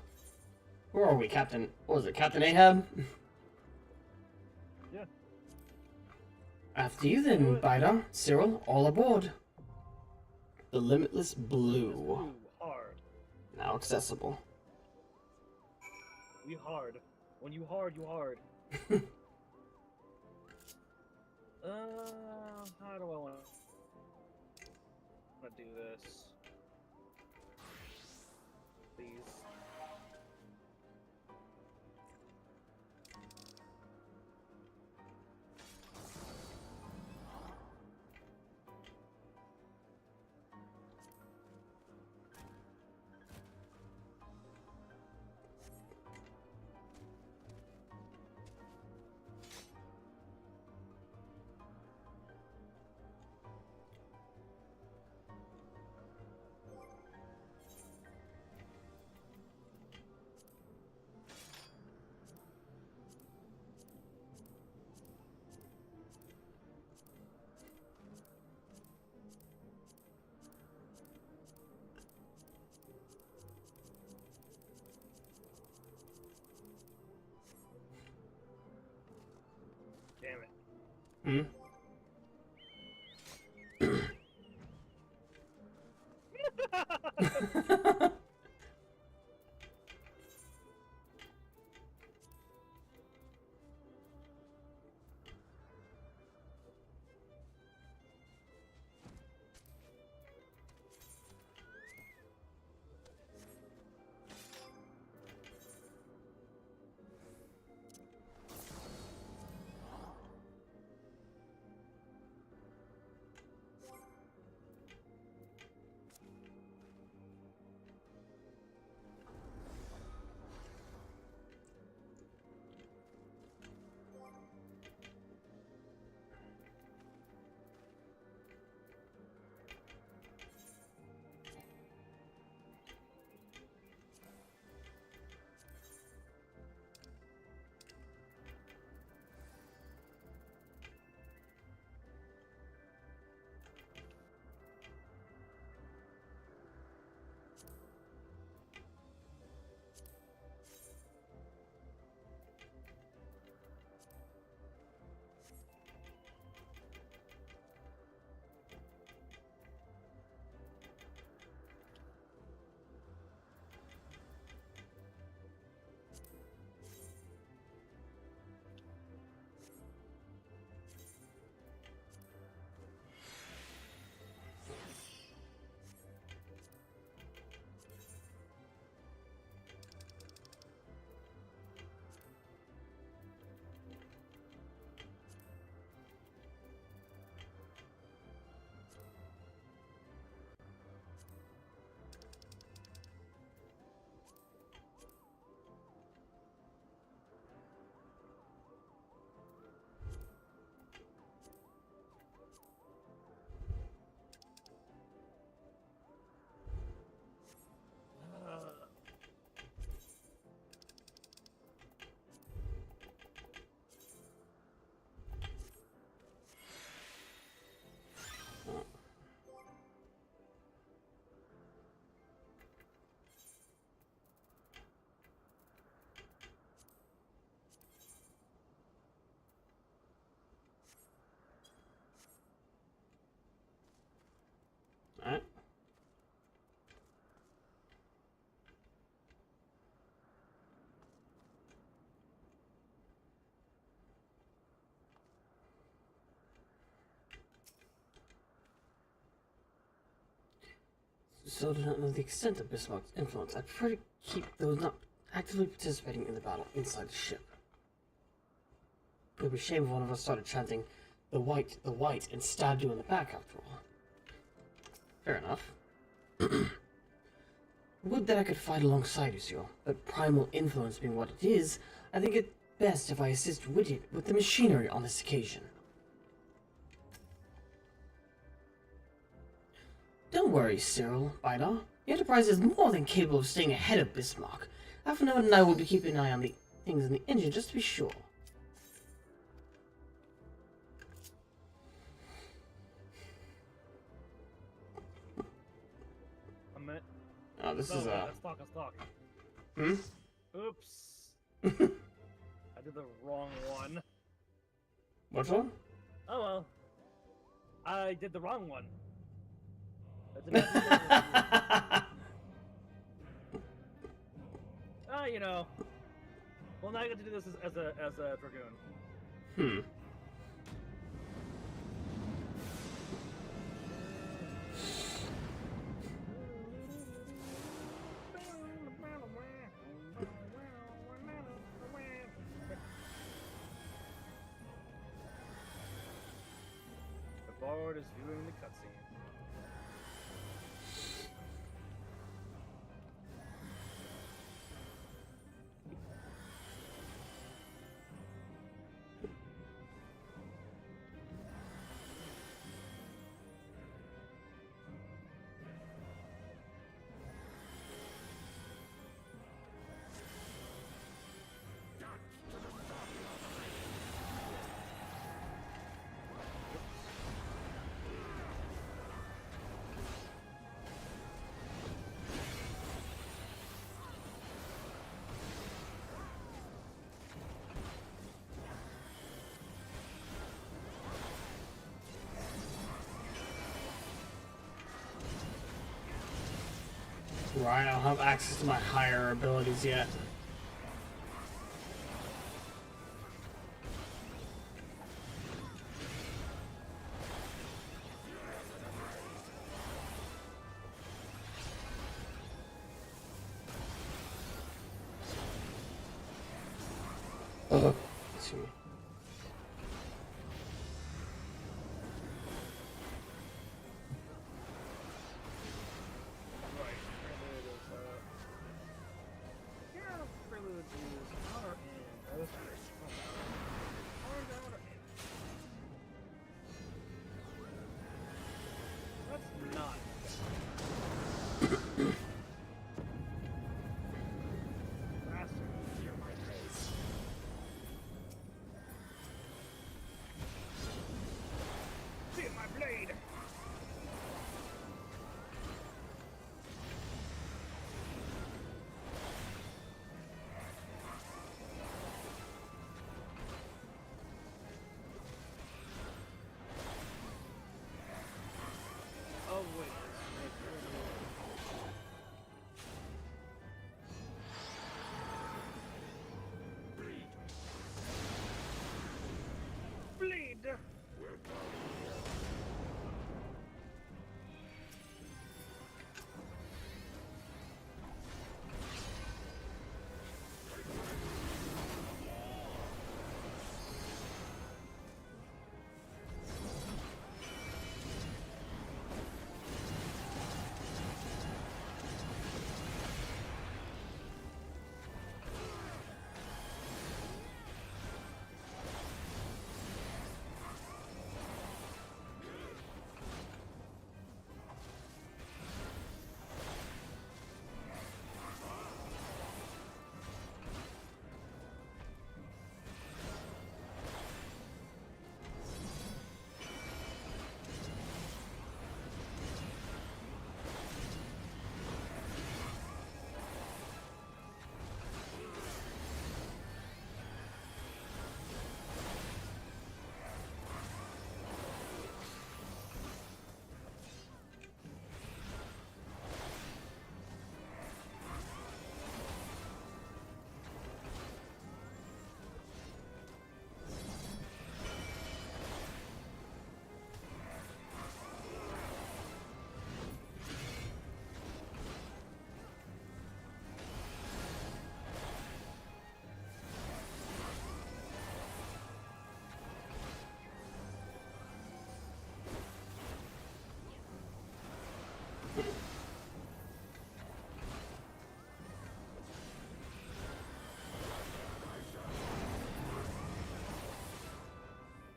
Where are we, Captain? What was it, Captain Ahab? Yeah. After you then, Bida, Cyril, all aboard. The Limitless Blue. Ooh, hard. Now accessible. We hard. When you hard, you hard. How do I want to do this? Please. Damn it. Alright. So to not know the extent of Bismarck's influence, I prefer to keep those not actively participating in the battle inside the ship. It would be a shame if one of us started chanting, the white, and stabbed you in the back after all. Fair enough. Would that I could fight alongside you, Cyril, but primal influence being what it is, I think it best if I assist Widget with the machinery on this occasion. Don't worry, Cyril, Bidar. The Enterprise is more than capable of staying ahead of Bismarck. Alpha and I will be keeping an eye on the things in the engine just to be sure. Oh, this is Let's talk. Hmm? Oops. I did the wrong one. Which one? Oh well. I did the wrong one. I did not do that one. You know. Well, now I get to do this as a dragoon. The board is viewing the cutscene. Right, I don't have access to my higher abilities yet. Excuse me.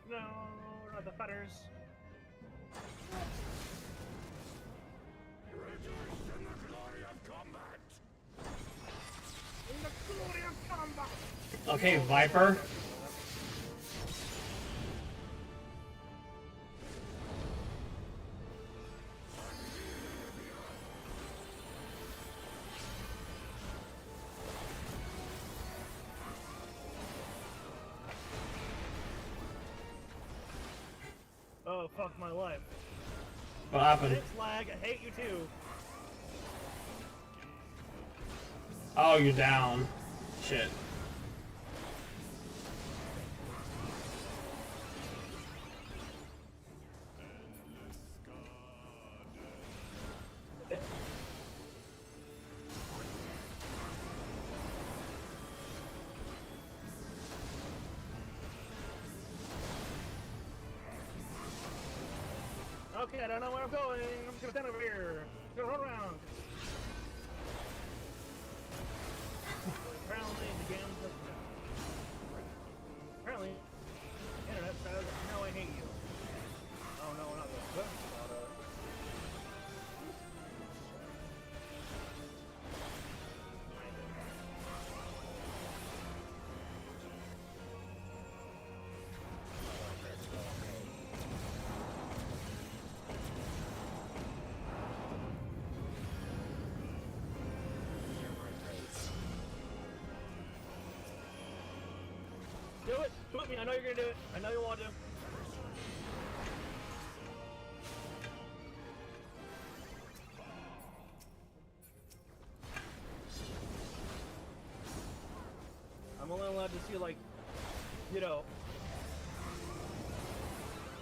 No, not the fetters. In the glory of combat! In the glory of combat! Okay, Viper. Oh, fuck my life. What happened? Thanks, lag. I hate you too. Oh, you're down. Shit. Okay, I don't know where I'm going. I'm just gonna stand over here. Go run around. Apparently, the game doesn't. Apparently, internet says, "No, I hate you." Oh no, we're not going to. Do it! Put me! I know you're gonna do it! I know you want to! I'm only allowed to see, like, you know,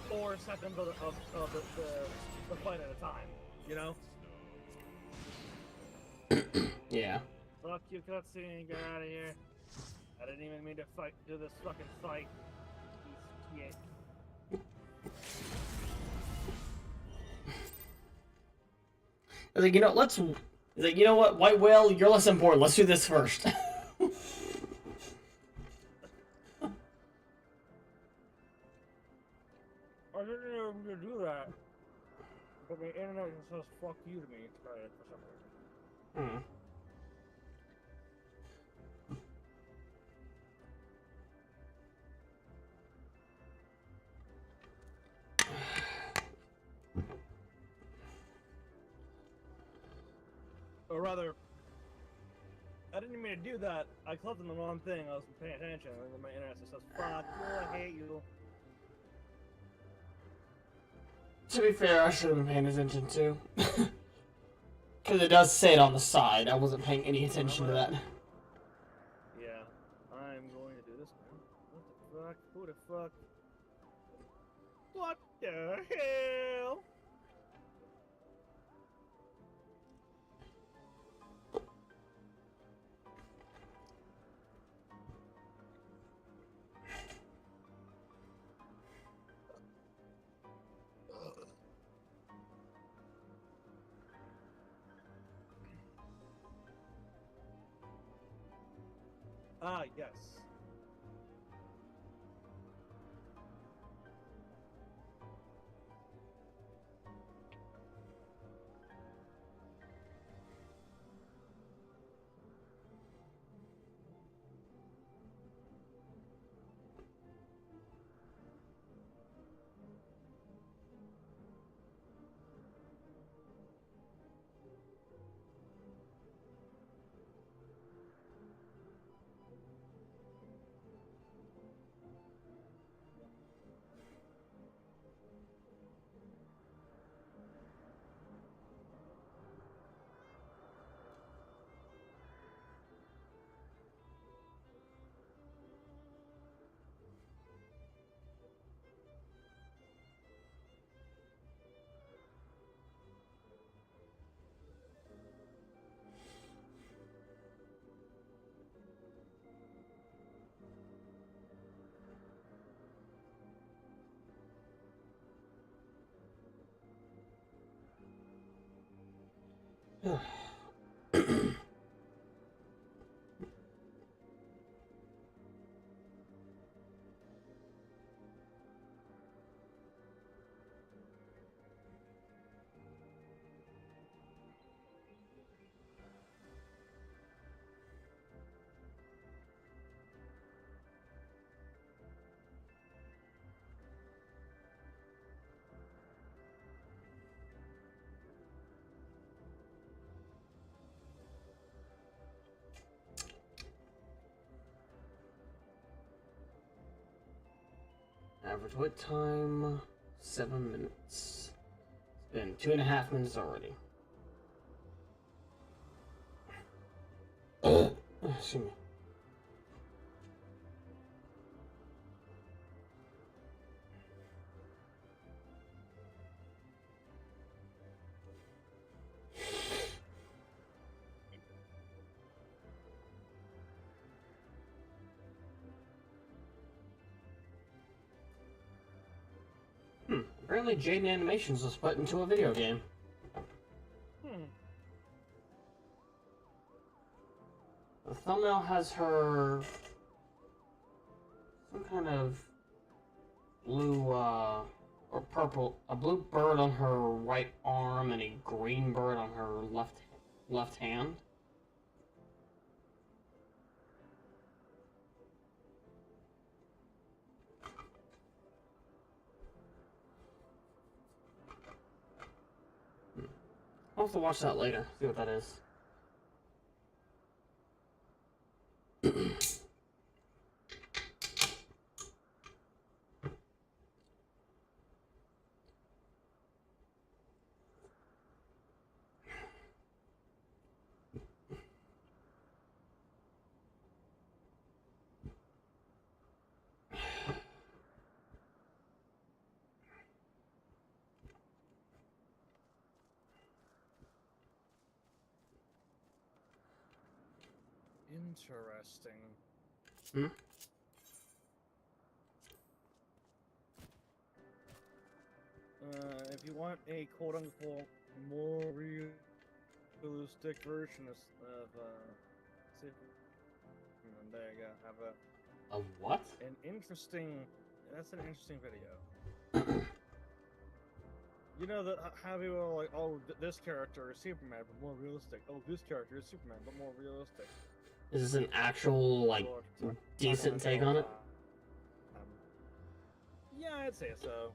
4 seconds of the fight at a time, you know? Yeah. Fuck you, cutscene, get out of here. I didn't even mean to do this fucking fight. Piece of shit. I was like, you know, let's. He's like, you know what, White Whale, you're less important. Let's do this first. I didn't even mean to do that. But the internet just says fuck you to me for some reason. Hmm. Or rather, I didn't mean to do that. I clicked on the wrong thing. I wasn't paying attention, and then my internet just says fuck you, I hate you. To be fair, I should have been paying attention too. Because it does say it on the side. I wasn't paying any attention to that. Yeah, I'm going to do this now. What the fuck? Who the fuck? What the hell? Ah, yes. Average wait time, 7 minutes. It's been 2.5 minutes already. Excuse me. Apparently Jaden Animations was put into a video game. The thumbnail has her some kind of blue or purple, a blue bird on her right arm and a green bird on her left hand. I'll have to watch that later, see what that is. Interesting. Hmm? If you want a quote-unquote more realistic version of Superman, there you go. Have Of what? an interesting. That's an interesting video. You know that how people are like, oh, this character is Superman, but more realistic. Oh, this character is Superman, but more realistic. Is this an actual, like, decent take on it? Yeah, I'd say so.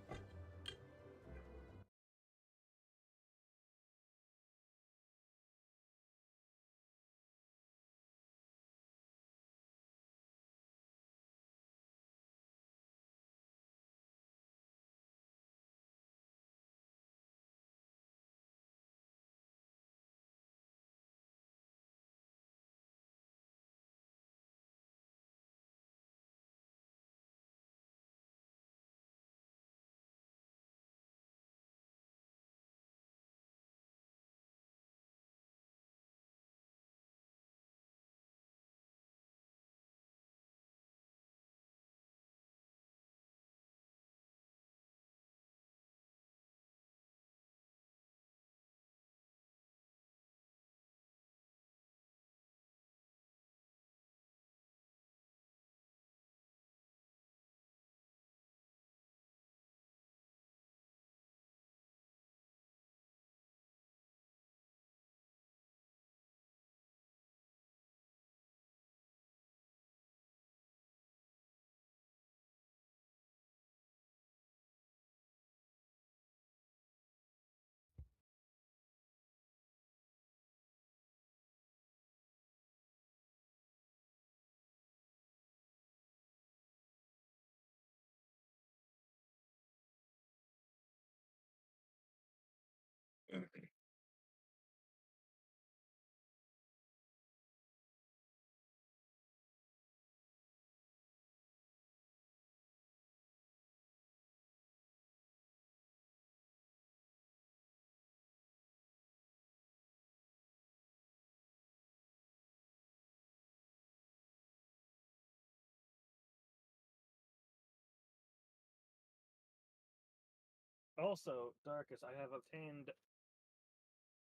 Also, Darkus, I have obtained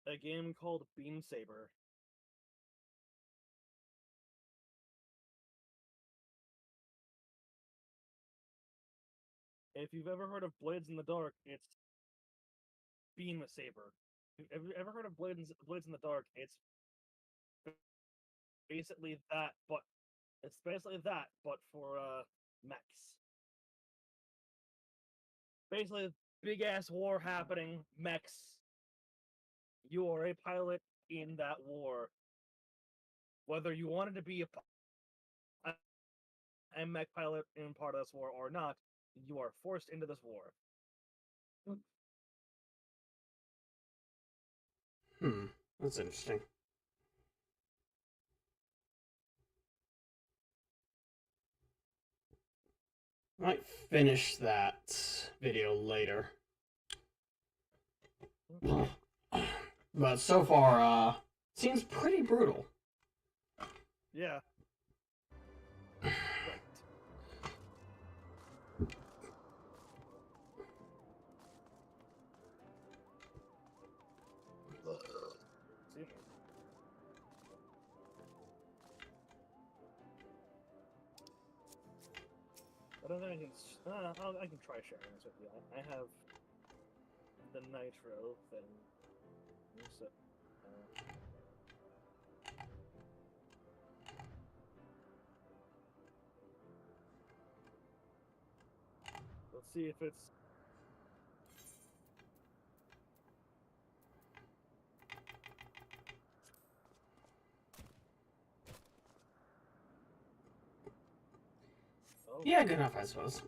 a game called Beam Saber. If you've ever heard of Blades in the Dark, it's Beam Saber. Have you ever heard of Blades in the Dark? It's basically that, but for mechs. Basically, big ass war happening, mechs. You are a pilot in that war. Whether you wanted to be a mech pilot in part of this war or not, you are forced into this war. That's interesting. Might finish that video later. But so far, seems pretty brutal. Yeah. I don't think I can. I can try sharing this with you. I have the nitro thing. So, let's see if it's. Oh. Yeah, good enough, I suppose.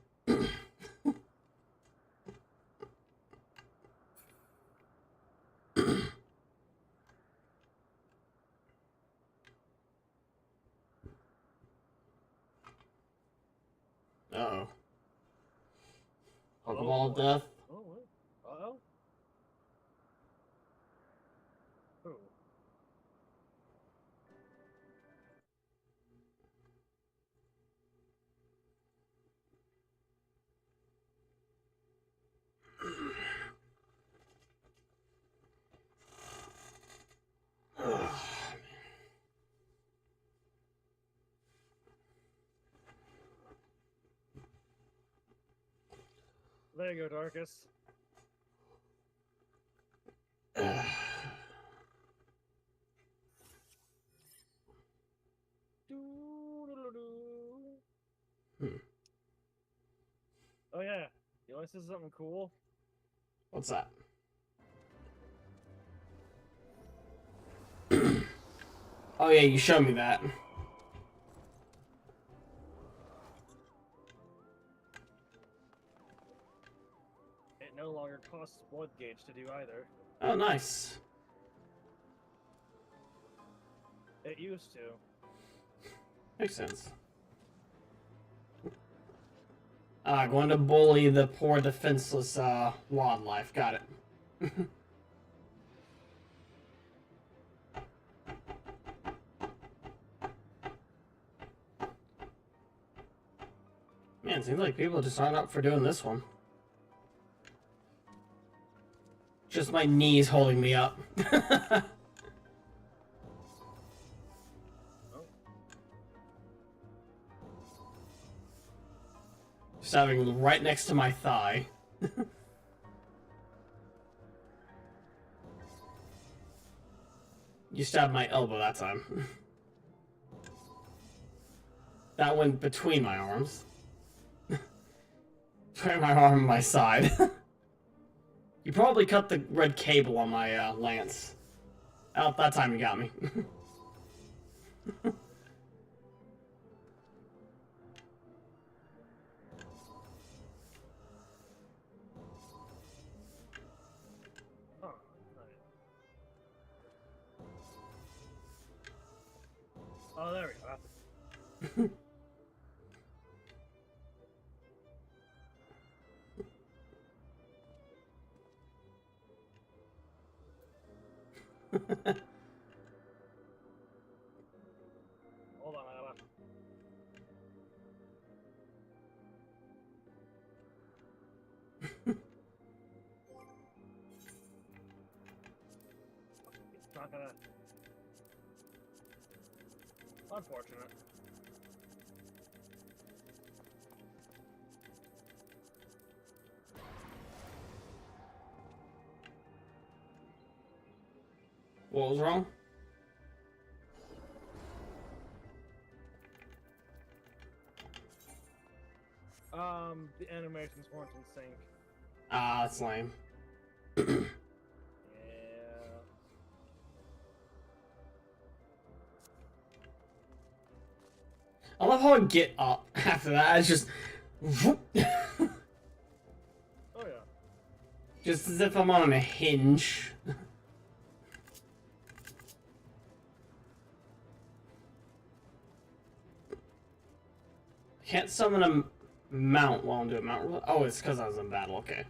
Uh-oh. Pokeball of death. Oh, what? Uh-oh. Oh. There you go, Darkus. Oh yeah, you want to see something cool? What's that? Oh yeah, you showed me that. It no longer costs blood gauge to do either. Oh, nice. It used to. Makes sense. Going to bully the poor defenseless wildlife. Got it. Man, seems like people just aren't up for doing this one. Just my knees holding me up. Just having right next to my thigh. You stabbed my elbow that time. That went between my arms. Between my arm and my side. You probably cut the red cable on my lance. Oh, that time you got me. Oh, there we go. Hold on, It's not gonna. Unfortunate. What was wrong? The animations weren't in sync. Ah, that's lame. Yeah. I love how I get up after that. It's just. Oh yeah. Just as if I'm on a hinge. Can't summon a mount while I'm doing mount. Oh, it's because I was in battle. Okay.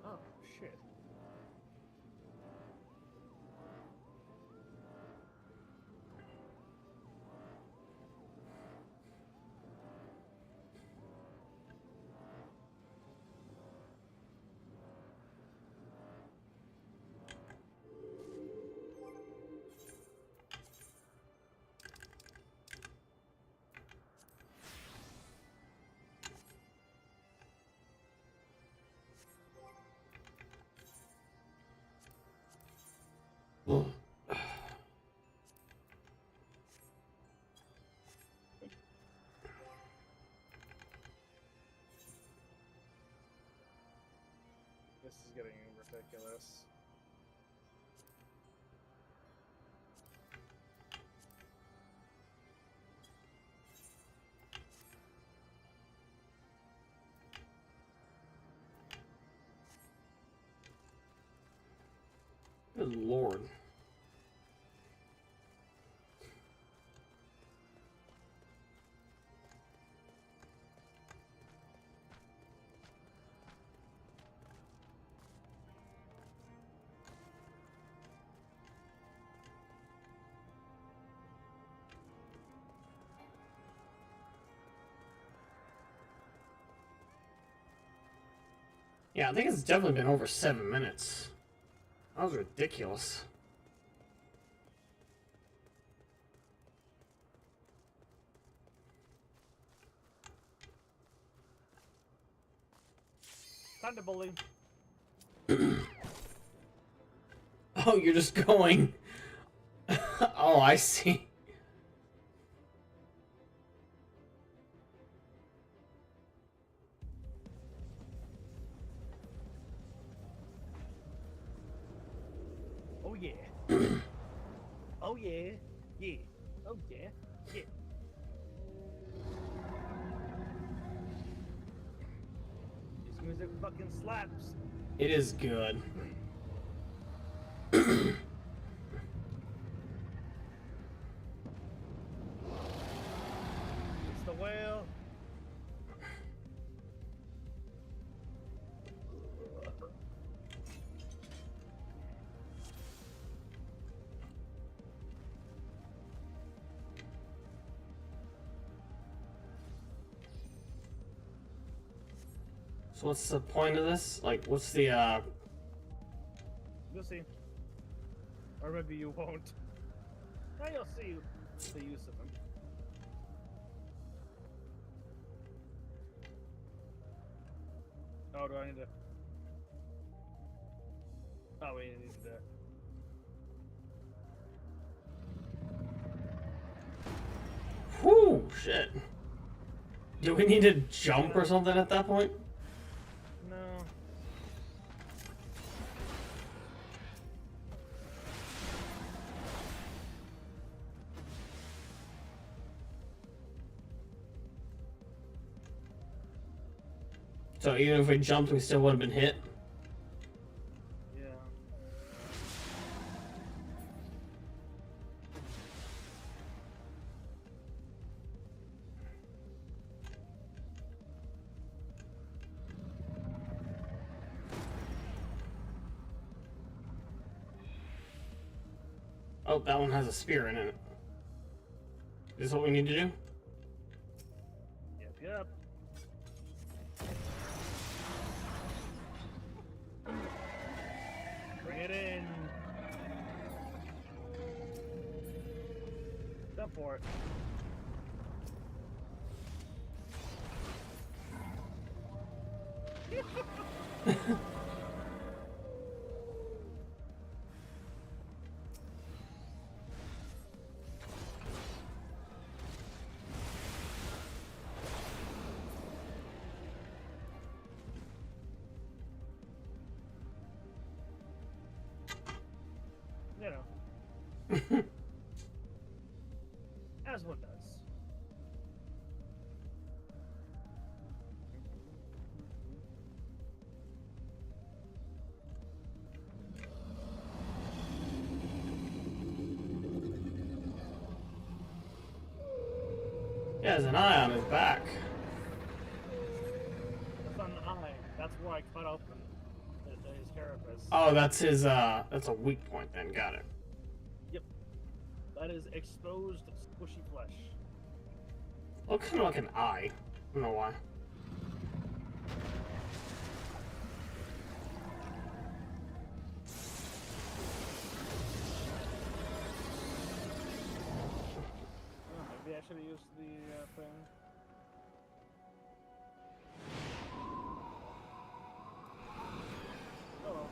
Oh, shit. This is getting ridiculous. Good lord. Yeah, I think it's definitely been over 7 minutes. That was ridiculous. Time to bully. Oh, you're just going. Oh, I see. Oh yeah. Oh yeah. Yeah. Oh yeah. Yeah. This music fucking slaps. It is good. It's the whale. So what's the point of this? Like, what's the, You'll see. Or maybe you won't. Now you'll see the use of them. Oh, do I need to? Oh, we need to. whew, shit. Do we need to jump or something at that point? No. So even if we jumped, we still would have been hit? Yeah. Oh, that one has a spear in it. Is this what we need to do? Yep. Yep. Bring it in. Jump for it. You know. As one does. He has an eye on his back. That's on the eye. That's where I cut open his carapace. Oh, that's his, that's a weak point then, got it. Yep. That is exposed, squishy flesh. Looks kind of like an eye. I don't know why. Oh, maybe I should have used the thing. Oh well.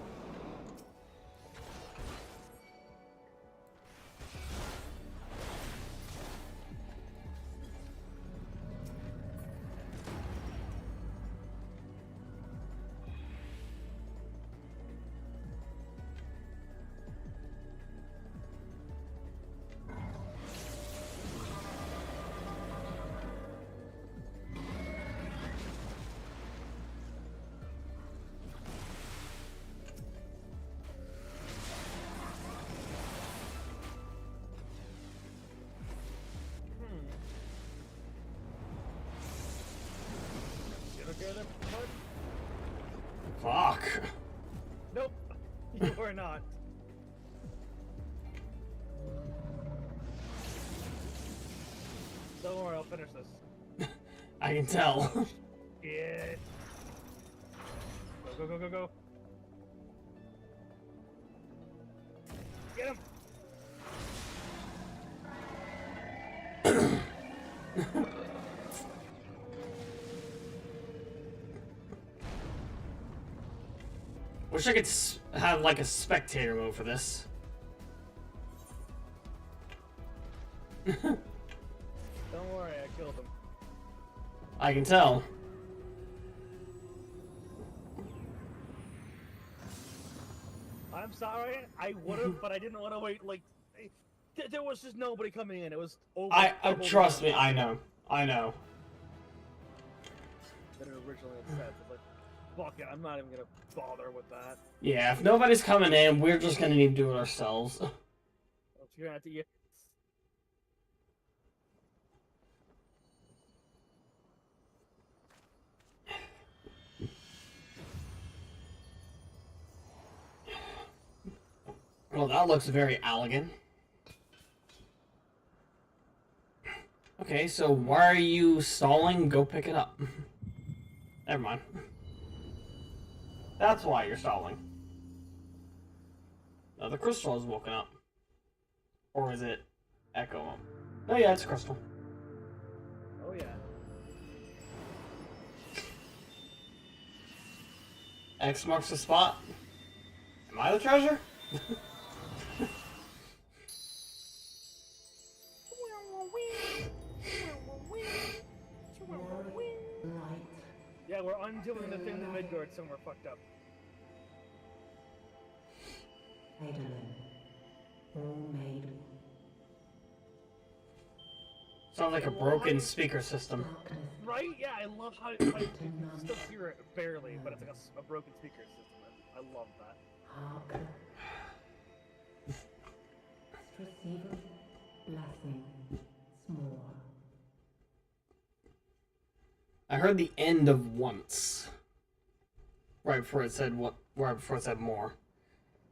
Okay, then, bud? Fuck. Nope. You are not. Don't worry, I'll finish this. I can tell. Shit. Go, go, go, go, go. Get him! Wish I could have like a spectator mode for this. Don't worry, I killed him. I can tell. I'm sorry, I would've, but I didn't want to wait, like... there was just nobody coming in, it was over... Trust me, I know. I know. Than it originally had said. It's like, fuck it, I'm not even gonna bother with that. Yeah, if nobody's coming in, we're just gonna need to do it ourselves. You're gonna have to... Well, that looks very elegant. Okay, so why are you stalling? Go pick it up. Never mind. That's why you're stalling. No, the crystal has woken up. Or is it Echo? Oh yeah, it's crystal. Oh yeah. X marks the spot. Am I the treasure? Yeah, we're undoing the thing that Midgard somewhere fucked up. Sounds like a broken speaker system. Right? Yeah, I love how I still hear it barely, but it's like a broken speaker system. I love that. I heard the end of once. Right before it said what? Right before it said more.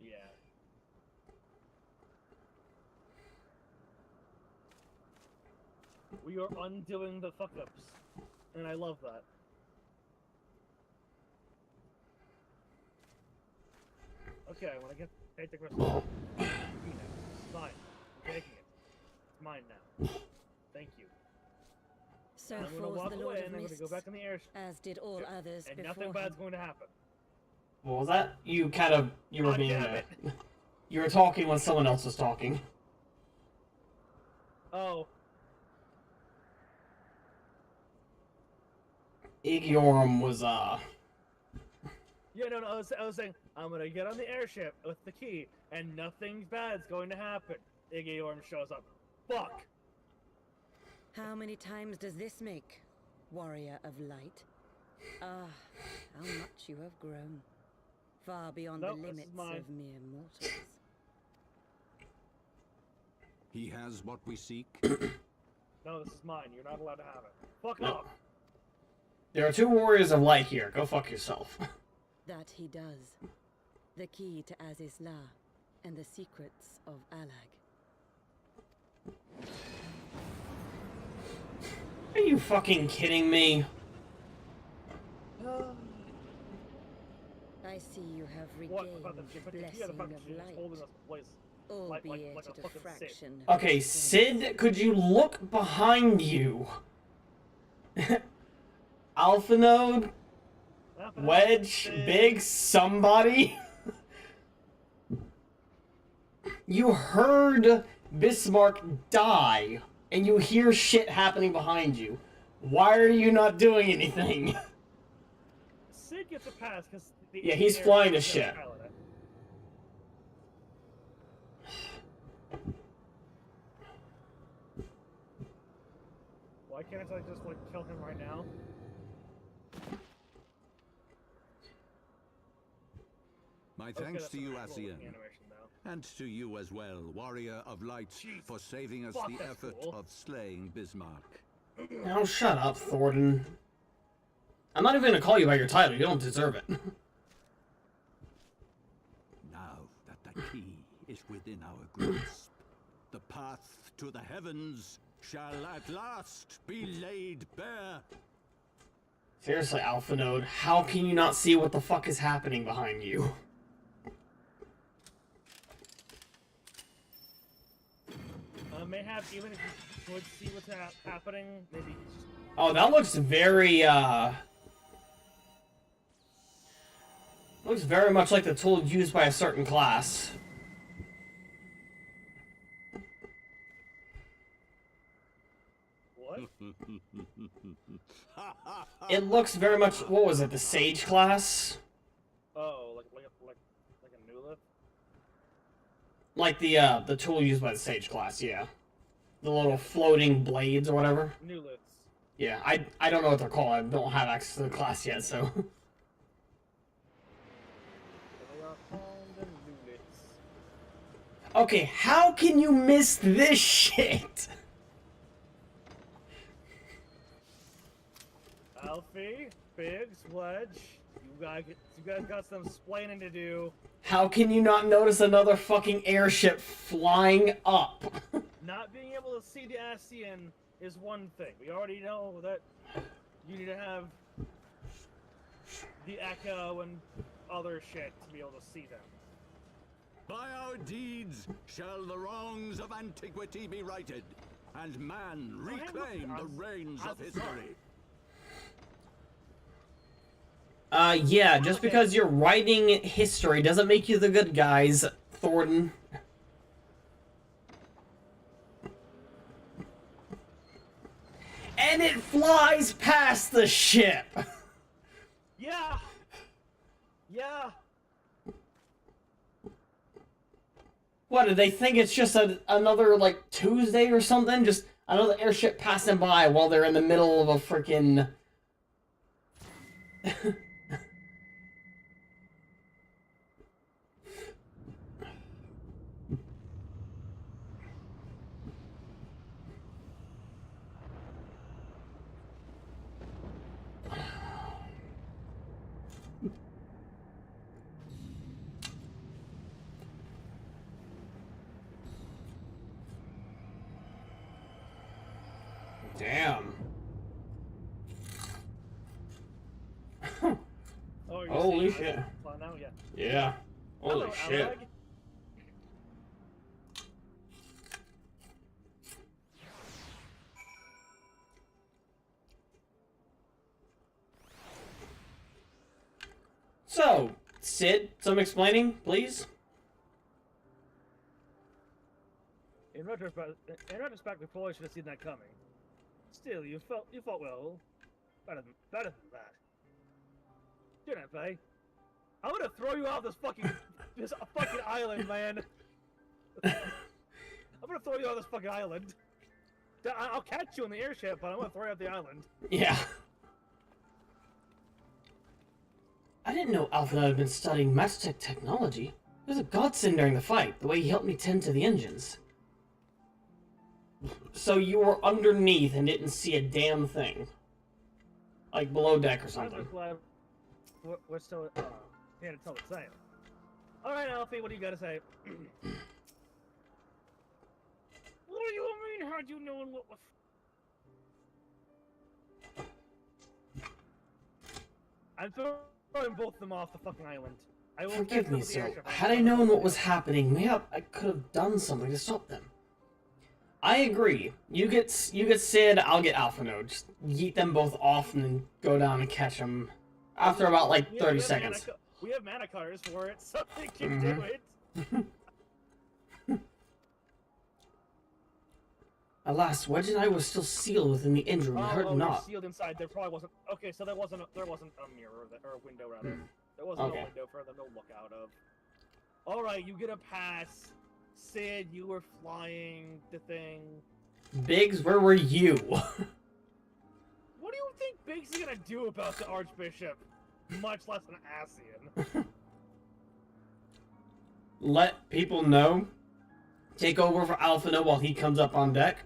Yeah. We are undoing the fuck ups, and I love that. Okay, when I take the crystal, it's mine. I'm taking it. It's mine now. Thank you. So I'm gonna falls walk the away Lord and of I'm gonna Mists, go back in the airship. as did all others And before nothing him. bad's going to happen. What was that? You were God being damn it. you were talking when someone else was talking. Oh. Igiorum was Yeah, no, I was saying, I'm gonna get on the airship with the key, and nothing bad's going to happen. Iggy Orm shows up. Fuck! How many times does this make, warrior of light? Ah, how much you have grown. Far beyond Nope, the this is limits mine. of mere mortals. He has what we seek. No, this is mine. You're not allowed to have it. Fuck No. off! There are two warriors of light here. Go fuck yourself. That he does. The key to Azizla and the secrets of Alag. Are you fucking kidding me? I see you have What regained about the blessing the fact that of she's light, holding us in place? albeit like a at a fucking Sid. fraction. of Okay, its Sid, could you look behind you? Alpha Node? Wedge? Big? Somebody? You heard Bismarck die, and you hear shit happening behind you. Why are you not doing anything? Sid gets a pass because Yeah, he's flying the ship. Why can't I just like kill him right now? My Okay, thanks that's to a you, cool looking Asian. animation, though. And to you as well, warrior of light, Jeez, for saving us fuck, the that's effort cool. of slaying Bismarck. Now shut up, Thornton. I'm not even gonna call you by your title. You don't deserve it. Now that the key is within our grasp, the path to the heavens shall at last be laid bare. Seriously, Alpha Node, how can you not see what the fuck is happening behind you? Mayhap, even if you could see what's happening, maybe you just... Oh, that looks very, looks very much like the tool used by a certain class. What? It looks very much, what was it, the Sage class? Oh, like a new lift? Like the tool used by the Sage class, yeah. The little floating blades or whatever. New lifts. Yeah, I don't know what they're called. I don't have access to the class yet, so. They are called the new lifts. Okay, how can you miss this shit? Alfie, Biggs, Wedge, you guys got some splaining to do. How can you not notice another fucking airship flying up? Not being able to see the ASEAN is one thing. We already know that you need to have the echo and other shit to be able to see them. By our deeds shall the wrongs of antiquity be righted, and man reclaim the reins of history. Yeah, just because you're writing history doesn't make you the good guys, Thornton. And it flies past the ship! Yeah! Yeah! What, do they think it's just another, like, Tuesday or something? Just another airship passing by while they're in the middle of a freaking... Damn. Oh, you're Holy seeing shit. us fly now? Yeah. Yeah. Holy Hello, shit. Alag. Sid some explaining, please? In retrospect, we probably should have seen that coming. Still, you fought well. Better than that. Junpei, I'm gonna throw you off this fucking island, man. I'm gonna throw you off this fucking island. I'll catch you on the airship, but I'm gonna throw you off the island. Yeah. I didn't know Alpha had been studying Magitech technology. It was a godsend during the fight, the way he helped me tend to the engines. So you were underneath and didn't see a damn thing? Like below deck or something? I'm glad we're still here to tell the same. Alright, Alfie, what do you gotta say? What do you mean, how'd you know what was... I'm throwing both of them off the fucking island. I will Forgive me, sir. Had I known what was happening, maybe I could have done something to stop them. I agree. You get Sid, I'll get Alpha Node. Just yeet them both off and then go down and catch them after about like 30 seconds. We have mana cutters for it, so they can do it. Alas, Wedge and I were still sealed within the engine room. We heard not. Sealed inside. There probably wasn't. Okay, so there wasn't a mirror or a window rather. There wasn't a window for them to look out of. All right, you get a pass. Sid, you were flying the thing. Biggs, where were you? What do you think Biggs is gonna do about the Archbishop? Much less an Ascian. Let people know. Take over for Alphina while he comes up on deck.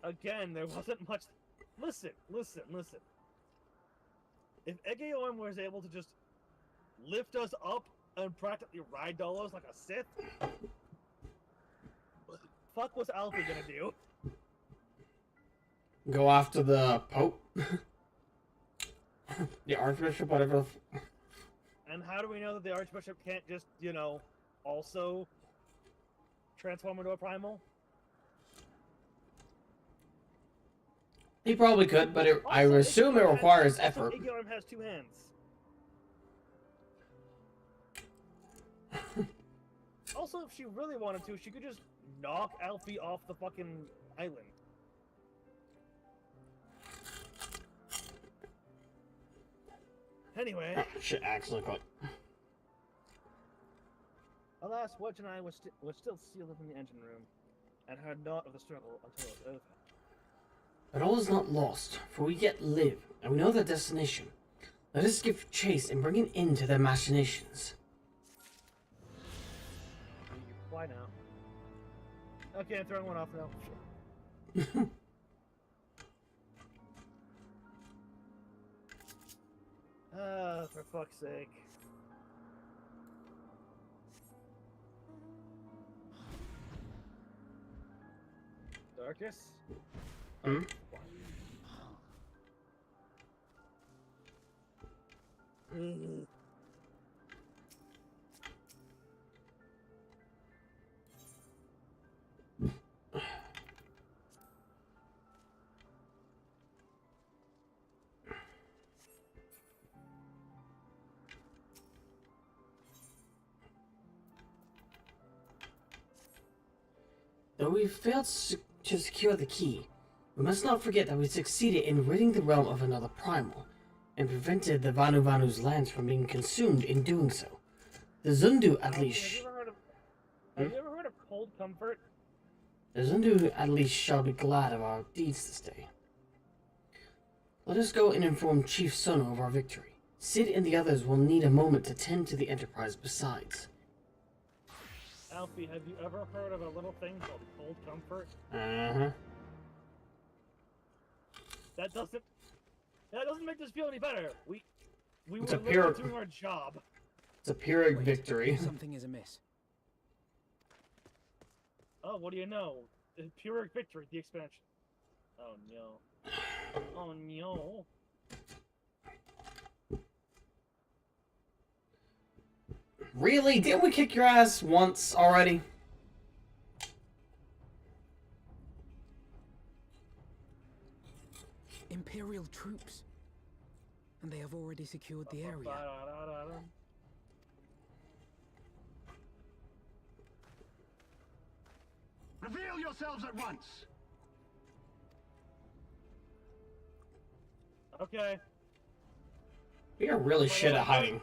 Again, there wasn't much. Listen. If Egeon was able to just lift us up and practically ragdoll us like a Sith, fuck was Alfie gonna do? Go after the Pope? The Archbishop, whatever. And how do we know that the Archbishop can't just, also transform into a primal? He probably could, but I would assume it requires effort. Aegon has two hands. Also, if she really wanted to, she could just knock Alfie off the fucking island. Anyway. Oh, shit, actually, got. Alas, Wedge and I were still sealed up in the engine room, and heard naught of the struggle until it was over. But all is not lost, for we yet live, and we know their destination. Let us give chase and bring an end to their machinations. Why now? Okay, I'm throwing one off now. For fuck's sake. Darkus? Hmm? Though we failed to secure the key, we must not forget that we succeeded in ridding the realm of another primal, and prevented the Vanu's lands from being consumed in doing so. The Zundu at least... Have you ever heard of Cold Comfort? The Zundu at least shall be glad of our deeds this day. Let us go and inform Chief Sono of our victory. Sid and the others will need a moment to tend to the Enterprise besides. Alfie, have you ever heard of a little thing called Cold Comfort? Uh-huh. That doesn't make this feel any better. We were It's a literally doing our job. It's a Pyrrhic victory. Something is amiss. Oh, what do you know? Pyrrhic victory, the expansion. Oh no. Oh no. Really? Didn't we kick your ass once already? Imperial troops. and they have already secured the area. Reveal yourselves at once! Okay. We are really shit at hiding.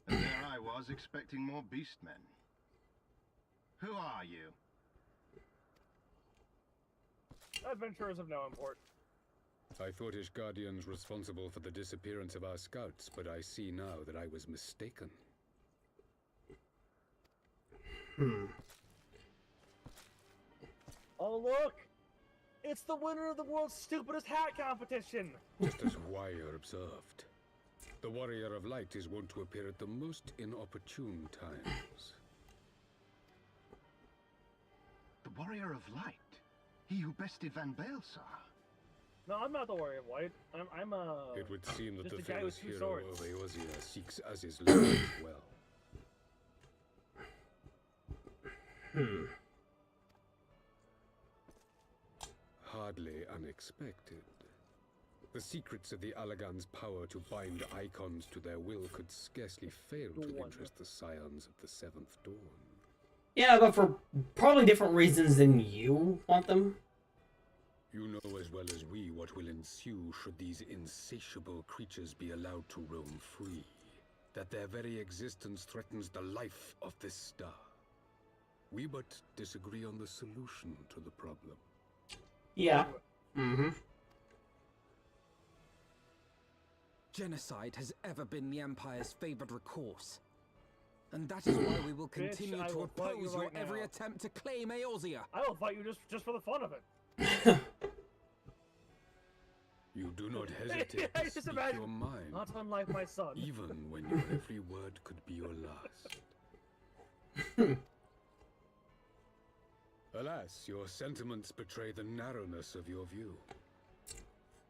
And there I was, expecting more beastmen. Who are you? Adventurers of no import. I thought Ishgardians responsible for the disappearance of our scouts, but I see now that I was mistaken. Oh look! It's the winner of the world's stupidest hat competition! Just as Wire observed. The Warrior of Light is wont to appear at the most inopportune times. The Warrior of Light? He who bested Van Baelsar? No, I'm not the Warrior of Light. I'm It would seem that just the a guy with famous two hero swords. of Eorzea seeks Aziz's life as well. Hardly unexpected. The secrets of the Allagan's power to bind icons to their will could scarcely fail to interest the scions of the Seventh Dawn. Yeah, but for probably different reasons than you want them. You know as well as we what will ensue should these insatiable creatures be allowed to roam free. That their very existence threatens the life of this star. We but disagree on the solution to the problem. Yeah. Mm-hmm. Genocide has ever been the Empire's favored recourse. And that is why we will continue Bitch, I to will fight you oppose your right every now. attempt to claim Eorzea. I will fight you just for the fun of it. You do not hesitate I to just speak imagine- your mind, Not unlike my son. even when your every word could be your last. Alas, your sentiments betray the narrowness of your view.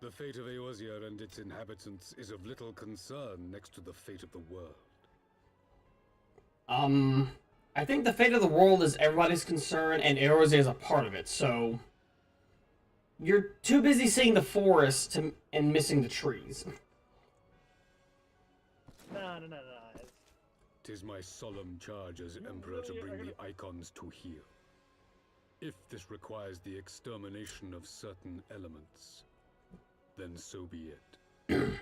The fate of Eorzea and its inhabitants is of little concern next to the fate of the world. I think the fate of the world is everybody's concern, and Eorzea is a part of it, so... You're too busy seeing the forest and missing the trees. No. 'Tis my solemn charge as Emperor to bring the icons to heel. If this requires the extermination of certain elements, then so be it.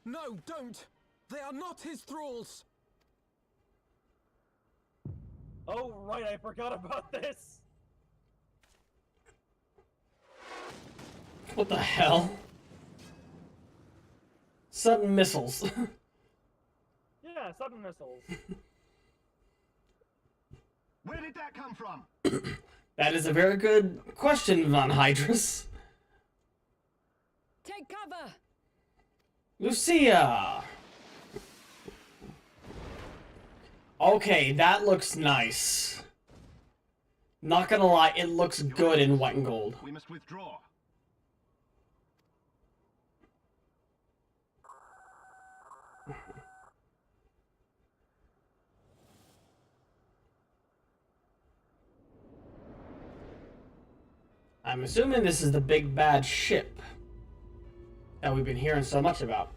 No, don't! They are not his thralls! Oh, right, I forgot about this! What the hell? Sudden missiles. Yeah, sudden missiles. Where did that come from? That is a very good question, Von Hydrus. Take cover! Lucia! Okay, that looks nice. Not gonna lie, it looks good in white and gold. We must withdraw. I'm assuming this is the big bad ship that we've been hearing so much about.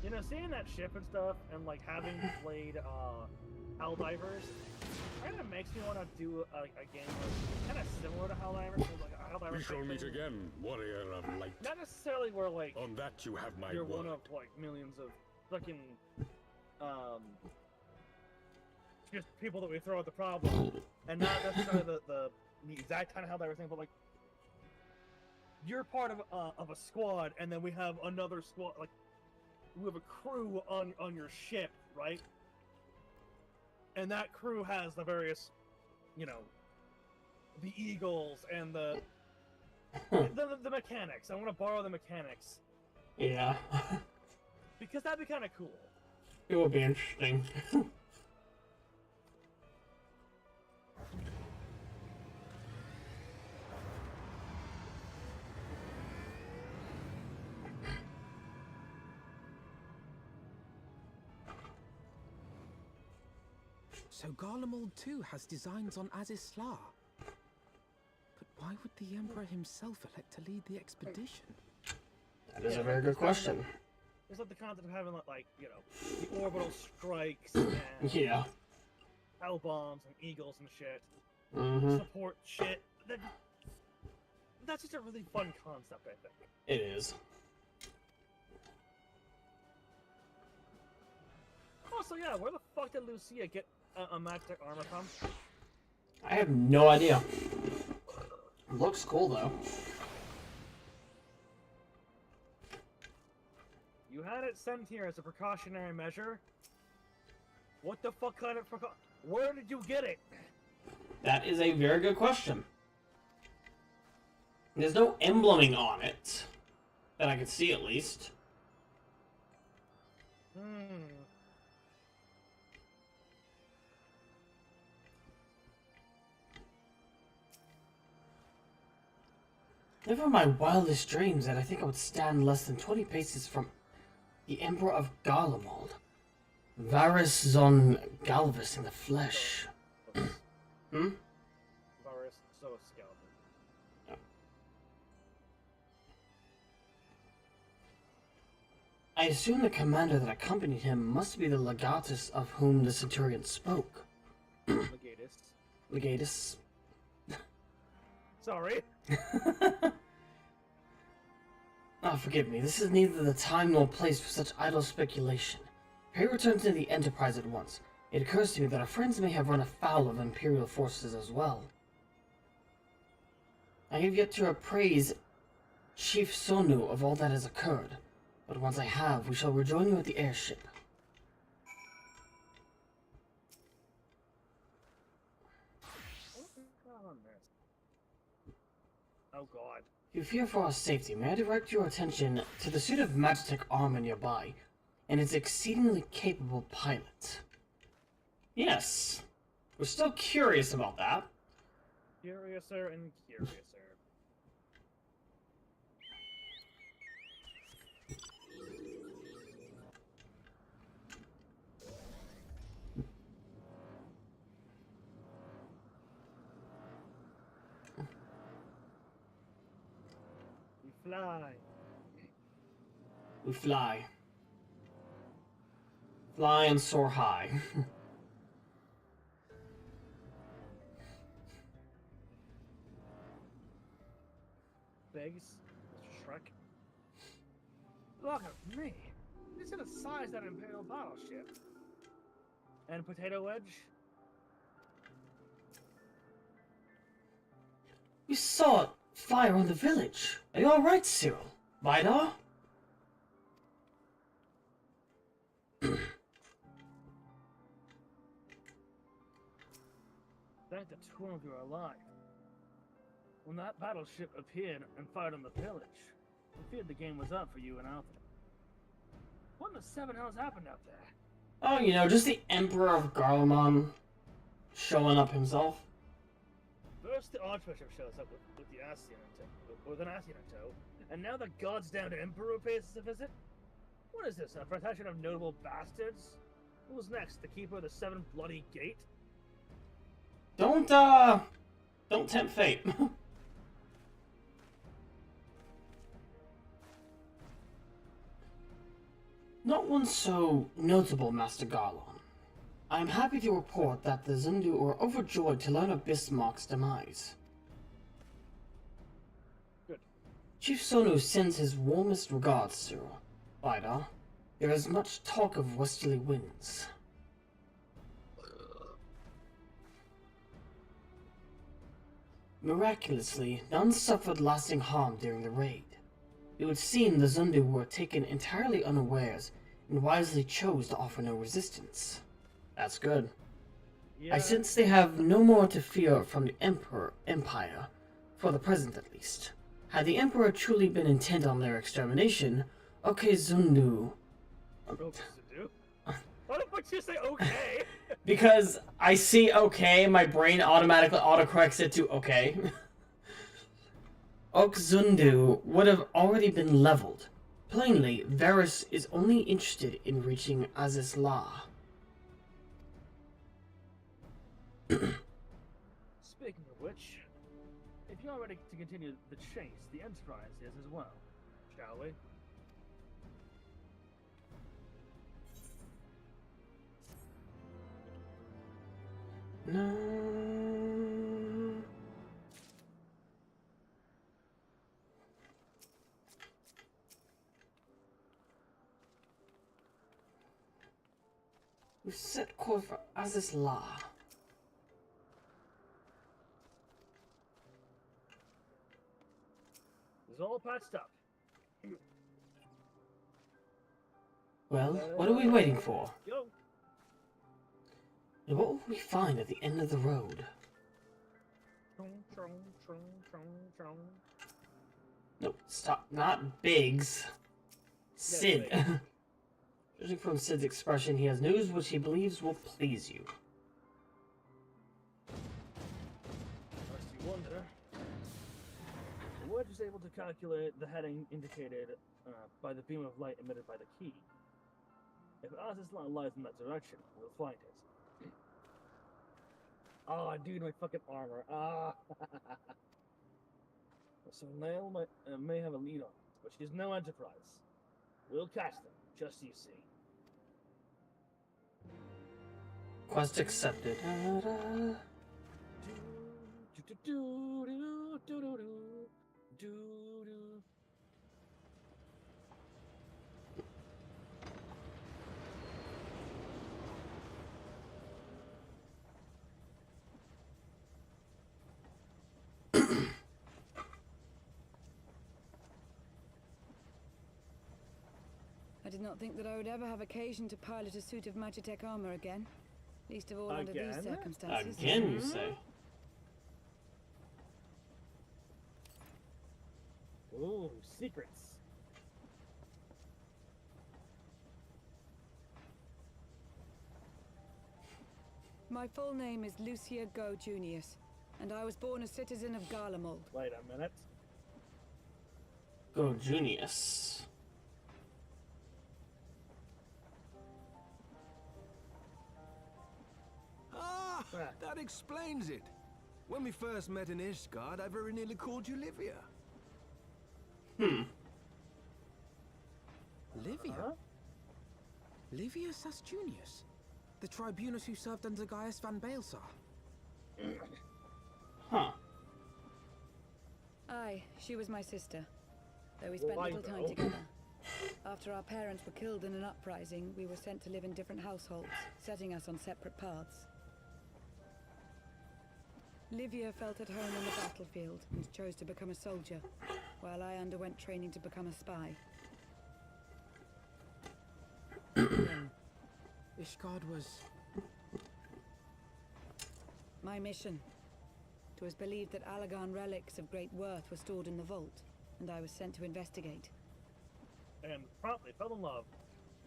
You know, seeing that ship and stuff, and like having played Helldivers, kind of makes me want to do a game kind of similar to Helldivers. Like a Helldivers We shall type meet thing. again, Warrior of Light. Not necessarily where like On that you have my you're word. one of like millions of fucking just people that we throw at the problem, and not necessarily the exact kind of Helldivers thing, but like you're part of a squad, and then we have another squad, like we have a crew on your ship, right? And that crew has the various, you know, the eagles and the mechanics. I want to borrow the mechanics Yeah. because that'd be kind of cool. It would be interesting. So Garlemald too has designs on Azisla. But why would the Emperor himself elect to lead the expedition? That is a very good question. It's like the concept of having, like, you know, the orbital strikes and Yeah. hell bombs and eagles and shit. Mm-hmm. Support shit. That's just a really fun concept, I think. It is. Also, yeah, where the fuck did Lucia get a magic armor from? I have no idea. Looks cool though. You had it sent here as a precautionary measure? What the fuck kind of where did you get it? That is a very good question. There's no embleming on it. That I can see at least. Never in my wildest dreams that I think I would stand less than 20 paces from the Emperor of Garlemald. Varus Zon Galvus in the flesh. Hmm? Varus, so skeleton. No. I assume the commander that accompanied him must be the legatus of whom the centurion spoke. Legatus. Legatus. Sorry. Ah, forgive me. This is neither the time nor place for such idle speculation. Pray return to the Enterprise at once. It occurs to me that our friends may have run afoul of Imperial forces as well. I have yet to appraise Chief Sonu of all that has occurred, but once I have, we shall rejoin you at the airship. Oh god. If you fear for our safety, may I direct your attention to the suit of Magitech armor nearby, and its exceedingly capable pilot. Yes, we're still curious about that. Curiouser and curiouser. We fly. We fly. Fly and soar high. Begs, Mr. Shrek. Look at me. This is the size of that Imperial battleship. And Potato Wedge? We saw fire on the village. Are you alright, Cyril? Vidar? Thank the two of you are alive. When that battleship appeared and fired on the village, I feared the game was up for you and Alfred. What in the seven hells happened out there? Oh, you know, just the Emperor of Garlemald showing up himself. First the Archbishop shows up with the Asian with an Asian in tow, and now the gods-damned Emperor pays us a visit? What is this, a procession of notable bastards? Who's next, the Keeper of the Seven Bloody Gate? Don't tempt fate. Not one so notable, Master Garlon. I am happy to report that the Zundu are overjoyed to learn of Bismarck's demise. Good. Chief Sonu sends his warmest regards, Cyril. Vidar, there is much talk of westerly winds. Miraculously, none suffered lasting harm during the raid. It would seem the Zundu were taken entirely unawares and wisely chose to offer no resistance. That's good. Yeah. I sense they have no more to fear from the Empire, for the present at least. Had the Emperor truly been intent on their extermination, Zundu... Why would you say okay? Because I see okay, my brain automatically autocorrects it to okay. Zundu would have already been leveled. Plainly, Varus is only interested in reaching Azisla. Speaking of which, if you're ready to continue the chase, the Enterprise is as well, shall we? No. We set course for Azizla. It's all patched up. Well, what are we waiting for? Go. And what will we find at the end of the road? No, stop. Not Biggs. Sid. Judging from Sid's expression, he has news which he believes will please you. Lest you wonder, the wedge was able to calculate the heading indicated by the beam of light emitted by the key. If Azizla lies in that direction, we'll find it. Oh, dude, my fucking armor. Ah. So Nail may have a lead on it, but she's no Enterprise. We'll catch them, just you see. Quest accepted. I did not think that I would ever have occasion to pilot a suit of Magitech armor again. Least of all under these circumstances. Again, you say? Ooh, secrets. My full name is Lucia Go Junius, and I was born a citizen of Garlemald. Wait a minute. Go Junius. Ah, that explains it. When we first met in Ishgard, I very nearly called you Livia. Livia? Livia Sasjunius? The tribunus who served under Gaius van Baelsar? Huh. Aye, she was my sister, though we spent little time together. After our parents were killed in an uprising, we were sent to live in different households, setting us on separate paths. Livia felt at home on the battlefield and chose to become a soldier, while I underwent training to become a spy. Ishgard was... My mission. It was believed that Allagan relics of great worth were stored in the vault, and I was sent to investigate. And promptly fell in love.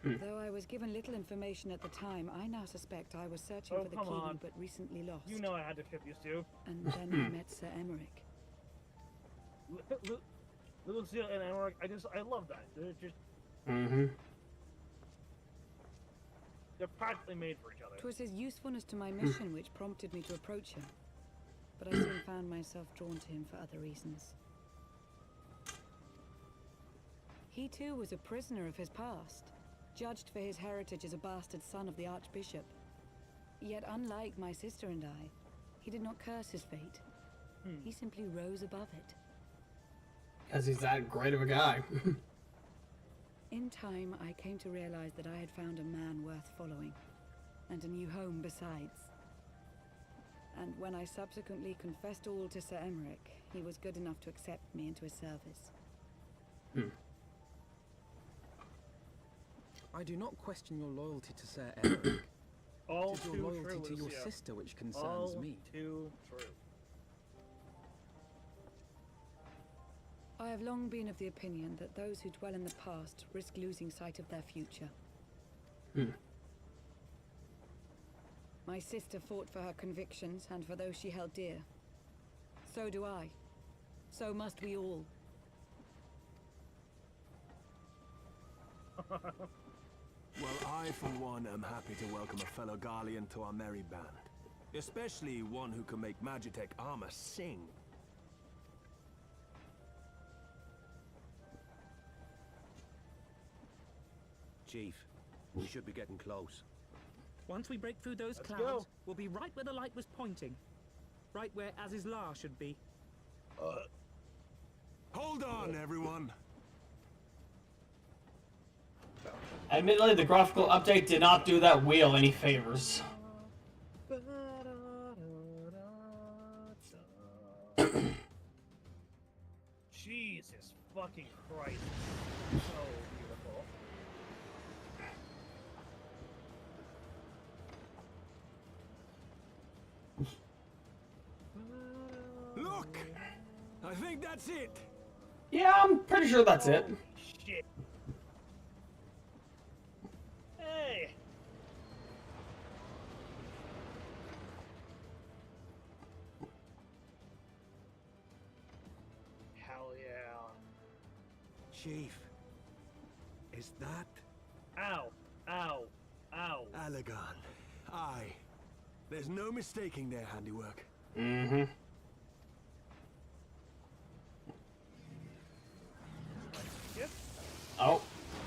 Though I was given little information at the time, I now suspect I was searching for the key we but recently lost. You know I had to ship you two. And then I met Sir Emmerich. Lucia and Emmerich, I love that. They're just... They're practically made for each other. It was his usefulness to my mission which prompted me to approach him. But I soon found myself drawn to him for other reasons. He too was a prisoner of his past, judged for his heritage as a bastard son of the Archbishop. Yet unlike my sister and I, he did not curse his fate. He simply rose above it. Because he's that great of a guy. In time, I came to realize that I had found a man worth following, and a new home besides. And when I subsequently confessed all to Sir Emmerich, he was good enough to accept me into his service. I do not question your loyalty to Sir Emmerich. All it is your too loyalty true, to your Lucia. sister which concerns All me. too true. I have long been of the opinion that those who dwell in the past risk losing sight of their future. My sister fought for her convictions and for those she held dear. So do I. So must we all. Well, I, for one, am happy to welcome a fellow Garlean to our merry band. Especially one who can make Magitech armor sing. Chief, we should be getting close. Once we break through those Let's clouds, go. we'll be right where the light was pointing. Right where Azizlar should be. Hold on, everyone. Admittedly, the graphical update did not do that wheel any favors. Jesus fucking Christ. So beautiful. Look! I think that's it. Yeah, I'm pretty sure that's it. Holy shit. Hey! Hell yeah. Chief, is that Ow! Ow! Ow! Allegan? Aye. There's no mistaking their handiwork. Mm-hmm. Yep. Oh,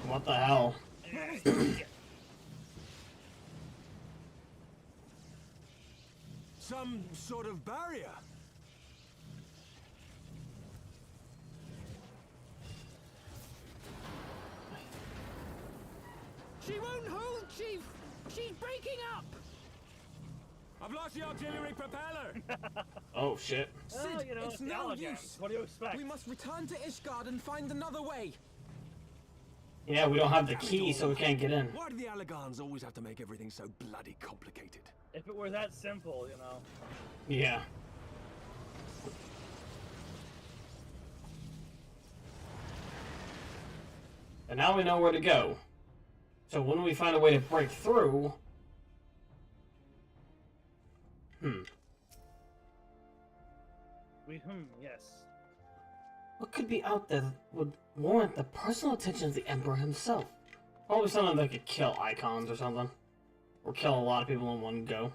what the hell? Some sort of barrier. She won't hold, Chief! She's breaking up! I've lost the artillery propeller. Oh shit. Oh, Sid, you know, it's no Gallagher. use. What do you expect? We must return to Ishgard and find another way. Yeah, we don't have the key, so we can't get in. Why do the Allegans always have to make everything so bloody complicated? If it were that simple, you know. Yeah. And now we know where to go. So when we find a way to break through... Yes. What could be out there that would warrant the personal attention of the Emperor himself? Probably something that could kill icons or something. Or kill a lot of people in one go.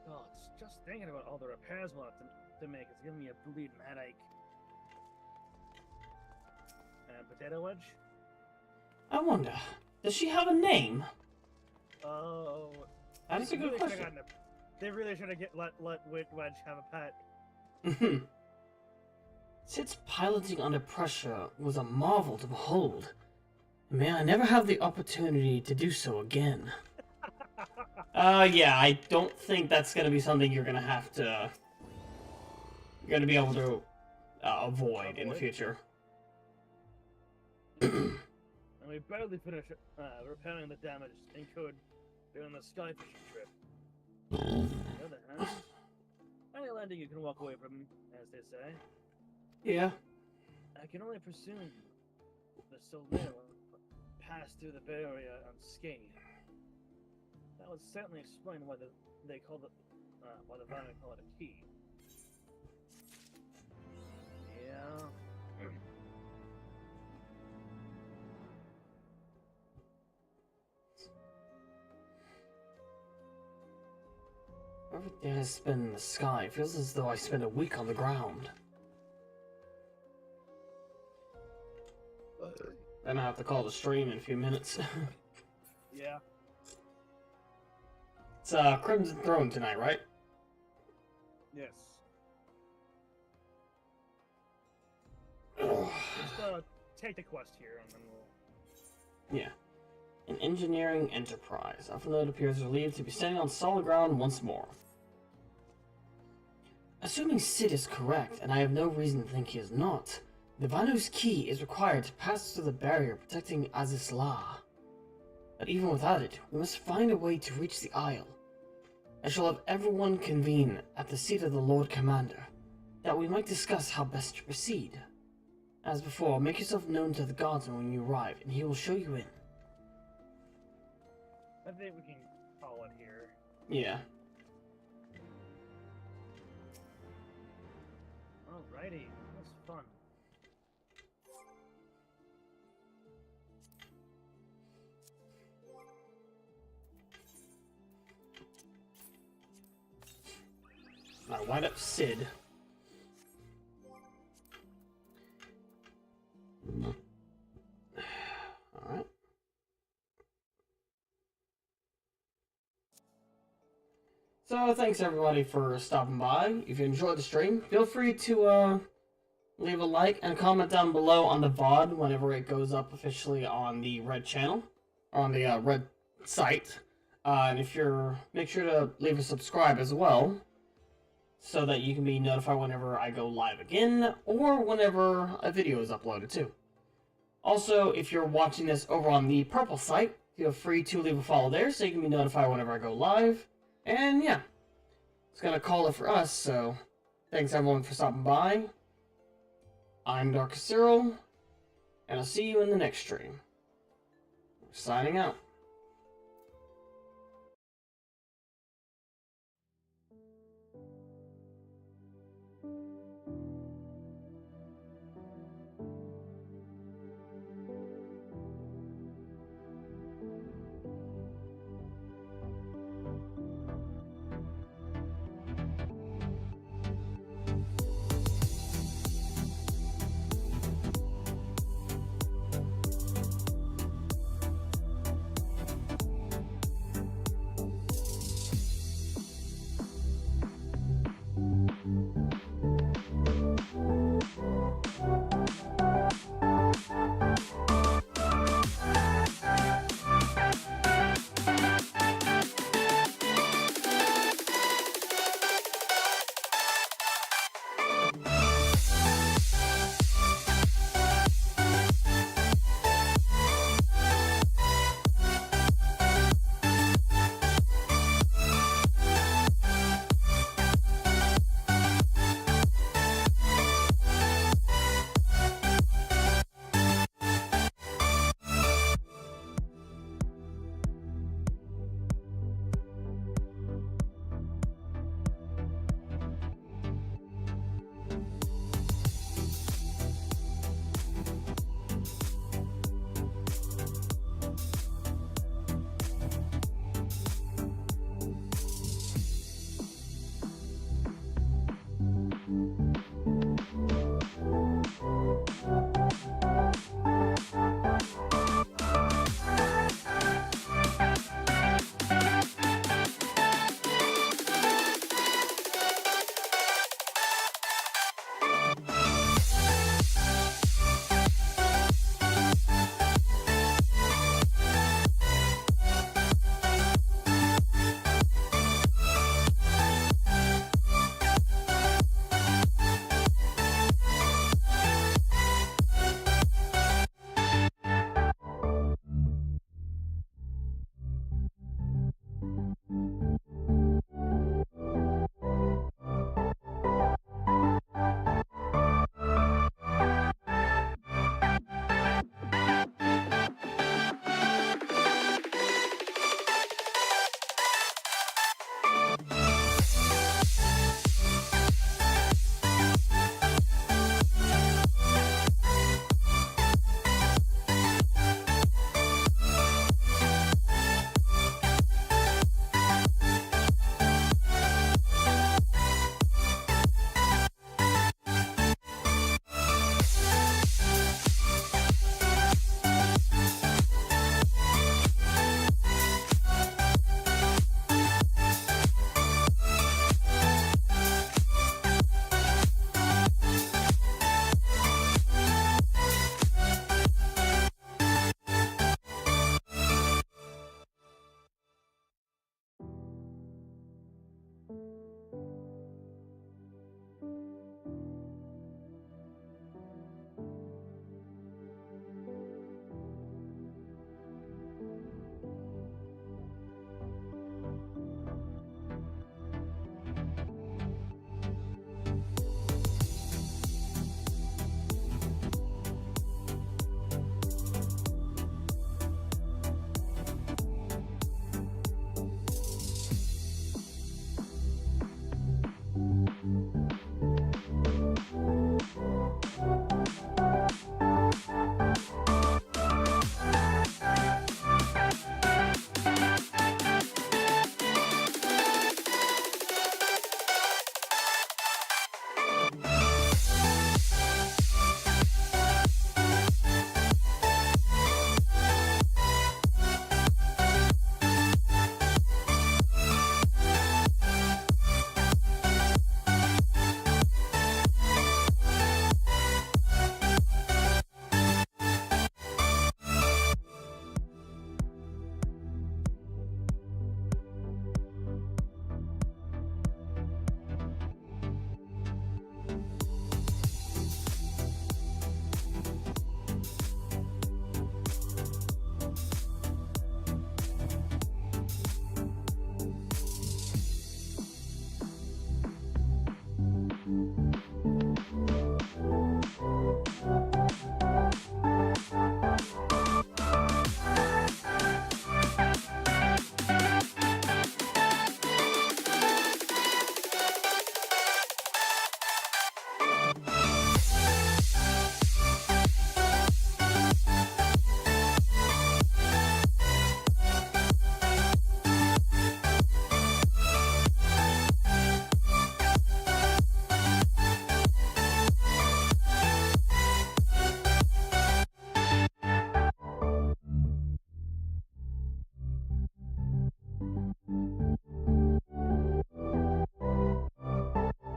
Oh, it's just thinking about all the repairs we'll have to make. It's giving me a bleeding headache. Potato wedge? I wonder, does she have a name? Oh. That is a good question. They really should have let Wedge have a pet. Sid's piloting under pressure was a marvel to behold. May I never have the opportunity to do so again. Yeah, I don't think that's gonna be something you're gonna have to... You're gonna be able to avoid in the future. And we barely finished repairing the damage incurred during the sky fishing trip. On the other hand, any landing you can walk away from, as they say. Yeah. I can only presume the Sylvain passed through the barrier unscathed. That would certainly explain why they call it why the Vine call it a key. Yeah. Every day I spend in the sky feels as though I spent a week on the ground. Then I have to call the stream in a few minutes. Yeah. It's Crimson Throne tonight, right? Yes. Ugh. Just take the quest here and then we'll... Yeah. An engineering enterprise. Alphanode appears relieved to be standing on solid ground once more. Assuming Sid is correct, and I have no reason to think he is not, the Vanu's key is required to pass through the barrier protecting Azizlar. But even without it, we must find a way to reach the Isle. I shall have everyone convene at the seat of the Lord Commander, that we might discuss how best to proceed. As before, make yourself known to the guardsman when you arrive, and he will show you in. I think we can call it here. Yeah. Alrighty, that was fun. I wind up Sid. Alright. So, thanks everybody for stopping by. If you enjoyed the stream, feel free to leave a like and comment down below on the VOD whenever it goes up officially on the Red channel, or on the Red site. And if you're, make sure to leave a subscribe as well, so that you can be notified whenever I go live again, or whenever a video is uploaded too. Also, if you're watching this over on the purple site, feel free to leave a follow there so you can be notified whenever I go live. And yeah, it's gonna call it for us, so thanks everyone for stopping by. I'm darkus-cyril, and I'll see you in the next stream. Signing out.